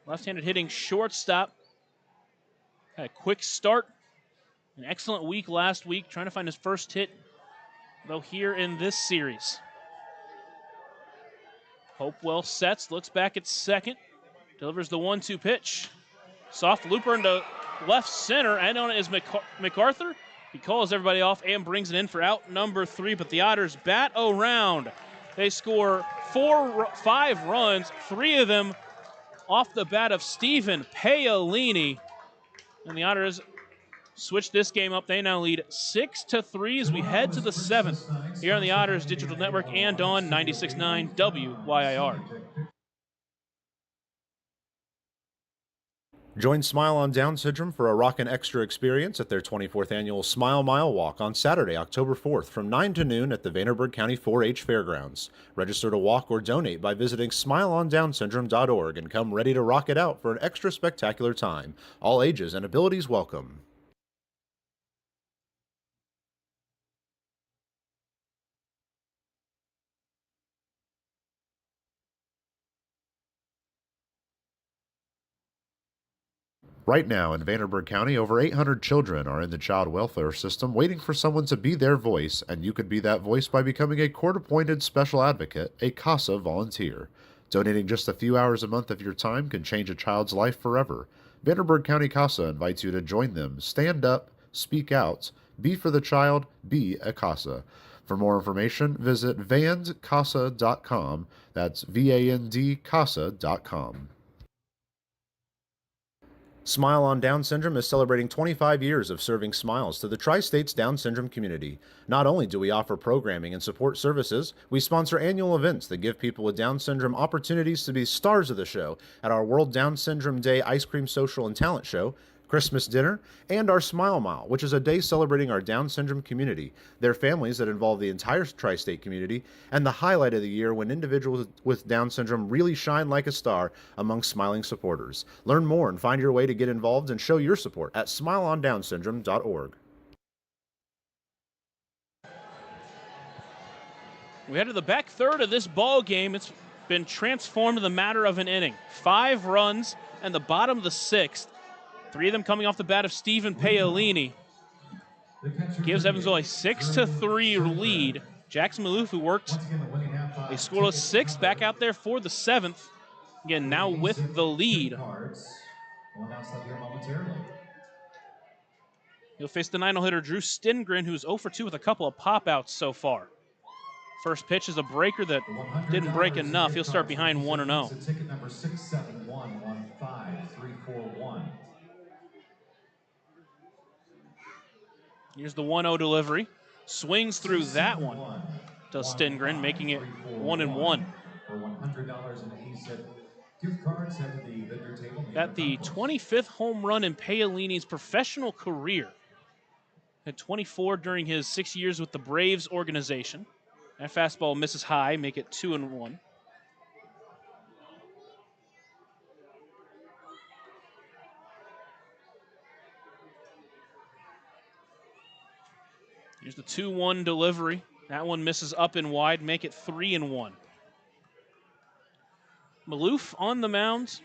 left-handed hitting shortstop. Had a quick start. An excellent week last week. Trying to find his first hit, though, here in this series. Hopewell sets, looks back at second, delivers the 1-2 pitch. Soft looper into left center, and on it is MacArthur. He calls everybody off and brings it in for out number 3, but the Otters bat around. They score 5 runs, 3 of them off the bat of Stephen Paolini. And the Otters switch this game up. They now lead 6-3 as we head to the 7th here on the Otters Digital Network and on 96.9 WYIR. Join Smile on Down Syndrome for a rockin' extra experience at their 24th annual Smile Mile Walk on Saturday, October 4th from 9 to noon at the Vanderburgh County 4-H Fairgrounds. Register to walk or donate by visiting smileondownsyndrome.org and come ready to rock it out for an extra spectacular time. All ages and abilities welcome. Right now in Vanderburgh County, over 800 children are in the child welfare system waiting for someone to be their voice, and you could be that voice by becoming a court-appointed special advocate, a CASA volunteer. Donating just a few hours a month of your time can change a child's life forever. Vanderburgh County CASA invites you to join them. Stand up, speak out, be for the child, be a CASA. For more information, visit vandcasa.com. That's VANDCASA.com. Smile on Down Syndrome is celebrating 25 years of serving smiles to the Tri-States Down Syndrome community. Not only do we offer programming and support services, we sponsor annual events that give people with Down Syndrome opportunities to be stars of the show at our World Down Syndrome Day Ice Cream Social and Talent Show, Christmas dinner, and our Smile Mile, which is a day celebrating our Down syndrome community, their families that involve the entire tri-state community, and the highlight of the year when individuals with Down syndrome really shine like a star among smiling supporters. Learn more and find your way to get involved and show your support at smileondownsyndrome.org. We head to the back third of this ball game. It's been transformed in the matter of an inning. 5 runs and the bottom of the 6th. 3 of them coming off the bat of Stephen Paolini. Gives Evansville a 6-3 lead. Jackson Maloof, who worked a scoreless 6th, back out there for the 7th. Again, now with the lead. He'll face the 9-hole hitter Drew Stengren, who's 0 for 2 with a couple of pop-outs so far. First pitch is a breaker that didn't break enough. He'll start behind 1-0. Ticket number 671153441. Here's the 1-0 delivery. Swings through that one to Stengren, making it 1-1. For $100 in ASIP gift cards at the vendor table. At the 25th home run in Paolini's professional career. Had 24 during his 6 years with the Braves organization. That fastball misses high, make it 2-1. Here's the 2-1 delivery. That one misses up and wide, make it 3-1. Maloof on the mound.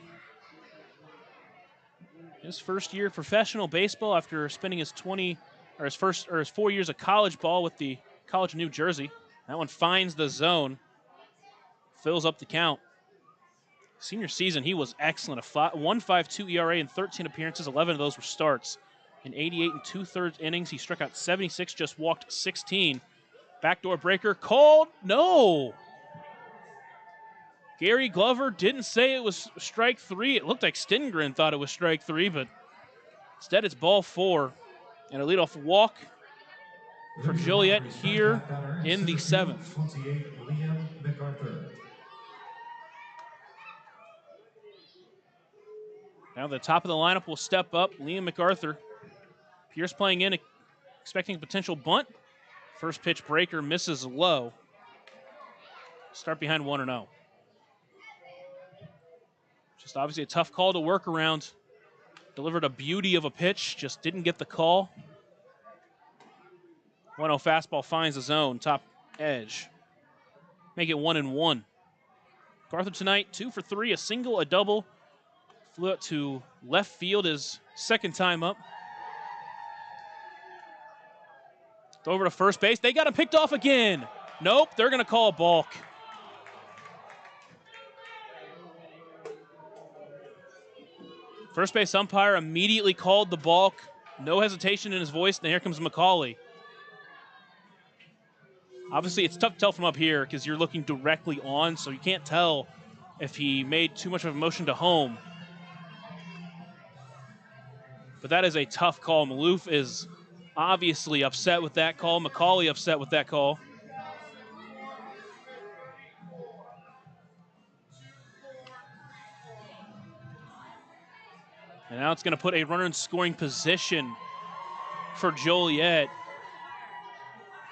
His first year of professional baseball after spending his 4 years of college ball with the College of New Jersey. That one finds the zone, fills up the count. Senior season, he was excellent. A 1.52 ERA in 13 appearances, 11 of those were starts. In 88 and 2/3 innings, he struck out 76, just walked 16. Backdoor breaker called, no. Gary Glover didn't say it was strike 3. It looked like Stengren thought it was strike 3, but instead it's ball 4. And a leadoff walk for Joliet here in the 7th. 28, Liam MacArthur. Now the top of the lineup will step up. Liam MacArthur. Pierce playing in, expecting a potential bunt. First pitch breaker misses low. Start behind 1-0. Just obviously a tough call to work around. Delivered a beauty of a pitch, just didn't get the call. 1-0 fastball finds the zone, top edge. Make it 1-1. MacArthur tonight, 2 for 3, a single, a double. Flew out to left field his second time up. Over to first base. They got him picked off again. Nope, they're going to call a balk. First base umpire immediately called the balk. No hesitation in his voice, and here comes McCauley. Obviously, it's tough to tell from up here because you're looking directly on, so you can't tell if he made too much of a motion to home. But that is a tough call. Maloof is obviously upset with that call. McCauley upset with that call. And now it's going to put a runner in scoring position for Joliet.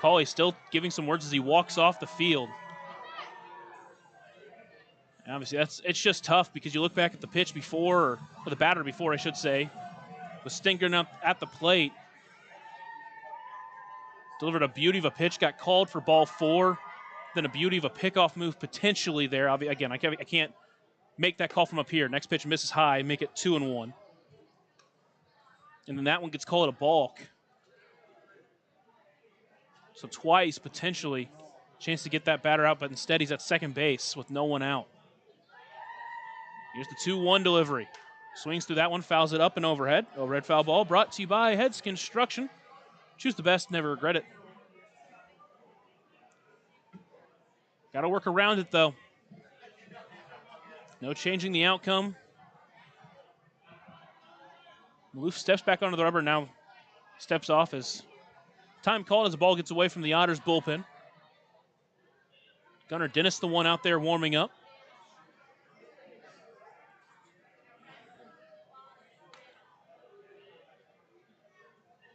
Pauly still giving some words as he walks off the field. And obviously, it's just tough because you look back at the pitch before, or the batter before, I should say, was stinking up at the plate. Delivered a beauty of a pitch, got called for ball 4. Then a beauty of a pickoff move potentially there. Again, I can't make that call from up here. Next pitch misses high, make it 2-1. And then that one gets called a balk. So twice, potentially, chance to get that batter out, but instead he's at second base with no one out. Here's the 2-1 delivery. Swings through that one, fouls it up and overhead. Overhead foul ball brought to you by Heads Construction. Choose the best, never regret it. Got to work around it, though. No changing the outcome. Maloof steps back onto the rubber, now steps off as time called as the ball gets away from the Otters bullpen. Gunnar Dennis, the one out there warming up.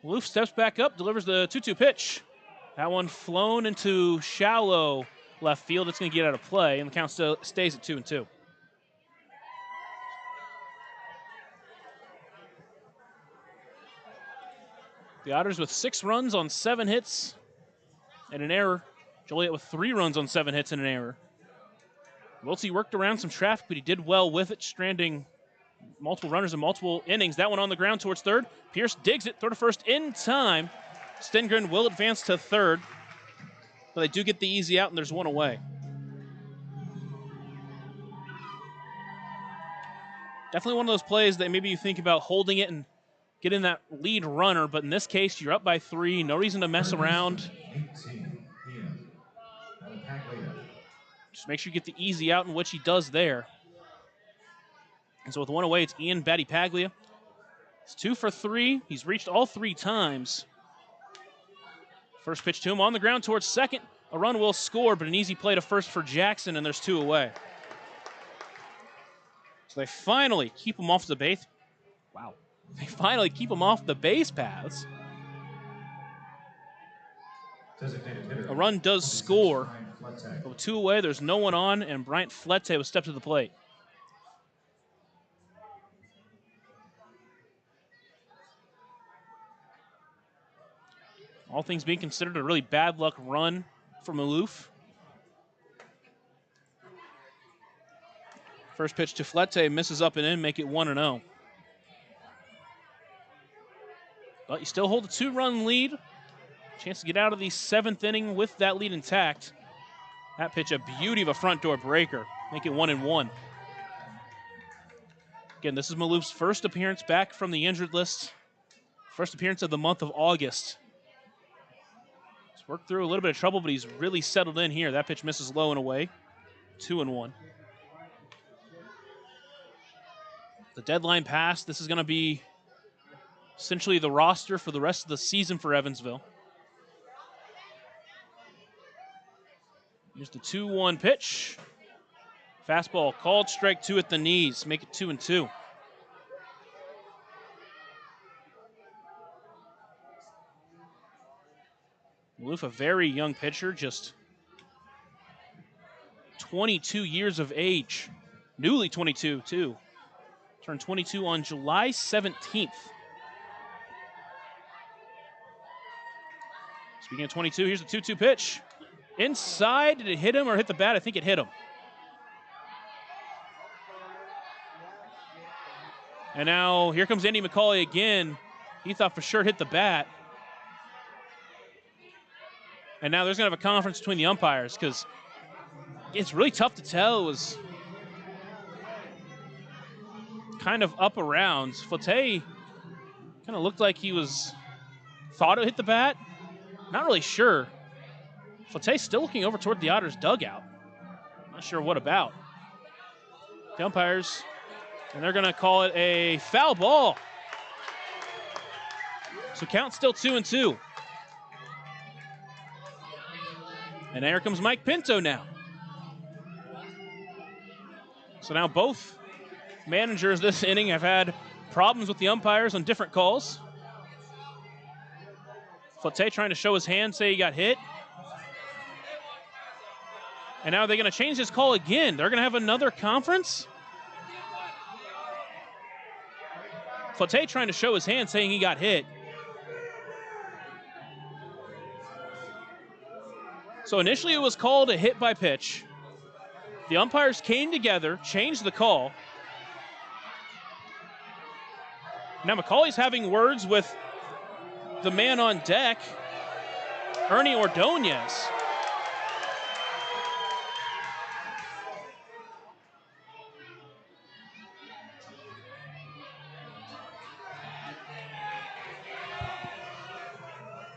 Maloof steps back up, delivers the 2-2 pitch. That one flown into shallow left field. It's going to get out of play, and the count still stays at 2-2. The Otters with 6 runs on 7 hits and an error. Joliet with 3 runs on 7 hits and an error. Wiltsey worked around some traffic, but he did well with it, stranding multiple runners in multiple innings. That one on the ground towards third. Pierce digs it, throw to first in time. Stengren will advance to third, but they do get the easy out, and there's one away. Definitely one of those plays that maybe you think about holding it and getting that lead runner, but in this case, you're up by 3. No reason to mess around. Just make sure you get the easy out, in which he does there. And so with one away, it's Ian Battipaglia. It's 2 for 3. He's reached all 3 times. First pitch to him on the ground towards second. A run will score, but an easy play to first for Jackson, and there's 2 away. So they finally keep him off the base. Wow. They finally keep him off the base paths. A run does score. But with 2 away, there's no one on, and Bryant Flette was stepped to the plate. All things being considered, a really bad luck run for Maloof. First pitch to Flette, misses up and in, make it 1-0. But you still hold a 2-run lead. Chance to get out of the 7th inning with that lead intact. That pitch, a beauty of a front door breaker. Make it 1-1. Again, this is Maloof's first appearance back from the injured list. First appearance of the month of August. He's worked through a little bit of trouble, but he's really settled in here. That pitch misses low and away. 2-1. The deadline passed. This is going to be essentially the roster for the rest of the season for Evansville. Here's the 2-1 pitch. Fastball called, strike 2 at the knees. Make it 2-2. Maloof, a very young pitcher, just 22 years of age. Newly 22, too. Turned 22 on July 17th. Speaking of 22, here's the 2-2 pitch. Inside, did it hit him or hit the bat? I think it hit him. And now here comes Andy McCauley again. He thought for sure it hit the bat. And now there's going to have a conference between the umpires because it's really tough to tell. It was kind of up around. Flette kind of looked like he thought it hit the bat. Not really sure. Flette's still looking over toward the Otters dugout. Not sure what about. The umpires, and they're going to call it a foul ball. So count still 2-2. And there comes Mike Pinto now. So now both managers this inning have had problems with the umpires on different calls. Flotte trying to show his hand, say he got hit. And now they're going to change his call again. They're going to have another conference. Flotte trying to show his hand, saying he got hit. So initially it was called a hit by pitch. The umpires came together, changed the call. Now McCauley's having words with the man on deck, Ernie Ordonez.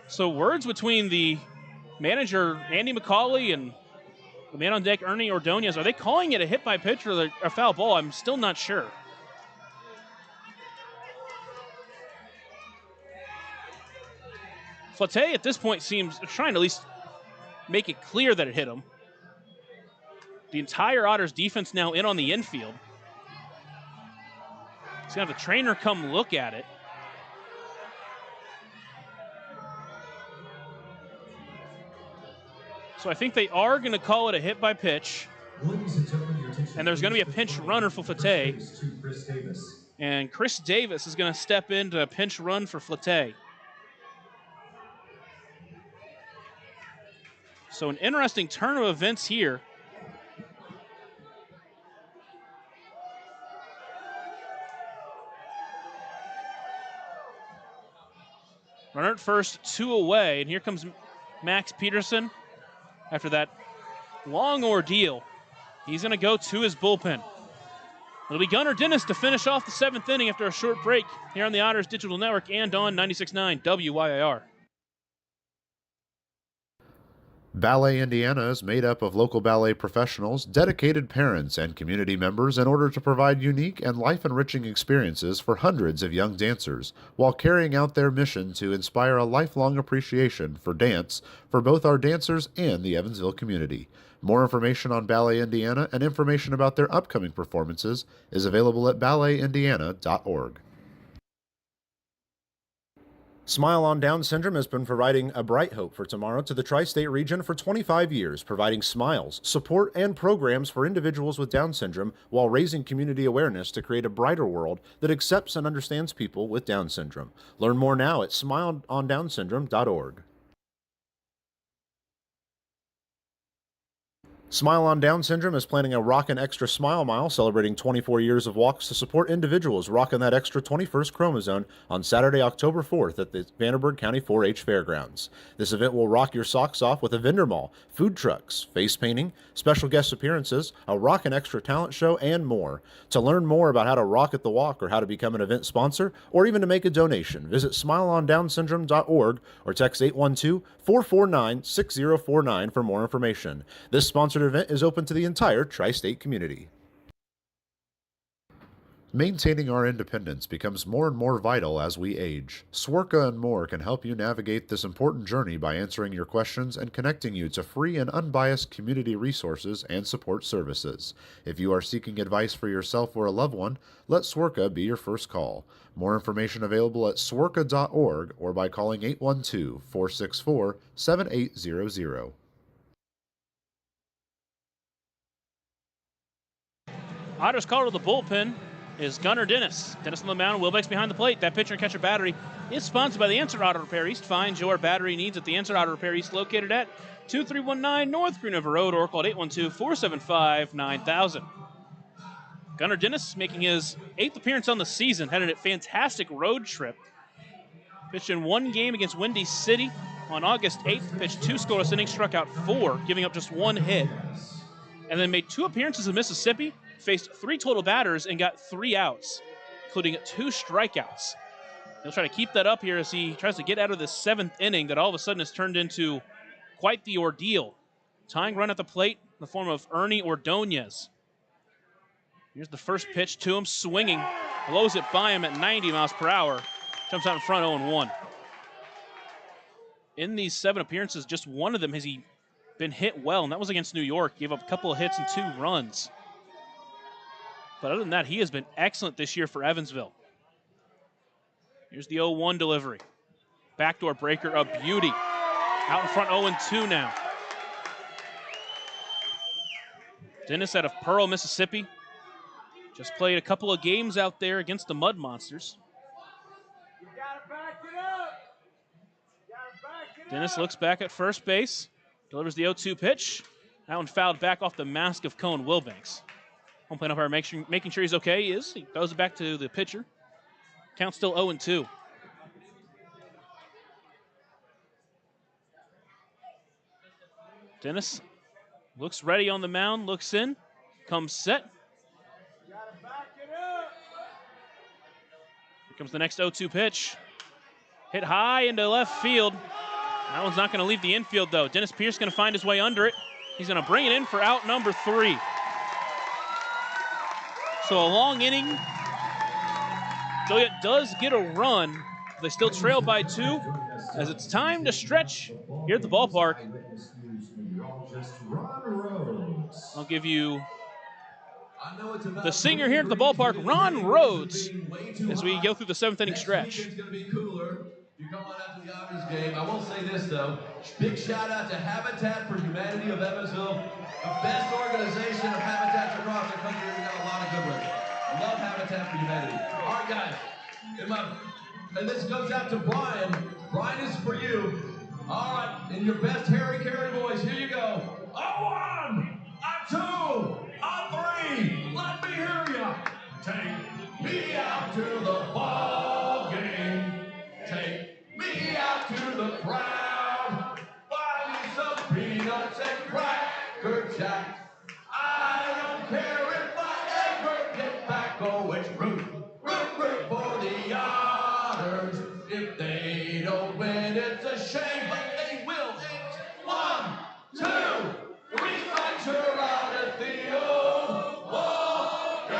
So words between the manager, Andy McCauley, and the man on deck, Ernie Ordonez. Are they calling it a hit by pitch or a foul ball? I'm still not sure. Flotte at this point seems trying to at least make it clear that it hit him. The entire Otters defense now in on the infield. He's going to have the trainer come look at it. So I think they are going to call it a hit by pitch. And there's going to be a pinch runner for Flotte. And Chris Davis is going to step into a pinch run for Flotte. So an interesting turn of events here. Runner at first, 2 away, and here comes Max Peterson. After that long ordeal, he's going to go to his bullpen. It'll be Gunnar Dennis to finish off the 7th inning after a short break here on the Otters Digital Network and on 96.9 WYIR. Ballet Indiana is made up of local ballet professionals, dedicated parents, and community members in order to provide unique and life-enriching experiences for hundreds of young dancers, while carrying out their mission to inspire a lifelong appreciation for dance for both our dancers and the Evansville community. More information on Ballet Indiana and information about their upcoming performances is available at balletindiana.org. Smile on Down Syndrome has been providing a bright hope for tomorrow to the tri-state region for 25 years, providing smiles, support, and programs for individuals with Down syndrome while raising community awareness to create a brighter world that accepts and understands people with Down syndrome. Learn more now at smileondownsyndrome.org. Smile on Down Syndrome is planning a Rockin' Extra Smile Mile celebrating 24 years of walks to support individuals rocking that extra 21st chromosome on Saturday, October 4th at the Vanderburgh County 4-H Fairgrounds. This event will rock your socks off with a vendor mall, food trucks, face painting, special guest appearances, a Rockin' Extra talent show, and more. To learn more about how to rock at the walk or how to become an event sponsor or even to make a donation, visit smileondownsyndrome.org or text 812-449-6049 for more information. This sponsored event is open to the entire tri-state community. Maintaining our independence becomes more and more vital as we age. Swerka and More can help you navigate this important journey by answering your questions and connecting you to free and unbiased community resources and support services. If you are seeking advice for yourself or a loved one, let Swerka be your first call. More information available at swerka.org or by calling 812-464-7800. Otters caller to the bullpen is Gunnar Dennis. Dennis on the mound, Wilbeck's behind the plate. That pitcher and catcher battery is sponsored by the Answer Auto Repair East. Find your battery needs at the Answer Auto Repair East, located at 2319 North Green River Road, or called 812-475-9000. Gunnar Dennis making his 8th appearance on the season, had a fantastic road trip. Pitched in 1 game against Windy City on August 8th, pitched 2 scoreless innings, struck out 4, giving up just 1 hit. And then made 2 appearances in Mississippi, faced 3 total batters, and got 3 outs, including 2 strikeouts. He'll try to keep that up here as he tries to get out of this 7th inning that all of a sudden has turned into quite the ordeal. Tying run at the plate in the form of Ernie Ordonez. Here's the first pitch to him, swinging, blows it by him at 90 miles per hour. Jumps out in front, 0-1. In these 7 appearances, just 1 of them has he been hit well, and that was against New York. Gave up a couple of hits and 2 runs. But other than that, he has been excellent this year for Evansville. Here's the 0-1 delivery. Backdoor breaker, a beauty. Out in front, 0-2 now. Dennis out of Pearl, Mississippi. Just played a couple of games out there against the Mud Monsters. Dennis looks back at first base, delivers the 0-2 pitch. That one fouled back off the mask of Cohen Wilbanks. Home plate umpire making sure he's okay. He goes back to the pitcher. Count still 0-2. Dennis looks ready on the mound, looks in, comes set. Here comes the next 0-2 pitch. Hit high into left field. That one's not going to leave the infield, though. Dennis Pierce going to find his way under it. He's going to bring it in for out number 3. So a long inning. Joliet does get a run. They still trail by 2 as it's time to stretch here at the ballpark. I'll give you the singer here at the ballpark, Ron Rhodes, as we go through the 7th inning stretch. It's going to be cooler. You come on out to the Otters game. I will say this, though. Big shout out to Habitat for Humanity of Evansville, the best organization of habitats across the country. We got a lot of good ones. I love Habitat for Humanity. All right, guys. And this goes out to Brian. Brian, this is for you. All right, in your best Harry Carey voice, here you go. A 1, a 2, a 3. Let me hear ya. Take me out to the ball game. Take me out to the crowd. Buy me some peanuts and Cracker Jack. I don't care if I ever get back. Oh, it's root for the Otters. If they don't win, it's a shame, but they will. It's 1, 2, 3 strikes are out at the old ball game.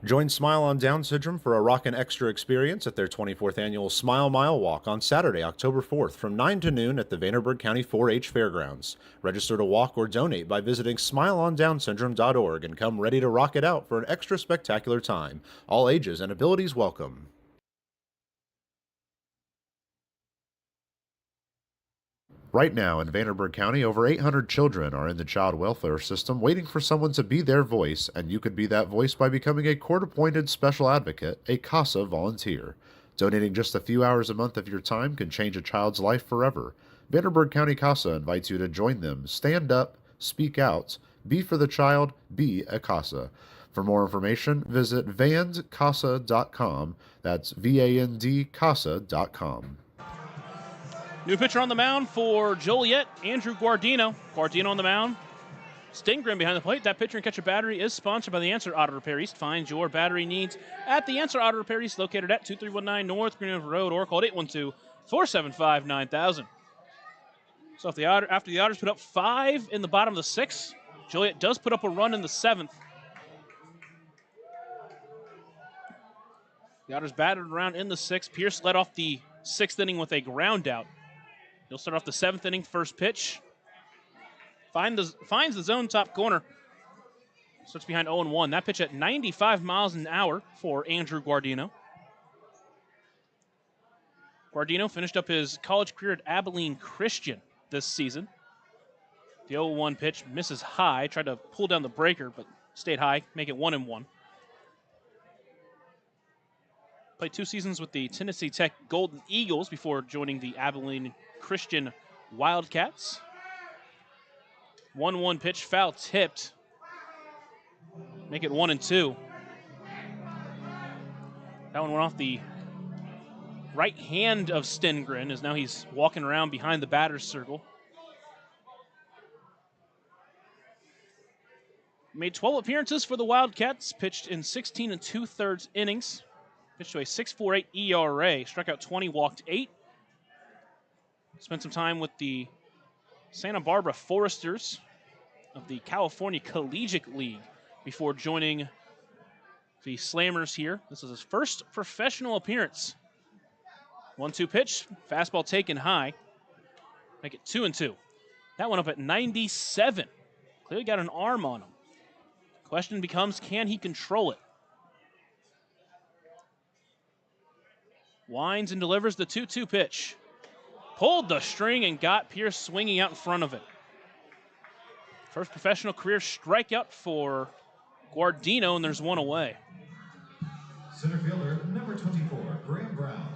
Join Smile on Down Syndrome for a rockin' extra experience at their 24th annual Smile Mile Walk on Saturday, October 4th from 9 to noon at the Vanderburgh County 4-H Fairgrounds. Register to walk or donate by visiting smileondownsyndrome.org and come ready to rock it out for an extra spectacular time. All ages and abilities welcome. Right now in Vanderburgh County, over 800 children are in the child welfare system waiting for someone to be their voice, and you could be that voice by becoming a court-appointed special advocate, a CASA volunteer. Donating just a few hours a month of your time can change a child's life forever. Vanderburgh County CASA invites you to join them. Stand up, speak out, be for the child, be a CASA. For more information, visit vandcasa.com. That's VANDCASA.com. New pitcher on the mound for Joliet, Andrew Guardino. Guardino on the mound. Stingren behind the plate. That pitcher and catcher battery is sponsored by the Answer Auto Repair East. Find your battery needs at the Answer Auto Repair East, located at 2319 North Green River Road, or call 812-475-9000. So after the Otters put up 5 in the bottom of the 6th, Joliet does put up a run in the 7th. The Otters batted around in the 6th. Pierce led off the 6th inning with a ground out. He'll start off the 7th inning, first pitch. Finds the zone top corner. Starts behind 0-1. That pitch at 95 miles an hour for Andrew Guardino. Guardino finished up his college career at Abilene Christian this season. The 0-1 pitch misses high. Tried to pull down the breaker, but stayed high. Make it 1-1. Played 2 seasons with the Tennessee Tech Golden Eagles before joining the Abilene Christian Wildcats. 1-1 pitch, foul tipped. Make it 1-2. That one went off the right hand of Stingren, as now he's walking around behind the batter's circle. Made 12 appearances for the Wildcats, pitched in 16 2/3 innings. Pitched to a 6.48 ERA, struck out 20, walked 8. Spent some time with the Santa Barbara Foresters of the California Collegiate League before joining the Slammers here. This is his first professional appearance. 1-2 pitch, fastball taken high. Make it 2-2. That one up at 97. Clearly got an arm on him. Question becomes, can he control it? Winds and delivers the 2-2 pitch. Pulled the string and got Pierce swinging out in front of it. First professional career strikeout for Guardino, and there's one away. Center fielder, number 24, Graham Brown.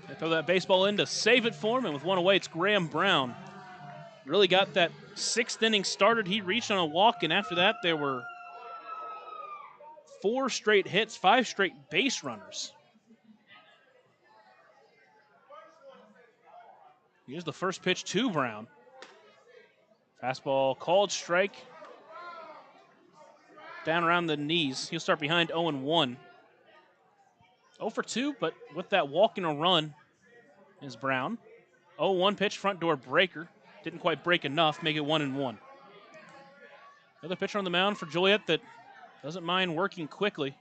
They throw that baseball in to save it for him, and with one away, it's Graham Brown. Really got that 6th inning started. He reached on a walk, and after that, there were 4 straight hits, 5 straight base runners. Here's the first pitch to Brown. Fastball called strike. Down around the knees. He'll start behind 0-1. 0 for 2, but with that walk and a run is Brown. 0-1 pitch, front door breaker. Didn't quite break enough, make it 1-1. Another pitcher on the mound for Joliet that doesn't mind working quickly.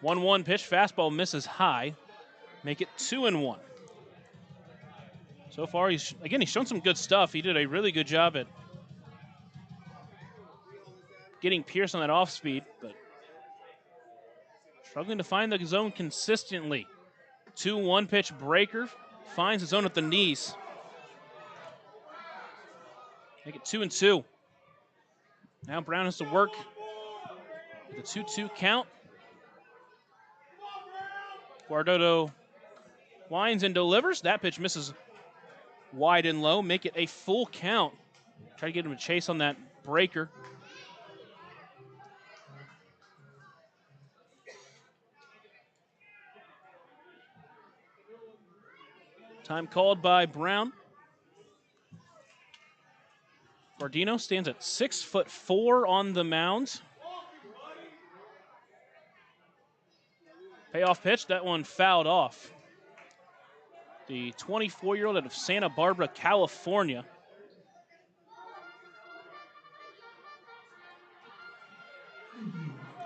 One pitch, fastball misses high. Make it 2-1. So far, he's shown some good stuff. He did a really good job at getting Pierce on that off speed, but struggling to find the zone consistently. 2-1 pitch breaker, finds the zone at the knees. Make it 2-2. Now Brown has to work with a 2-2 count. Guardino winds and delivers. That pitch misses wide and low. Make it a full count. Try to get him a chase on that breaker. Time called by Brown. Guardino stands at 6'4" on the mound. Payoff pitch, that one fouled off. The 24-year-old out of Santa Barbara, California.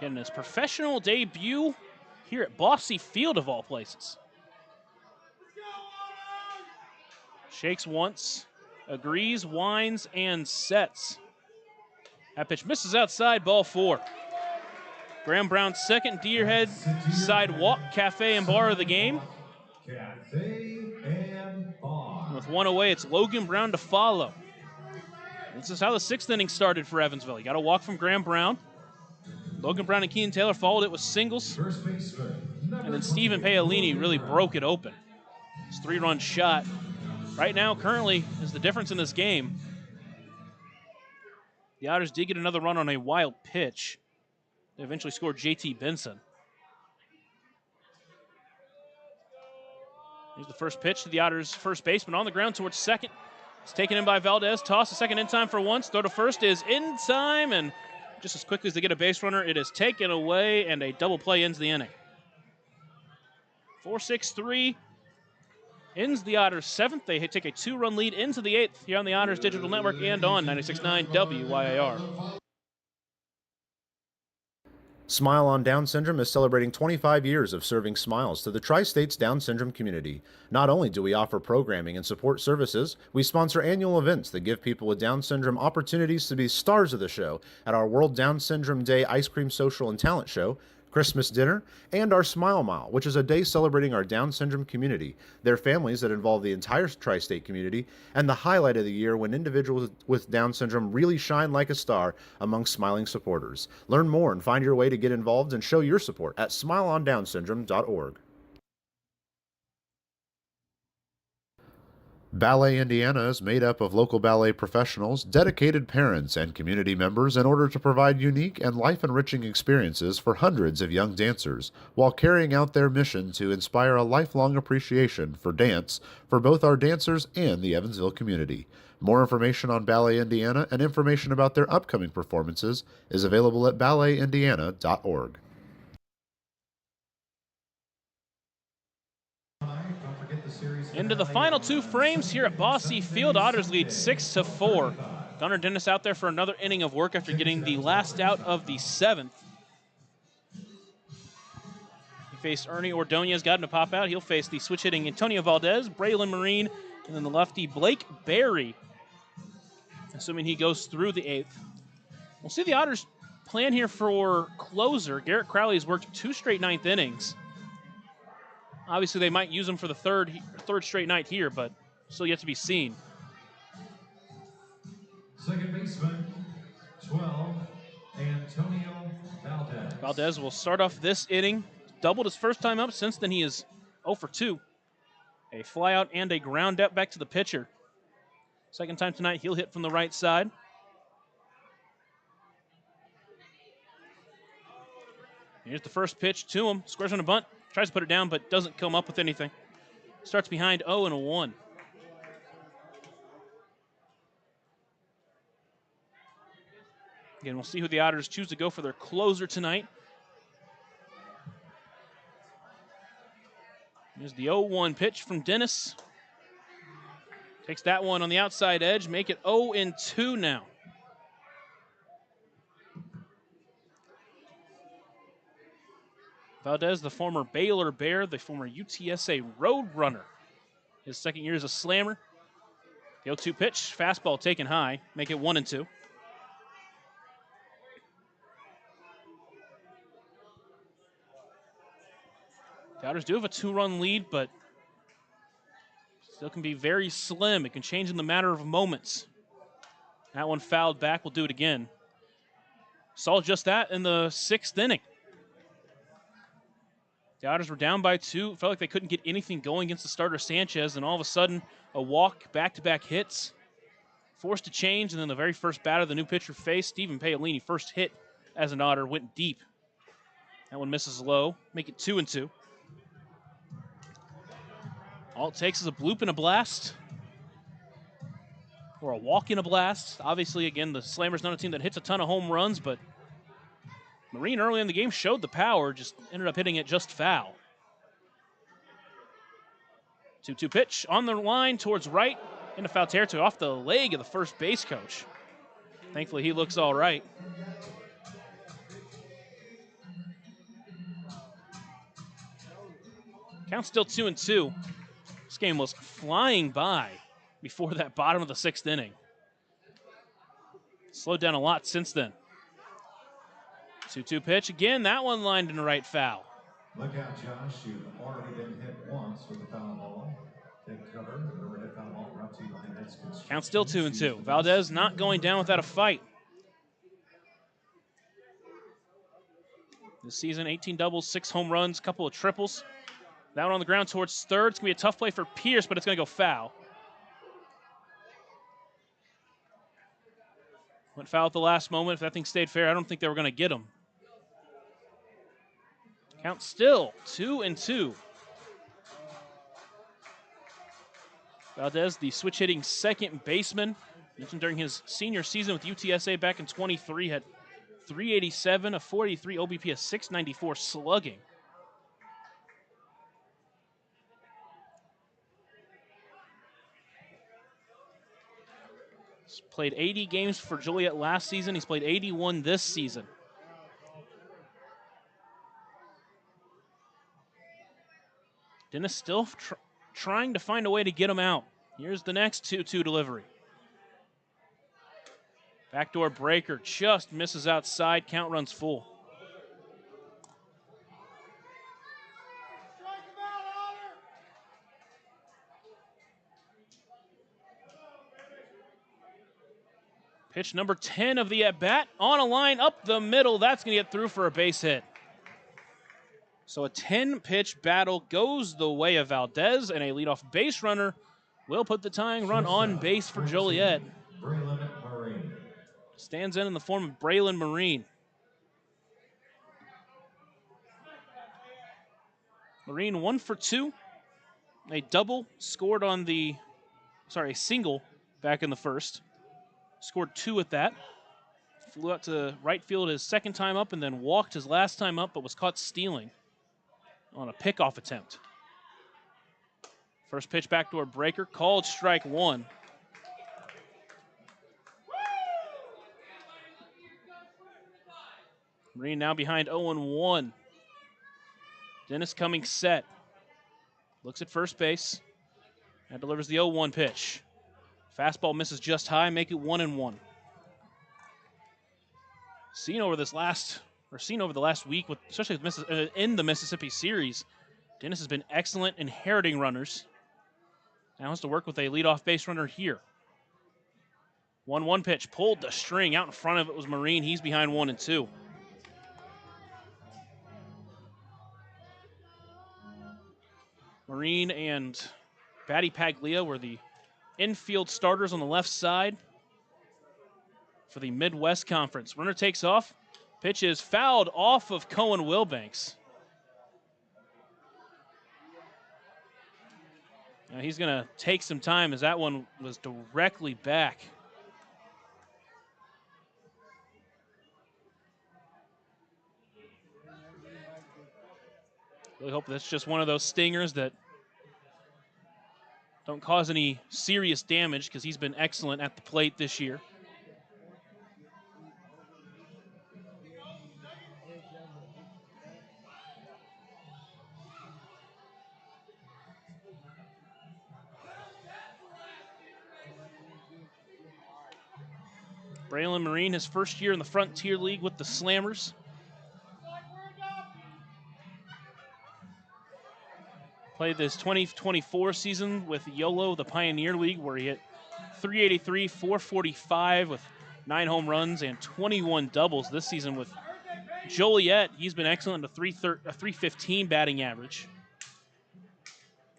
Getting his professional debut here at Bosse Field, of all places. Shakes once, agrees, winds, and sets. That pitch misses outside, ball 4. Graham Brown's second Deerhead Sidewalk Cafe and Bar of the game. Cafe and Bar. And with one away, it's Logan Brown to follow. This is how the 6th inning started for Evansville. You got a walk from Graham Brown. Logan Brown and Keenan Taylor followed it with singles. First baseman, And then Stephen Paolini really broke it open. His 3-run shot. Right now, currently, is the difference in this game. The Otters did get another run on a wild pitch. They eventually scored J.T. Benson. Here's the first pitch to the Otters' first baseman on the ground towards second. It's taken in by Valdez. Toss to second in time for once. Throw to first is in time, and just as quickly as they get a base runner, it is taken away, and a double play ends the inning. 4-6-3 ends the Otters' 7th. They take a 2-run lead into the 8th here on the Otters Digital Network and on 96.9 WYAR. Smile on Down Syndrome is celebrating 25 years of serving smiles to the Tri-States Down Syndrome community. Not only do we offer programming and support services, we sponsor annual events that give people with Down Syndrome opportunities to be stars of the show at our World Down Syndrome Day Ice Cream Social and Talent Show, Christmas dinner, and our Smile Mile, which is a day celebrating our Down syndrome community, their families that involve the entire tri-state community, and the highlight of the year when individuals with Down syndrome really shine like a star among smiling supporters. Learn more and find your way to get involved and show your support at smileondownsyndrome.org. Ballet Indiana is made up of local ballet professionals, dedicated parents, and community members in order to provide unique and life-enriching experiences for hundreds of young dancers, while carrying out their mission to inspire a lifelong appreciation for dance for both our dancers and the Evansville community. More information on Ballet Indiana and information about their upcoming performances is available at balletindiana.org. Into the final 2 frames here at Bosse Field. Otters lead 6-4. Gunnar Dennis out there for another inning of work after getting the last out of the 7th. faced Ernie Ordonez, got him to pop out. He'll face the switch-hitting Antonio Valdez, Braylon Marine, and then the lefty Blake Berry, assuming he goes through the 8th. We'll see the Otters plan here for closer. Garrett Crowley's worked 2 straight 9th innings. Obviously, they might use him for the third straight night here, but still yet to be seen. Second baseman, 12, Antonio Valdez. Valdez will start off this inning. Doubled his first time up. Since then, he is 0 for 2. A flyout and a ground out back to the pitcher. Second time tonight, he'll hit from the right side. Here's the first pitch to him. Squares on a bunt. Tries to put it down, but doesn't come up with anything. Starts behind 0-1. Again, we'll see who the Otters choose to go for their closer tonight. Here's the 0-1 pitch from Dennis. Takes that one on the outside edge. Make it 0-2 now. Valdez, the former Baylor Bear, the former UTSA Roadrunner. His second year as a Slammer. The 0-2 pitch, fastball taken high. Make it 1-2. The Otters do have a 2-run lead, but still can be very slim. It can change in the matter of moments. That one fouled back. We'll do it again. Saw just that in the 6th inning. The Otters were down by 2. Felt like they couldn't get anything going against the starter Sanchez, and all of a sudden, a walk, back-to-back hits, forced to change, and then the very first batter the new pitcher faced, Stephen Paolini, first hit as an Otter, went deep. That one misses low. Make it 2-2. All it takes is a bloop and a blast, or a walk and a blast. Obviously, again, the Slammers not a team that hits a ton of home runs, but Marine early in the game showed the power, just ended up hitting it just foul. 2-2 pitch on the line towards right into foul territory off the leg of the first base coach. Thankfully, he looks all right. Count still 2-2. This game was flying by before that bottom of the 6th inning. Slowed down a lot since then. 2-2 pitch. Again, that one lined into right foul. Look out, Josh. You've already been hit once with a foul ball. Take cover. Overhead foul ball brought to you by Nets Construction. Count still 2-2. Valdez not going down without a fight. This season, 18 doubles, 6 home runs, couple of triples. That one on the ground towards third. It's going to be a tough play for Pierce, but it's going to go foul. Went foul at the last moment. If that thing stayed fair, I don't think they were going to get him. Count still 2-2. Valdez, the switch-hitting second baseman. Mentioned during his senior season with UTSA back in 23, had 387, a 483 OBP, a 694 slugging. He's played 80 games for Joliet last season. He's played 81 this season. Dennis still trying to find a way to get him out. Here's the next 2-2 delivery. Backdoor breaker just misses outside. Count runs full. Pitch number 10 of the at-bat. On a line up the middle. That's going to get through for a base hit. So a 10-pitch battle goes the way of Valdez, and a leadoff base runner will put the tying run on base for Joliet. Braylon Marine. Stands in the form of Braylon Marine. Marine 1 for 2. A double scored on the, a single back in the first. Scored 2 at that. Flew out to right field his second time up and then walked his last time up, but was caught stealing on a pickoff attempt. First pitch backdoor breaker, called strike 1. Marine now behind 0-1. Dennis coming set. Looks at first base. And delivers the 0-1 pitch. Fastball misses just high, make it 1-1. Seen over the last week, especially in the Mississippi Series, Dennis has been excellent inheriting runners. Now has to work with a leadoff base runner here. 1-1 pitch, pulled the string. Out in front of it was Marine. He's behind 1-2. Marine and Batty Paglia were the infield starters on the left side for the Midwest Conference. Runner takes off. Pitch is fouled off of Cohen Wilbanks. Now he's going to take some time as that one was directly back. Really hope that's just one of those stingers that don't cause any serious damage, because he's been excellent at the plate this year. Braylon Marine, his first year in the Frontier League with the Slammers. Played this 2024 season with YOLO, the Pioneer League, where he hit .383, .445 with 9 home runs and 21 doubles. This season with Joliet, he's been excellent, a .315 batting average.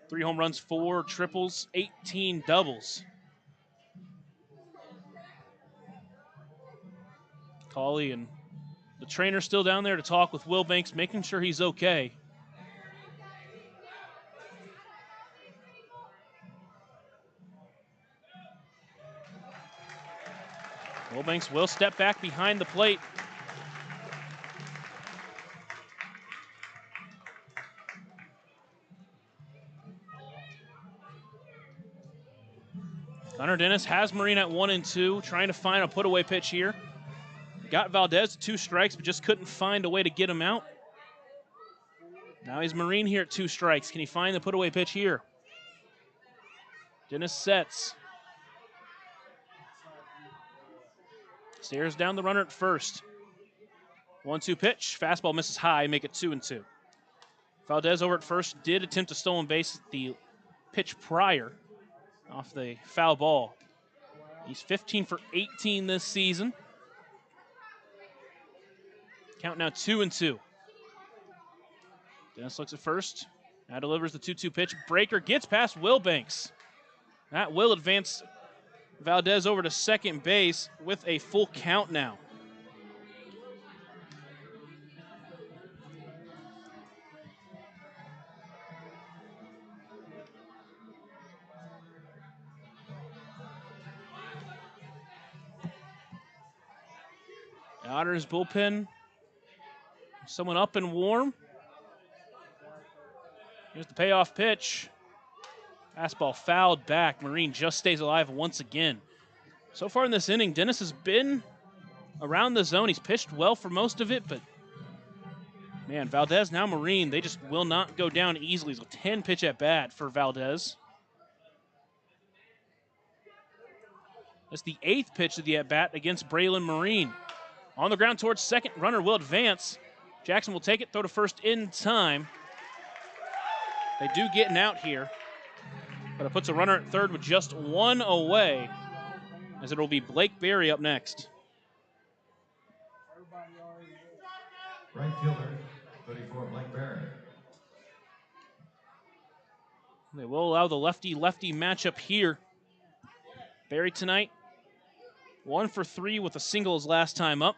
3 home runs, 4 triples, 18 doubles. Cauley and the trainer still down there to talk with Wilbanks, making sure he's okay. Wilbanks will step back behind the plate. Gunnar Dennis has Marine at 1-2, trying to find a put-away pitch here. Got Valdez 2 strikes, but just couldn't find a way to get him out. Now he's Marine here at 2 strikes. Can he find the put-away pitch here? Dennis sets. Stares down the runner at first. 1-2 pitch. Fastball misses high, make it 2-2. Valdez over at first did attempt a stolen base the pitch prior off the foul ball. He's 15 for 18 this season. Count now 2-2. Dennis looks at first. Now delivers the 2-2 pitch. Breaker gets past Wilbanks. That will advance Valdez over to second base with a full count now. The Otters bullpen, someone up and warm. Here's the payoff pitch. Fastball fouled back. Marine just stays alive once again. So far in this inning, Dennis has been around the zone. He's pitched well for most of it, but man, Valdez, now Marine, they just will not go down easily. It's a 10 pitch at bat for Valdez. That's the 8th pitch of the at bat against Braylon Marine. On the ground towards second, runner will advance. Jackson will take it, throw to first in time. They do get an out here, but it puts a runner at third with just 1 away, as it will be Blake Berry up next. Right fielder, 34, Blake Berry. They will allow the lefty-lefty matchup here. Berry tonight, 1 for 3 with a single his last time up.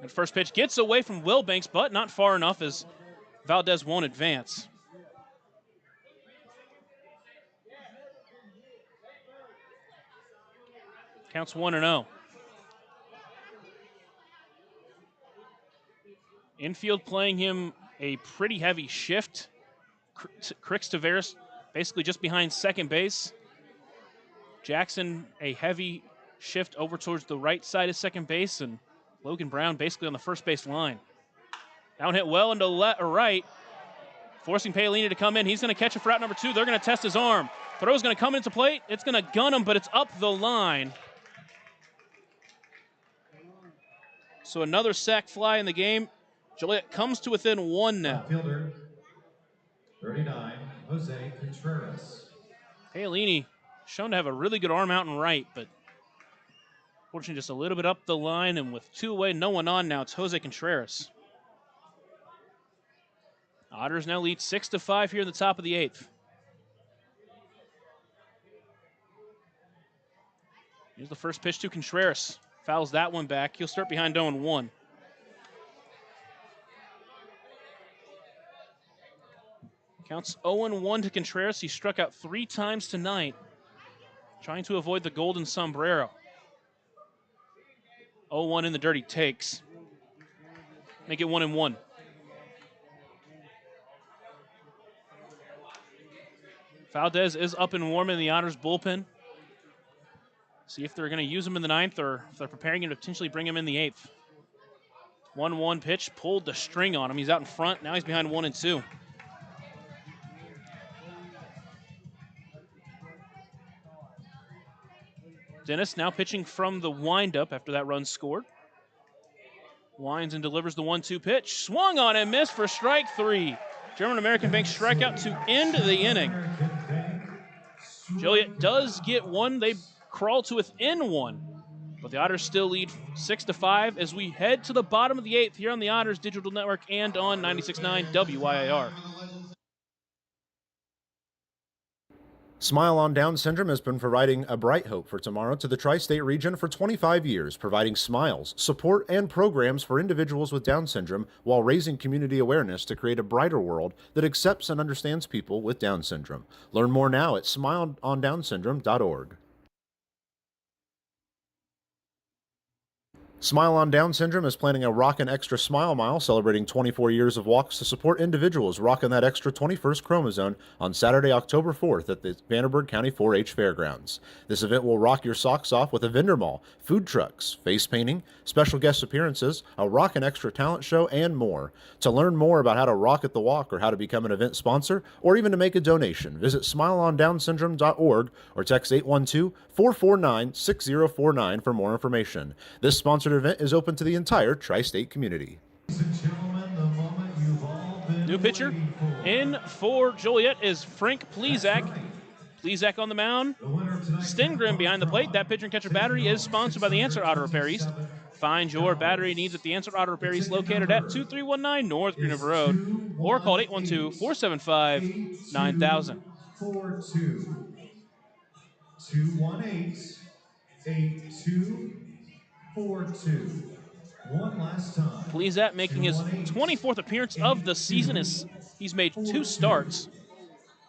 And first pitch gets away from Wilbanks, but not far enough as Valdez won't advance. Counts 1-0. Infield playing him a pretty heavy shift. Crix Tavares basically just behind second base. Jackson a heavy shift over towards the right side of second base, and Logan Brown basically on the first base line. Down hit well into right, forcing Paolini to come in. He's going to catch it for out number 2. They're going to test his arm. Throw's going to come into plate. It's going to gun him, but it's up the line. So another sac fly in the game. Joliet comes to within 1 now. Fielder, 39, Jose Contreras. Paolini shown to have a really good arm out and right, but fortunately just a little bit up the line, and with 2 away, no one on now, it's Jose Contreras. Otters now lead 6-5 here in the top of the 8th. Here's the first pitch to Contreras. Fouls that one back. He'll start behind 0-1. Counts 0-1 to Contreras. He struck out 3 times tonight, trying to avoid the golden sombrero. 0-1 in the dirty takes. Make it 1-1. Valdez is up and warm in the Otters bullpen. See if they're going to use him in the 9th, or if they're preparing him to potentially bring him in the 8th. 1-1 pitch, pulled the string on him. He's out in front. Now he's behind 1-2. Dennis now pitching from the windup after that run scored. Winds and delivers the 1-2 pitch. Swung on and missed for strike 3. German American Bank strikeout to end the inning. Joliet does get 1. They crawl to within 1. But the Otters still lead 6-5 as we head to the bottom of the 8th here on the Otters Digital Network and on 96.9 WYIR. Smile on Down Syndrome has been providing a bright hope for tomorrow to the tri-state region for 25 years, providing smiles, support, and programs for individuals with Down syndrome while raising community awareness to create a brighter world that accepts and understands people with Down syndrome. Learn more now at smileondownsyndrome.org. Smile on Down Syndrome is planning a Rockin' Extra Smile Mile celebrating 24 years of walks to support individuals rocking that extra 21st chromosome on Saturday, October 4th at the Vanderburgh County 4-H Fairgrounds. This event will rock your socks off with a vendor mall, food trucks, face painting, special guest appearances, a Rockin' Extra talent show, and more. To learn more about how to rock at the walk or how to become an event sponsor or even to make a donation, visit smileondownsyndrome.org or text 812-449-6049 for more information. This sponsored event is open to the entire tri-state community. New pitcher in for Joliet is Frank Plezak. Plezak on the mound. Stengren behind the plate. That pitcher and catcher battery is sponsored by the Answer Auto Repair East. Find your battery needs at the Answer Auto Repair East, located at 2319 North Green River Road, or call 812-475-9000. 218-8242. One last time. Plezak making his 24th appearance of the season. He's made 2 starts.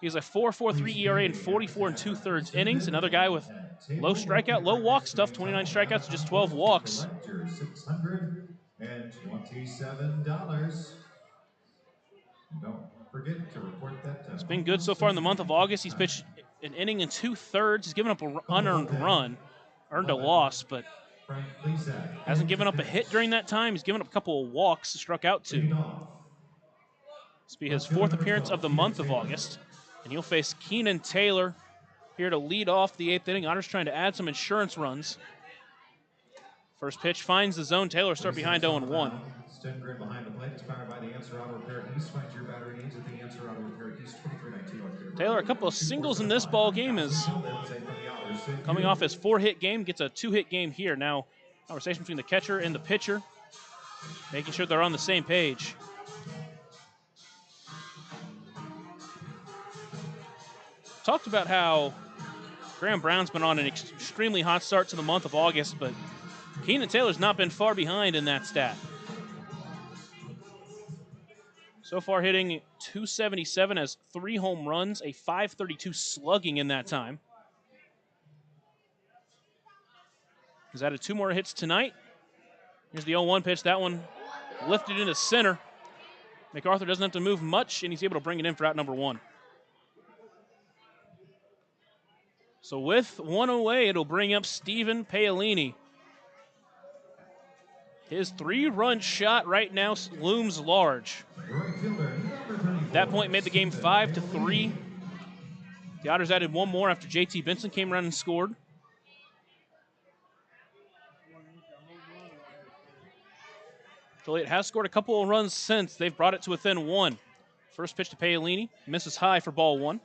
He has a 4.43 ERA in 44 2/3 innings. Another guy with low strikeout, low walk stuff, 29 strikeouts, just 12 walks. $627. Don't forget to report that. It's been good so far in the month of August. He's pitched an inning and 2/3. He's given up an unearned run, earned a loss, but hasn't given up a hit during that time. He's given up a couple of walks, struck out 2. This will be his 4th appearance of the month of August. And he'll face Keenan Taylor here to lead off the 8th inning. Otters trying to add some insurance runs. First pitch finds the zone. Taylor start behind 0-1. Stengren behind the plate. It's powered by the Answer Auto Repair East. Find your battery needs at the Answer Auto Repair East, 2319 North Green River. Taylor, a couple of singles in this ball game, is coming off his 4-hit game, gets a 2-hit game here. Now, conversation between the catcher and the pitcher, making sure they're on the same page. Talked about how Graham Brown's been on an extremely hot start to the month of August, but Keenan Taylor's not been far behind in that stat. So far hitting .277, has 3 home runs, a .532 slugging in that time. He's added 2 more hits tonight. Here's the 0-1 pitch. That one lifted into center. MacArthur doesn't have to move much, and he's able to bring it in for out number 1. So with one away, it'll bring up Steven Paolini. His 3-run shot right now looms large. At that point, made the game 5-3. The Otters added one more after JT Benson came around and scored. Joliet has scored a couple of runs since. They've brought it to within one. First pitch to Paolini, misses high for ball one.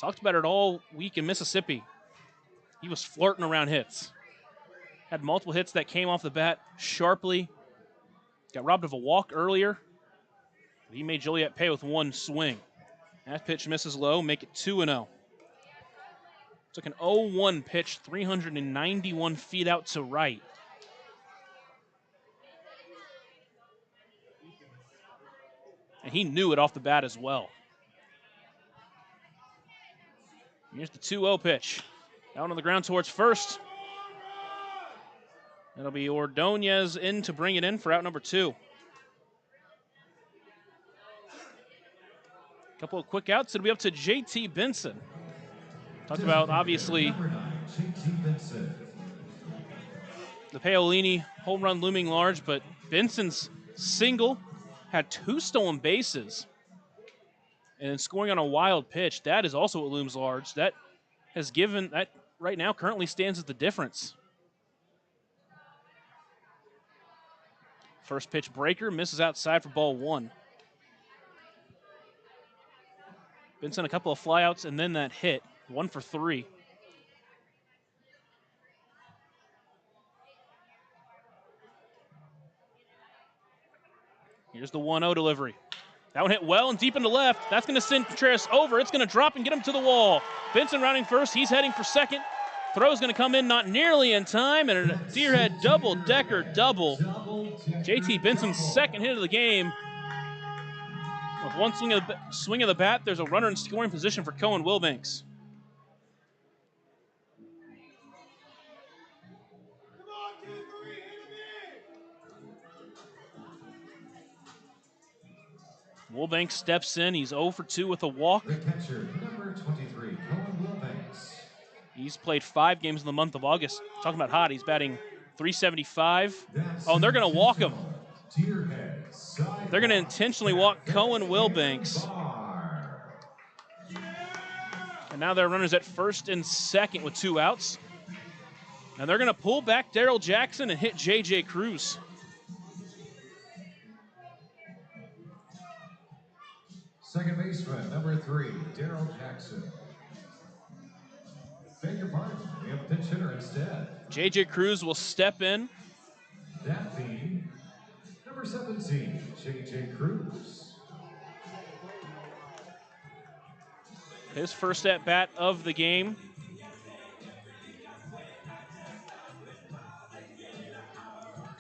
Talked about it all week in Mississippi. He was flirting around hits. Had multiple hits that came off the bat sharply. Got robbed of a walk earlier. He made Joliet pay with one swing. That pitch misses low, make it 2-0. Took an 0-1 pitch, 391 feet out to right. And he knew it off the bat as well. Here's the 2-0 pitch. Out on the ground towards first. It'll be Ordonez in to bring it in for out number 2. A couple of quick outs. It'll be up to JT Benson. Talked about, obviously, the Paolini home run looming large, but Benson's single had 2 stolen bases. And then scoring on a wild pitch, that is also what looms large. That has given, that right now currently stands as the difference. First pitch breaker, misses outside for ball 1. Benson a couple of flyouts and then that hit, 1 for 3. Here's the 1-0 delivery. That one hit well and deep into left. That's going to send Contreras over. It's going to drop and get him to the wall. Benson rounding first. He's heading for second. Throw's going to come in not nearly in time, and a Deerhead double-decker double. JT Benson's second hit of the game. With one swing of the bat, there's a runner in scoring position for Cohen Wilbanks. Wilbanks steps in. He's 0 for 2 with a walk. The catcher, number 23, Cohen Wilbanks. He's played 5 games in the month of August. Talking about hot, he's batting .375. Oh, and they're going to walk him. They're going to intentionally walk Cohen Wilbanks. And now their runners at first and second with 2 outs. And they're going to pull back Daryl Jackson and hit J.J. Cruz. Second baseman, number 3, Daryl Jackson. Beg your pardon, we have a pinch hitter instead. J.J. Cruz will step in. That being number 17, J.J. Cruz. His first at-bat of the game.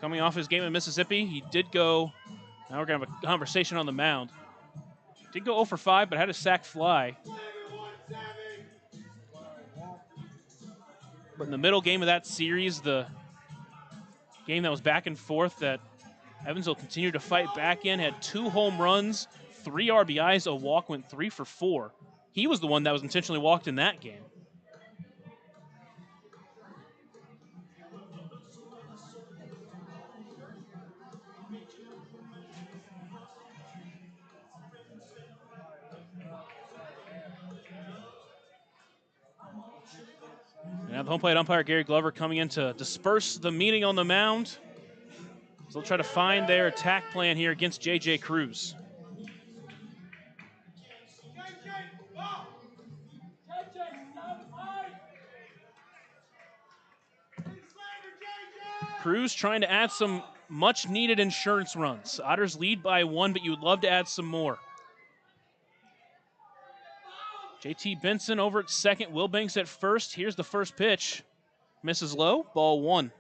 Coming off his game in Mississippi, he did go, now we're going to have a conversation on the mound. Did go 0 for 5, but had a sac fly. But in the middle game of that series, the game that was back and forth that Evansville continued to fight back in, had 2 home runs, 3 RBIs, a walk, went 3 for 4. He was the one that was intentionally walked in that game. Now the home plate umpire, Gary Glover, coming in to disperse the meeting on the mound. So they'll try to find their attack plan here against J.J. Cruz. Cruz trying to add some much-needed insurance runs. Otters lead by 1, but you would love to add some more. JT Benson over at second, Wilbanks at first. Here's the first pitch. Misses low, ball 1.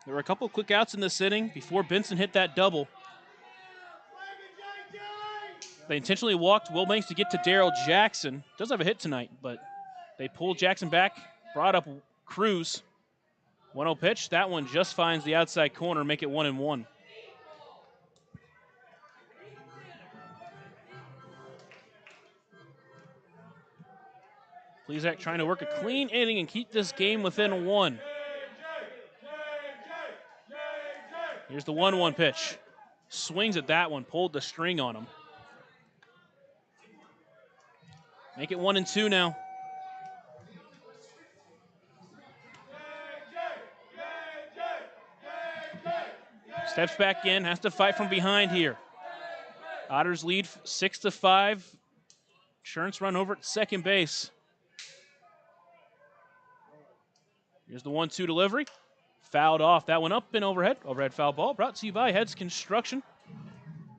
There were a couple of quick outs in this inning before Benson hit that double. They intentionally walked Wilbanks to get to Daryl Jackson. Does have a hit tonight, but they pulled Jackson back, brought up Cruz. 1-0 pitch. That one just finds the outside corner, make it 1-1. Plezak trying to work a clean inning and keep this game within 1. Here's the 1-1 pitch. Swings at that one, pulled the string on him. Make it 1-2 now. Steps back in, has to fight from behind here. Otters lead 6-5. Insurance run over at second base. Here's the 1-2 delivery. Fouled off. That one up and overhead. Overhead foul ball brought to you by Heads Construction.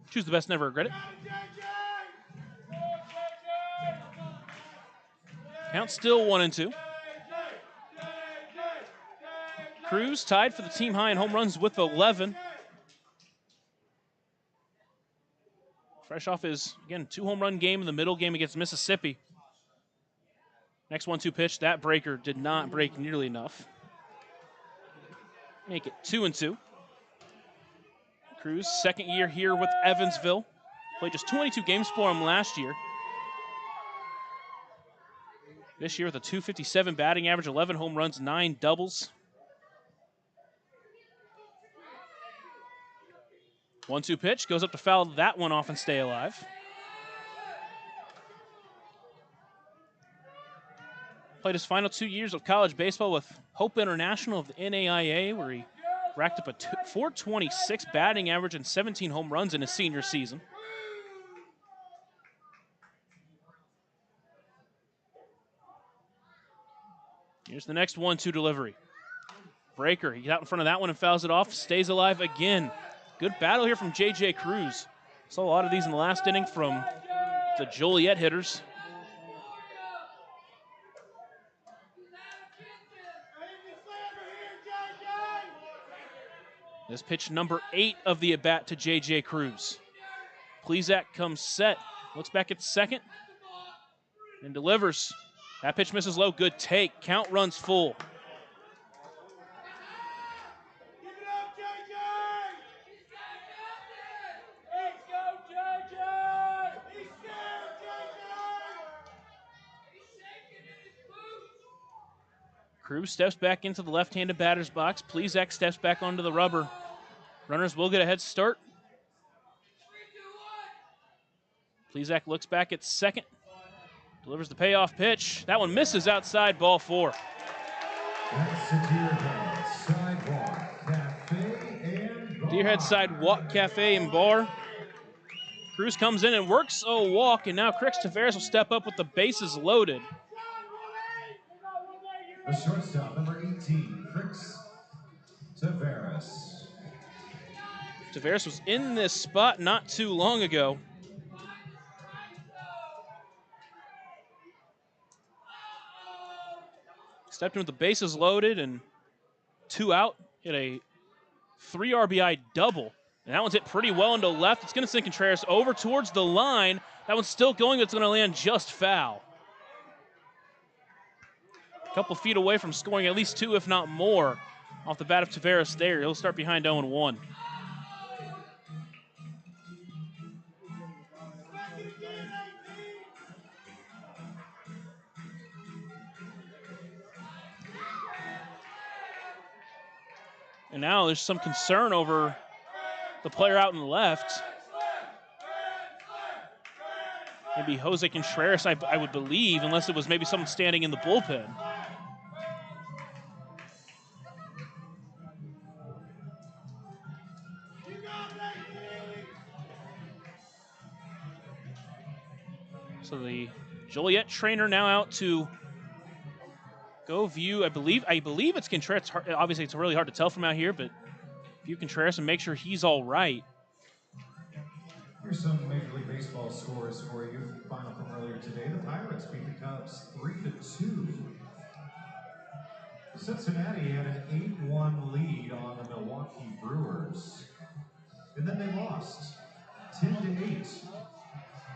Choose the best, never regret it. Count still 1-2. Cruz tied for the team high in home runs with 11. Fresh off his, again, 2-home run game in the middle game against Mississippi. Next 1-2 pitch, that breaker did not break nearly enough. Make it 2-2. Cruz, second year here with Evansville. Played just 22 games for him last year. This year with a .257 batting average, 11 home runs, 9 doubles. 1-2 pitch, goes up to foul that one off and stay alive. Played his final 2 years of college baseball with Hope International of the NAIA, where he racked up a .426 batting average and 17 home runs in his senior season. Here's the next 1-2 delivery. Breaker, he got out in front of that one and fouls it off, stays alive again. Good battle here from J.J. Cruz. Saw a lot of these in the last inning from the Joliet hitters. This pitch number 8 of the at-bat to J.J. Cruz. Plezak comes set, looks back at second, and delivers. That pitch misses low, good take. Count runs full. Cruz steps back into the left-handed batter's box. Plezak steps back onto the rubber. Runners will get a head start. Plezak looks back at second. Delivers the payoff pitch. That one misses outside, ball 4. Deerhead Sidewalk Cafe and Bar. Cruz comes in and works a walk, and now Crix Tavares will step up with the bases loaded. The shortstop, number 18, Crix Tavares. Tavares was in this spot not too long ago. Stepped in with the bases loaded and 2 out. Hit a 3 RBI double. And that one's hit pretty well into left. It's going to send Contreras over towards the line. That one's still going, but it's going to land just foul. A couple feet away from scoring at least 2, if not more, off the bat of Tavares there. He'll start behind 0-1. And now there's some concern over the player out in the left. Maybe Jose Contreras, I would believe, unless it was maybe someone standing in the bullpen. So the Joliet trainer now out to go view, I believe it's Contreras. Obviously, it's really hard to tell from out here, but view Contreras and make sure he's all right. Here's some Major League Baseball scores for you. Final from earlier today. The Pirates beat the Cubs 3-2. Cincinnati had an 8-1 lead on the Milwaukee Brewers. And then they lost 10-8.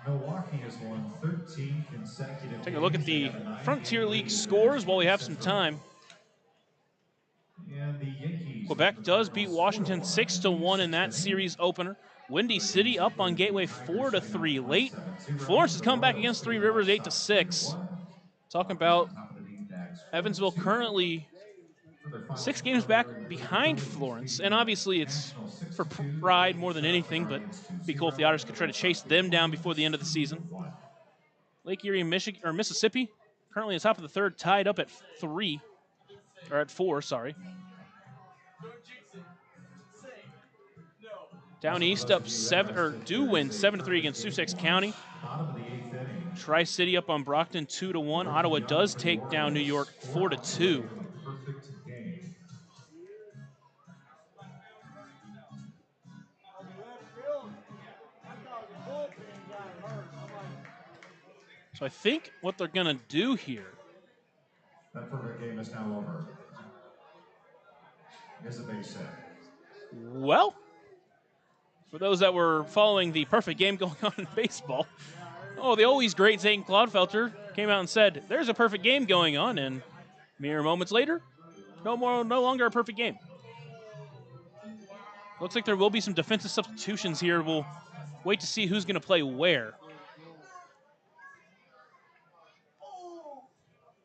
Milwaukee has won 13 consecutive. Take a look at the Frontier League scores while we have some time. And the Yankees. Quebec does beat Washington 6-1 in that series opener. Windy City up on Gateway 4-3 late. Florence has come back against Three Rivers 8-6. talking about Evansville currently 6 games back behind Florence, and obviously it's for pride more than anything, but it'd be cool if the Otters could try to chase them down before the end of the season. Lake Erie, Michigan, or Mississippi, currently on top of the third, tied up at 4, sorry. Down east up 7, or do win 7-3 against Sussex County. Tri-City up on Brockton 2-1. Ottawa does take down New York 4-2. So I think what they're going to do here. That perfect game is now over. Is a base hit. Well, for those that were following the perfect game going on in baseball, the always great Zane Clodfelter came out and said, there's a perfect game going on, and mere moments later, no longer a perfect game. Looks like there will be some defensive substitutions here. We'll wait to see who's going to play where.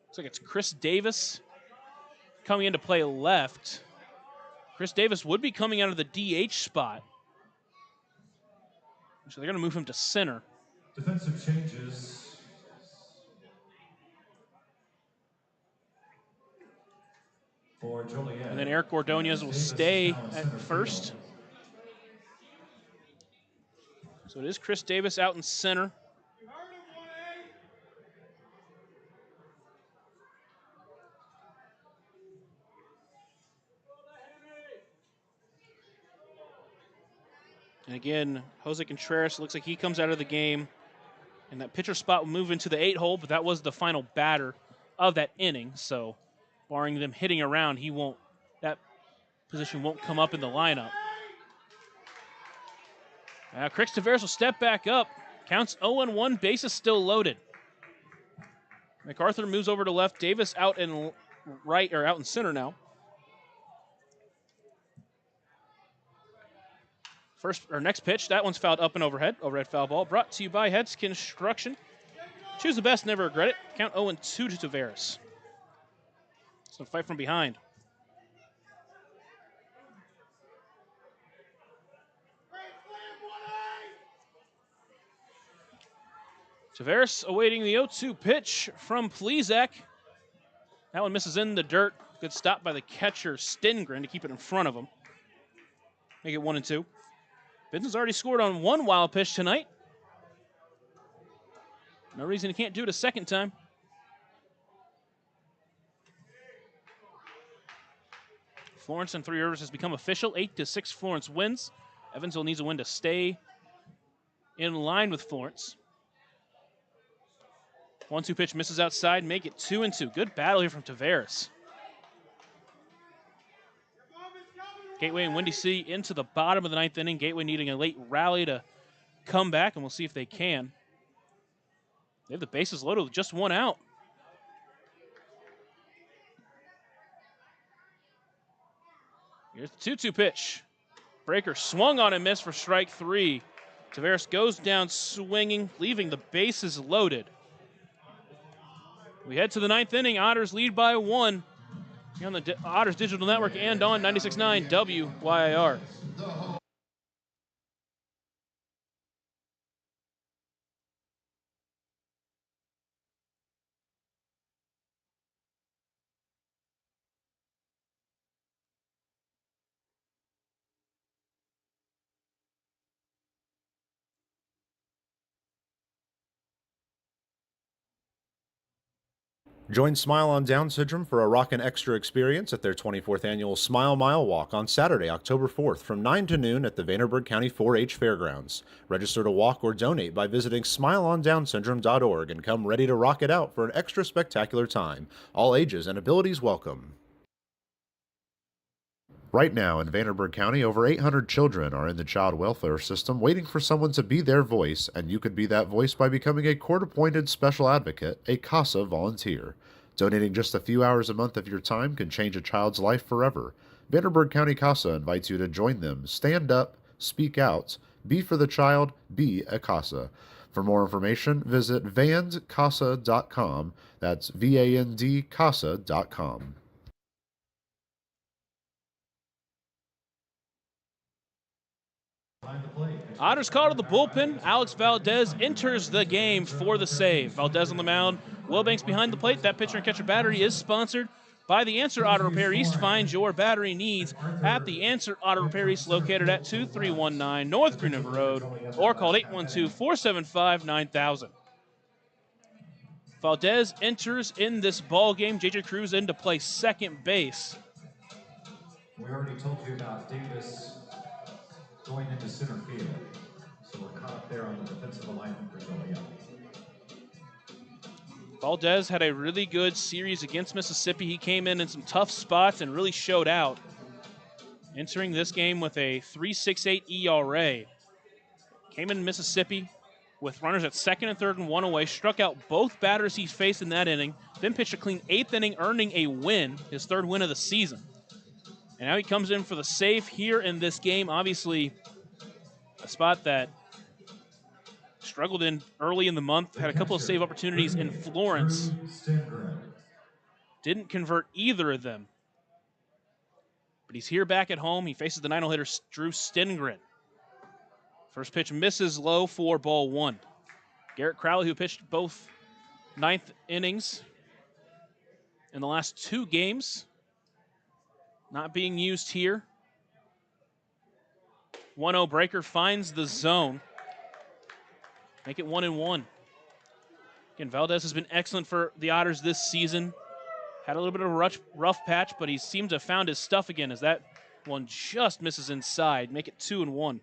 Looks like it's Chris Davis coming in to play left. Chris Davis would be coming out of the DH spot. So they're going to move him to center. Defensive changes. For Joliet. And then Eric Ordonez will stay at first. So it is Chris Davis out in center. And again, Jose Contreras looks like he comes out of the game. And that pitcher spot will move into the 8-hole, but that was the final batter of that inning. So barring them hitting around, that position won't come up in the lineup. Now Chris Tavares will step back up. Counts 0-1, bases still loaded. MacArthur moves over to left. Davis out in right, or out in center now. Next pitch, that one's fouled up and overhead foul ball. Brought to you by Heads Construction. Choose the best, never regret it. Count 0-2 to Tavares. So fight from behind. Tavares awaiting the 0-2 pitch from Plezak. That one misses in the dirt. Good stop by the catcher, Stengren, to keep it in front of him. Make it 1-2. Benson's already scored on one wild pitch tonight. No reason he can't do it a second time. Florence and Three Rivers has become official. 8-6 Florence wins. Evansville needs a win to stay in line with Florence. 1-2 pitch misses outside. Make it 2-2. Good battle here from Tavares. Gateway and Windy City into the bottom of the 9th inning. Gateway needing a late rally to come back, and we'll see if they can. They have the bases loaded with just one out. Here's the 2-2 pitch. Breaker swung on and missed for strike 3. Tavares goes down swinging, leaving the bases loaded. We head to the 9th inning. Otters lead by 1. Here on the Otters Digital Network and on 96.9 WYIR. Join Smile on Down Syndrome for a rockin' extra experience at their 24th annual Smile Mile Walk on Saturday, October 4th from 9 to noon at the Vanderburgh County 4-H Fairgrounds. Register to walk or donate by visiting smileondownsyndrome.org and come ready to rock it out for an extra spectacular time. All ages and abilities welcome. Right now in Vanderburgh County, over 800 children are in the child welfare system waiting for someone to be their voice, and you could be that voice by becoming a court-appointed special advocate, a CASA volunteer. Donating just a few hours a month of your time can change a child's life forever. Vanderburgh County CASA invites you to join them. Stand up, speak out, be for the child, be a CASA. For more information, visit vandcasa.com. That's VAND casa.com. Otters call to the bullpen. Alex Valdez enters the game for the save. Valdez on the mound. Wilbanks behind the plate. That pitcher and catcher battery is sponsored by the Answer Auto Repair East. Find your battery needs at the Answer Auto Repair East, located at 2319 North Green River Road, or call 812-475-9000. Valdez enters in this ball game. J.J. Cruz in to play second base. We already told you about Davis going into center field. So we're caught up there on the defensive alignment for Joliet. Valdez had a really good series against Mississippi. He came in some tough spots and really showed out. Entering this game with a 3.68 ERA. Came in Mississippi with runners at second and third and one away. Struck out both batters he faced in that inning. Then pitched a clean eighth inning, earning a win, his third win of the season. And now he comes in for the save here in this game. Obviously, a spot that struggled in early in the month. Had a couple of save opportunities in Florence. Didn't convert either of them. But he's here back at home. He faces the 9-hole hitter, Drew Stengren. First pitch misses low for ball one. Garrett Crowley, who pitched both ninth innings in the last two games, not being used here. 1-0 breaker finds the zone. Make it 1-1. Again, Valdez has been excellent for the Otters this season. Had a little bit of a rough patch, but he seems to have found his stuff again as that one just misses inside. Make it 2-1.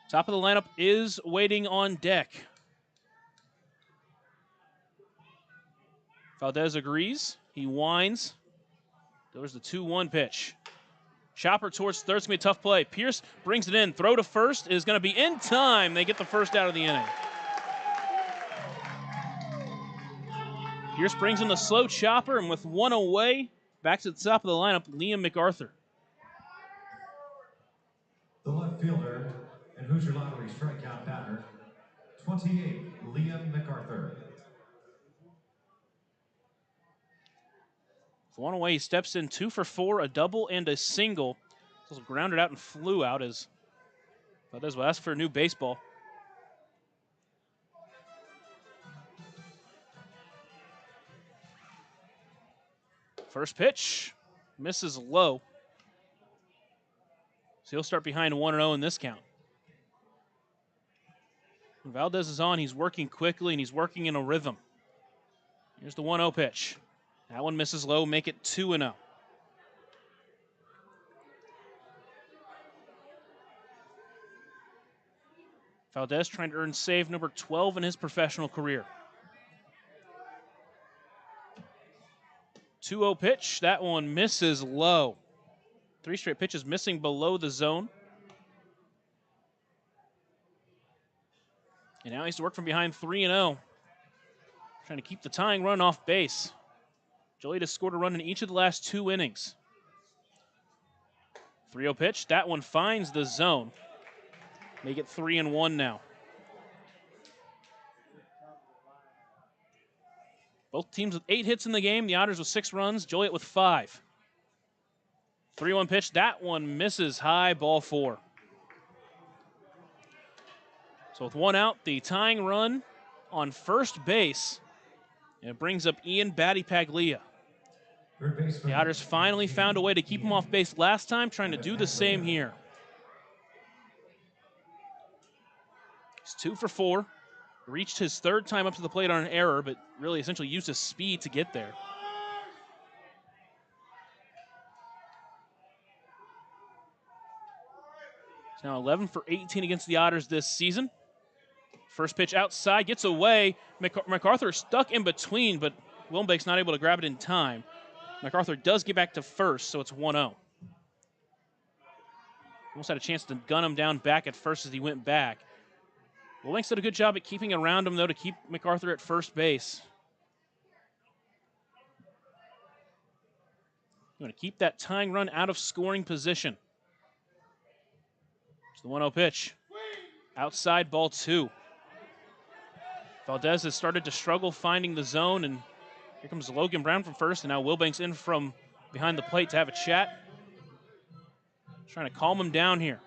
Top of the lineup is waiting on deck. Valdez agrees. He winds. There's the 2-1 pitch. Chopper towards third. It's going to be a tough play. Pierce brings it in. Throw to first is going to be in time. They get the first out of the inning. Pierce brings in the slow chopper, and with one away, back to the top of the lineup, Liam MacArthur. The left fielder and Hoosier Lottery strikeout batter, 28, Liam MacArthur. With one away, he steps in 2 for 4, a double and a single. Also grounded out and flew out as Valdez will ask for a new baseball. First pitch misses low. So he'll start behind 1-0 in this count. When Valdez is on, he's working quickly and he's working in a rhythm. Here's the 1-0 pitch. That one misses low, make it 2-0. Valdez trying to earn save number 12 in his professional career. 2-0 pitch, that one misses low. 3 straight pitches missing below the zone. And now he has to work from behind 3-0. Trying to keep the tying run off base. Joliet has scored a run in each of the last 2 innings. 3-0 pitch, that one finds the zone. Make it 3-1 now. Both teams with 8 hits in the game. The Otters with 6 runs, Joliet with 5. 3-1 pitch, that one misses high, ball 4. So with 1 out, the tying run on first base. And it brings up Ian Batty Paglia. The Otters finally found a way to keep him off base last time, trying to do the same here. He's 2 for 4. Reached his 3rd time up to the plate on an error, but really essentially used his speed to get there. He's now 11 for 18 against the Otters this season. First pitch outside, gets away. MacArthur stuck in between, but Wilbanks not able to grab it in time. MacArthur does get back to first, so it's 1-0. Almost had a chance to gun him down back at first as he went back. Wilbanks did a good job at keeping around him, though, to keep MacArthur at first base. You want to keep that tying run out of scoring position. It's the 1-0 pitch. Outside ball 2. Valdez has started to struggle finding the zone, and here comes Logan Brown from first, and now Wilbanks in from behind the plate to have a chat. Trying to calm him down here.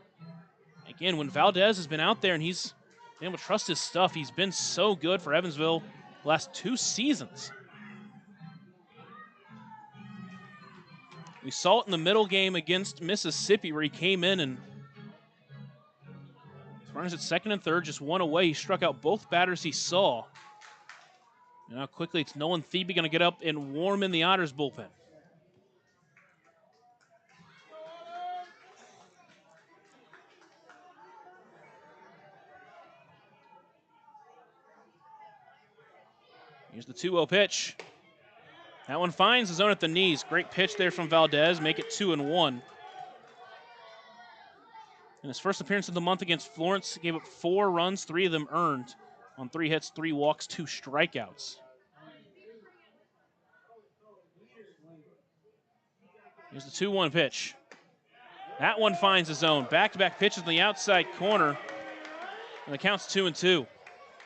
Again, when Valdez has been out there and he's been able to trust his stuff, he's been so good for Evansville the last 2 seasons. We saw it in the middle game against Mississippi where he came in and runners at second and third, just one away. He struck out both batters he saw. And now quickly it's Nolan Thebe going to get up and warm in the Otters bullpen. Here's the 2-0 pitch. That one finds the zone at the knees. Great pitch there from Valdez. Make it 2-1. In his first appearance of the month against Florence, gave up 4 runs, 3 of them earned on 3 hits, 3 walks, 2 strikeouts. Here's the 2-1 pitch. That one finds the zone. Back-to-back pitches in the outside corner. And the count's 2-2.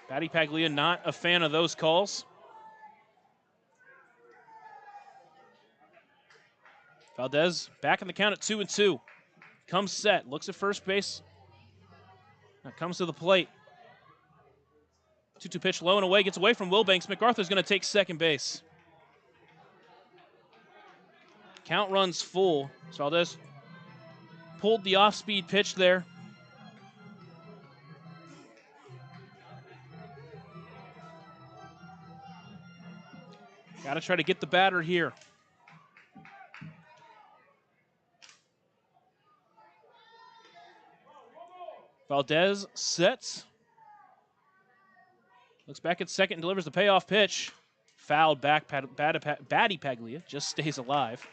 Batty Paglia not a fan of those calls. Valdez back in the count at 2-2. Comes set, looks at first base. Now comes to the plate. 2-2 pitch low and away, gets away from Wilbanks. MacArthur's going to take second base. Count runs full. So Valdez pulled the off-speed pitch there. Got to try to get the batter here. Valdez sets. Looks back at second and delivers the payoff pitch. Fouled back. Batty Paglia just stays alive.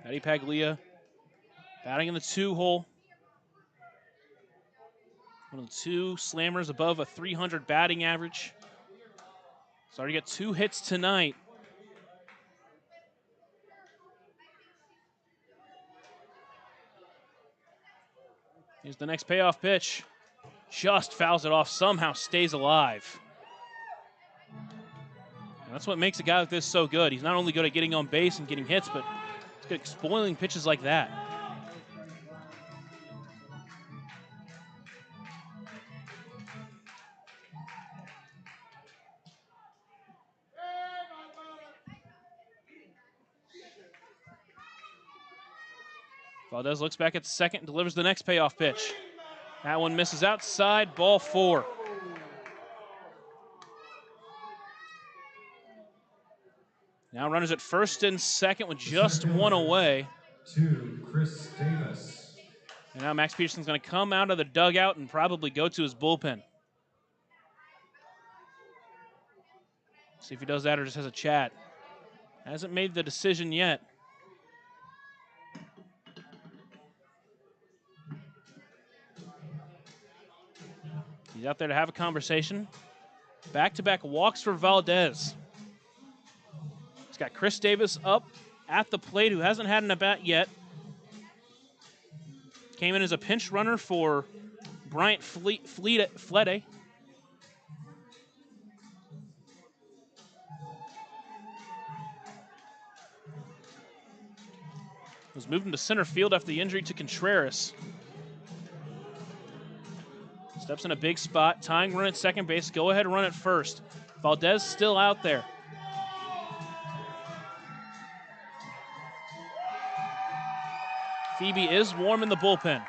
Batty Paglia batting in the 2-hole. One of the 2 slammers above a 300 batting average. Starting to get 2 hits tonight. Here's the next payoff pitch. Just fouls it off, somehow stays alive. And that's what makes a guy like this so good. He's not only good at getting on base and getting hits, but he's good at spoiling pitches like that. Valdez looks back at second and delivers the next payoff pitch. That one misses outside, ball 4. Now runners at first and second with just 1 away. To Chris Davis. And now Max Peterson's going to come out of the dugout and probably go to his bullpen. See if he does that or just has a chat. Hasn't made the decision yet. He's out there to have a conversation. Back-to-back walks for Valdez. He's got Chris Davis up at the plate, who hasn't had an at-bat yet. Came in as a pinch runner for Bryant Flede. Was moved into center field after the injury to Contreras. Steps in a big spot, tying run at second base, go ahead run at first. Valdez still out there. Thebe is warm in the bullpen.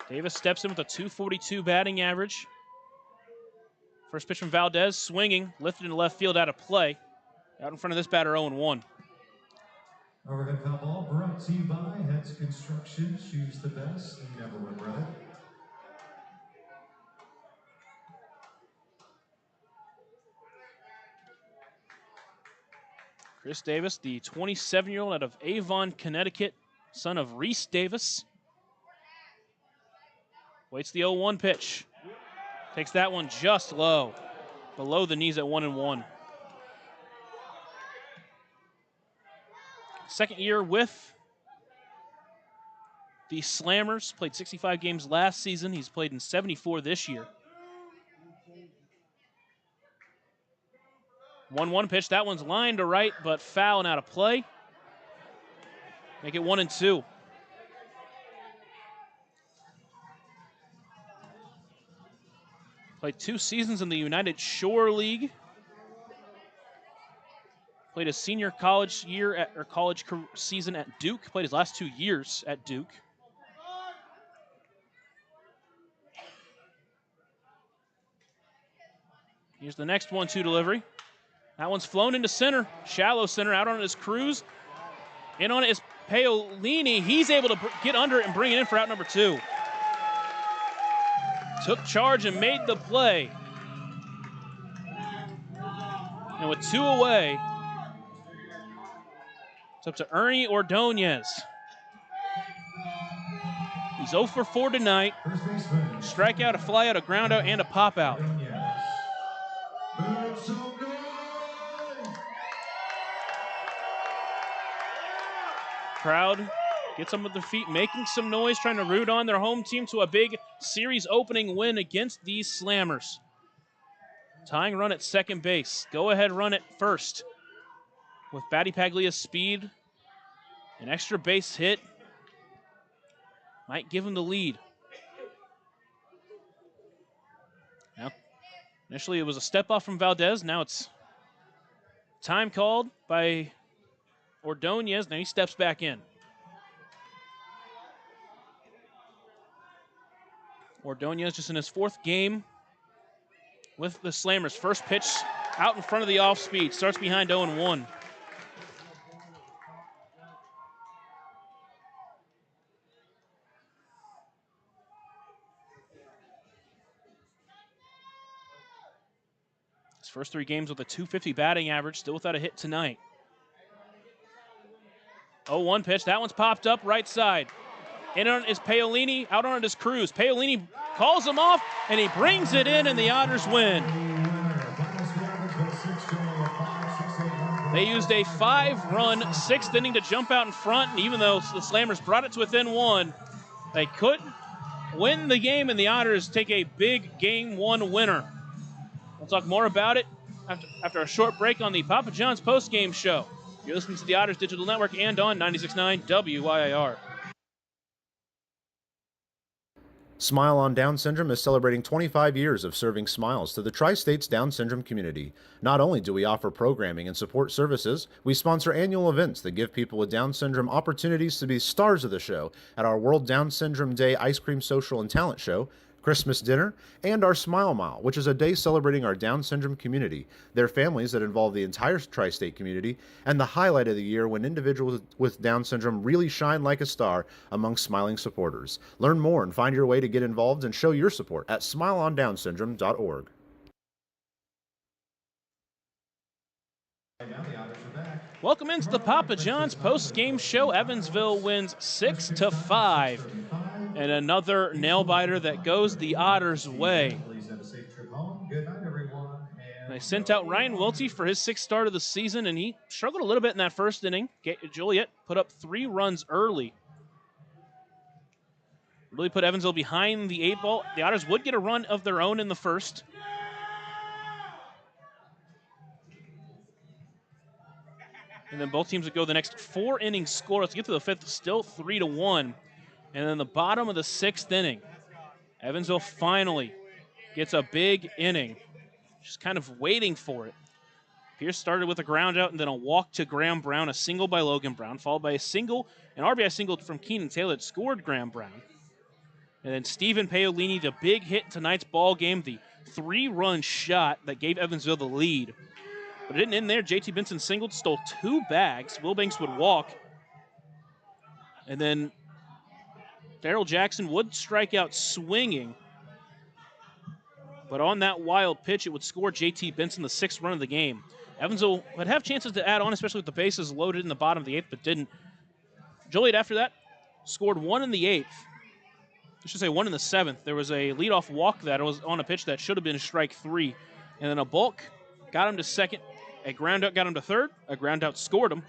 Davis steps in with a .242 batting average. First pitch from Valdez, swinging, lifted into left field out of play. Out in front of this batter, 0-1. Overhead foul ball brought to you by Heads Construction. Choose the best and never regret it. Chris Davis, the 27-year-old out of Avon, Connecticut, son of Reese Davis. Waits the 0-1 pitch. Takes that one just low, below the knees at 1-1. second year with the Slammers. Played 65 games last season. He's played in 74 this year. 1-1 pitch. That one's lined to right, but foul and out of play. Make it 1-2. Played 2 seasons in the United Shore League. Played his senior college year or college season at Duke. Played his last 2 years at Duke. Here's the next 1-2 delivery. That one's flown into center. Shallow center. Out on it is Cruz. In on it is Paolini. He's able to get under it and bring it in for out number 2. Took charge and made the play. And with 2 away, it's up to Ernie Ordonez. He's 0 for 4 tonight. Strikeout, a flyout, a groundout, and a pop-out. Crowd gets them with their feet, making some noise, trying to root on their home team to a big series opening win against these Slammers. Tying run at second base. Go ahead run at first. With Batty Paglia's speed, an extra base hit might give him the lead. Now, initially it was a step off from Valdez. Now it's time called by Ordonez. Now he steps back in. Ordonez just in his 4th game with the Slammers. First pitch out in front of the off speed. Starts behind 0-1. His first 3 games with a .250 batting average. Still without a hit tonight. 0-1 pitch. That one's popped up right side. In on is Paolini. Out on it is Cruz. Paolini calls him off, and he brings it in, and the Otters win. They used a 5-run 6th inning to jump out in front, and even though the Slammers brought it to within 1, they couldn't win the game, and the Otters take a big Game 1 winner. We'll talk more about it after a short break on the Papa John's postgame show. You're listening to the Otters Digital Network and on 96.9 WYIR. Smile on Down Syndrome is celebrating 25 years of serving smiles to the Tri-States Down Syndrome community. Not only do we offer programming and support services, we sponsor annual events that give people with Down Syndrome opportunities to be stars of the show at our World Down Syndrome Day Ice Cream Social and Talent Show, Christmas dinner, and our Smile Mile, which is a day celebrating our Down syndrome community, their families that involve the entire tri-state community, and the highlight of the year when individuals with Down syndrome really shine like a star among smiling supporters. Learn more and find your way to get involved and show your support at smileondownsyndrome.org. Welcome into the Papa John's post-game show. Evansville wins 6-5. And another nail-biter that goes the Otters' way. They sent out Ryan Welty for his 6th start of the season, and he struggled a little bit in that first inning. Joliet put up 3 runs early. Really put Evansville behind the 8 ball. The Otters would get a run of their own in the first. And then both teams would go the next 4 innings score. Let's get to the 5th, still 3-1. And then the bottom of the 6th inning, Evansville finally gets a big inning. Just kind of waiting for it. Pierce started with a ground out and then a walk to Graham Brown, a single by Logan Brown, followed by an RBI single from Keenan Taylor that scored Graham Brown. And then Stephen Paolini, the big hit in tonight's ball game, the 3-run shot that gave Evansville the lead. But it didn't end there. JT Benson singled, stole 2 bags. Wilbanks would walk. And then Darrell Jackson would strike out swinging. But on that wild pitch, it would score JT Benson the 6th run of the game. Evansville would have chances to add on, especially with the bases loaded in the bottom of the 8th, but didn't. Joliet, after that, scored 1 in the 8th. I should say 1 in the 7th. There was a leadoff walk that was on a pitch that should have been strike 3. And then a bulk got him to second. A ground out got him to third. A ground out scored him.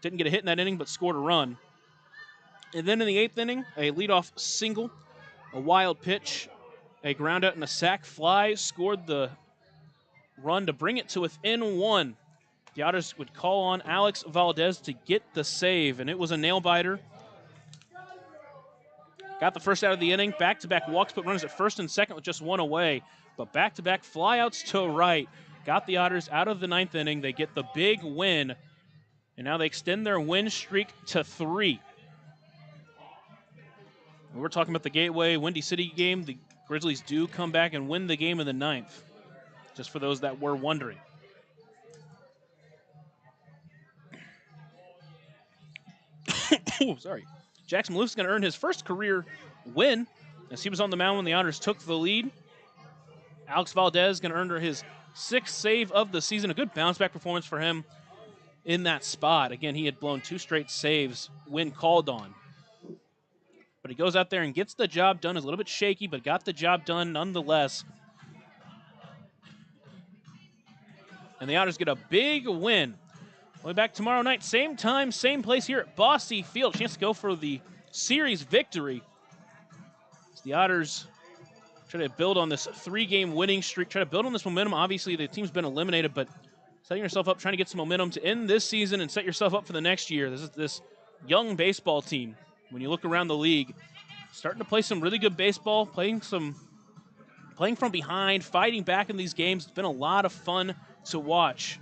Didn't get a hit in that inning, but scored a run. And then in the 8th inning, a leadoff single, a wild pitch, a ground out and a sac fly scored the run to bring it to within 1. The Otters would call on Alex Valdez to get the save, and it was a nail-biter. Got the first out of the inning. Back-to-back walks, put runners at first and second with just 1 away. But back-to-back flyouts to right. Got the Otters out of the 9th inning. They get the big win, and now they extend their win streak to 3. We're talking about the Gateway Windy City game. The Grizzlies do come back and win the game in the 9th, just for those that were wondering. Sorry. Jackson Maloof is going to earn his first career win as he was on the mound when the Otters took the lead. Alex Valdez is going to earn his 6th save of the season. A good bounce-back performance for him in that spot. Again, he had blown 2 straight saves when called on. But he goes out there and gets the job done. Is a little bit shaky, but got the job done nonetheless. And the Otters get a big win. We'll be back tomorrow night, same time, same place here at Bosse Field. Chance to go for the series victory. As the Otters try to build on this 3-game winning streak, try to build on this momentum. Obviously, the team's been eliminated, but setting yourself up, trying to get some momentum to end this season and set yourself up for the next year. This is this young baseball team. When you look around the league, starting to play some really good baseball, playing from behind, fighting back in these games. It's been a lot of fun to watch.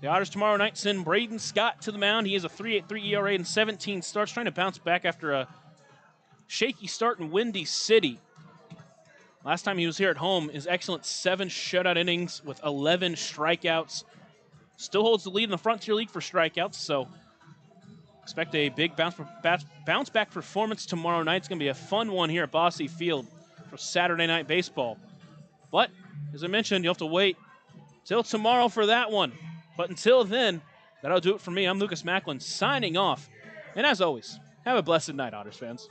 The Otters tomorrow night send Braden Scott to the mound. He has a 3.83 ERA and 17 starts, trying to bounce back after a shaky start in Windy City. Last time he was here at home, his excellent 7 shutout innings with 11 strikeouts. Still holds the lead in the Frontier League for strikeouts, so expect a big bounce-back performance tomorrow night. It's going to be a fun one here at Bosse Field for Saturday Night Baseball. But, as I mentioned, you'll have to wait till tomorrow for that one. But until then, that'll do it for me. I'm Lucas Macklin signing off. And as always, have a blessed night, Otters fans.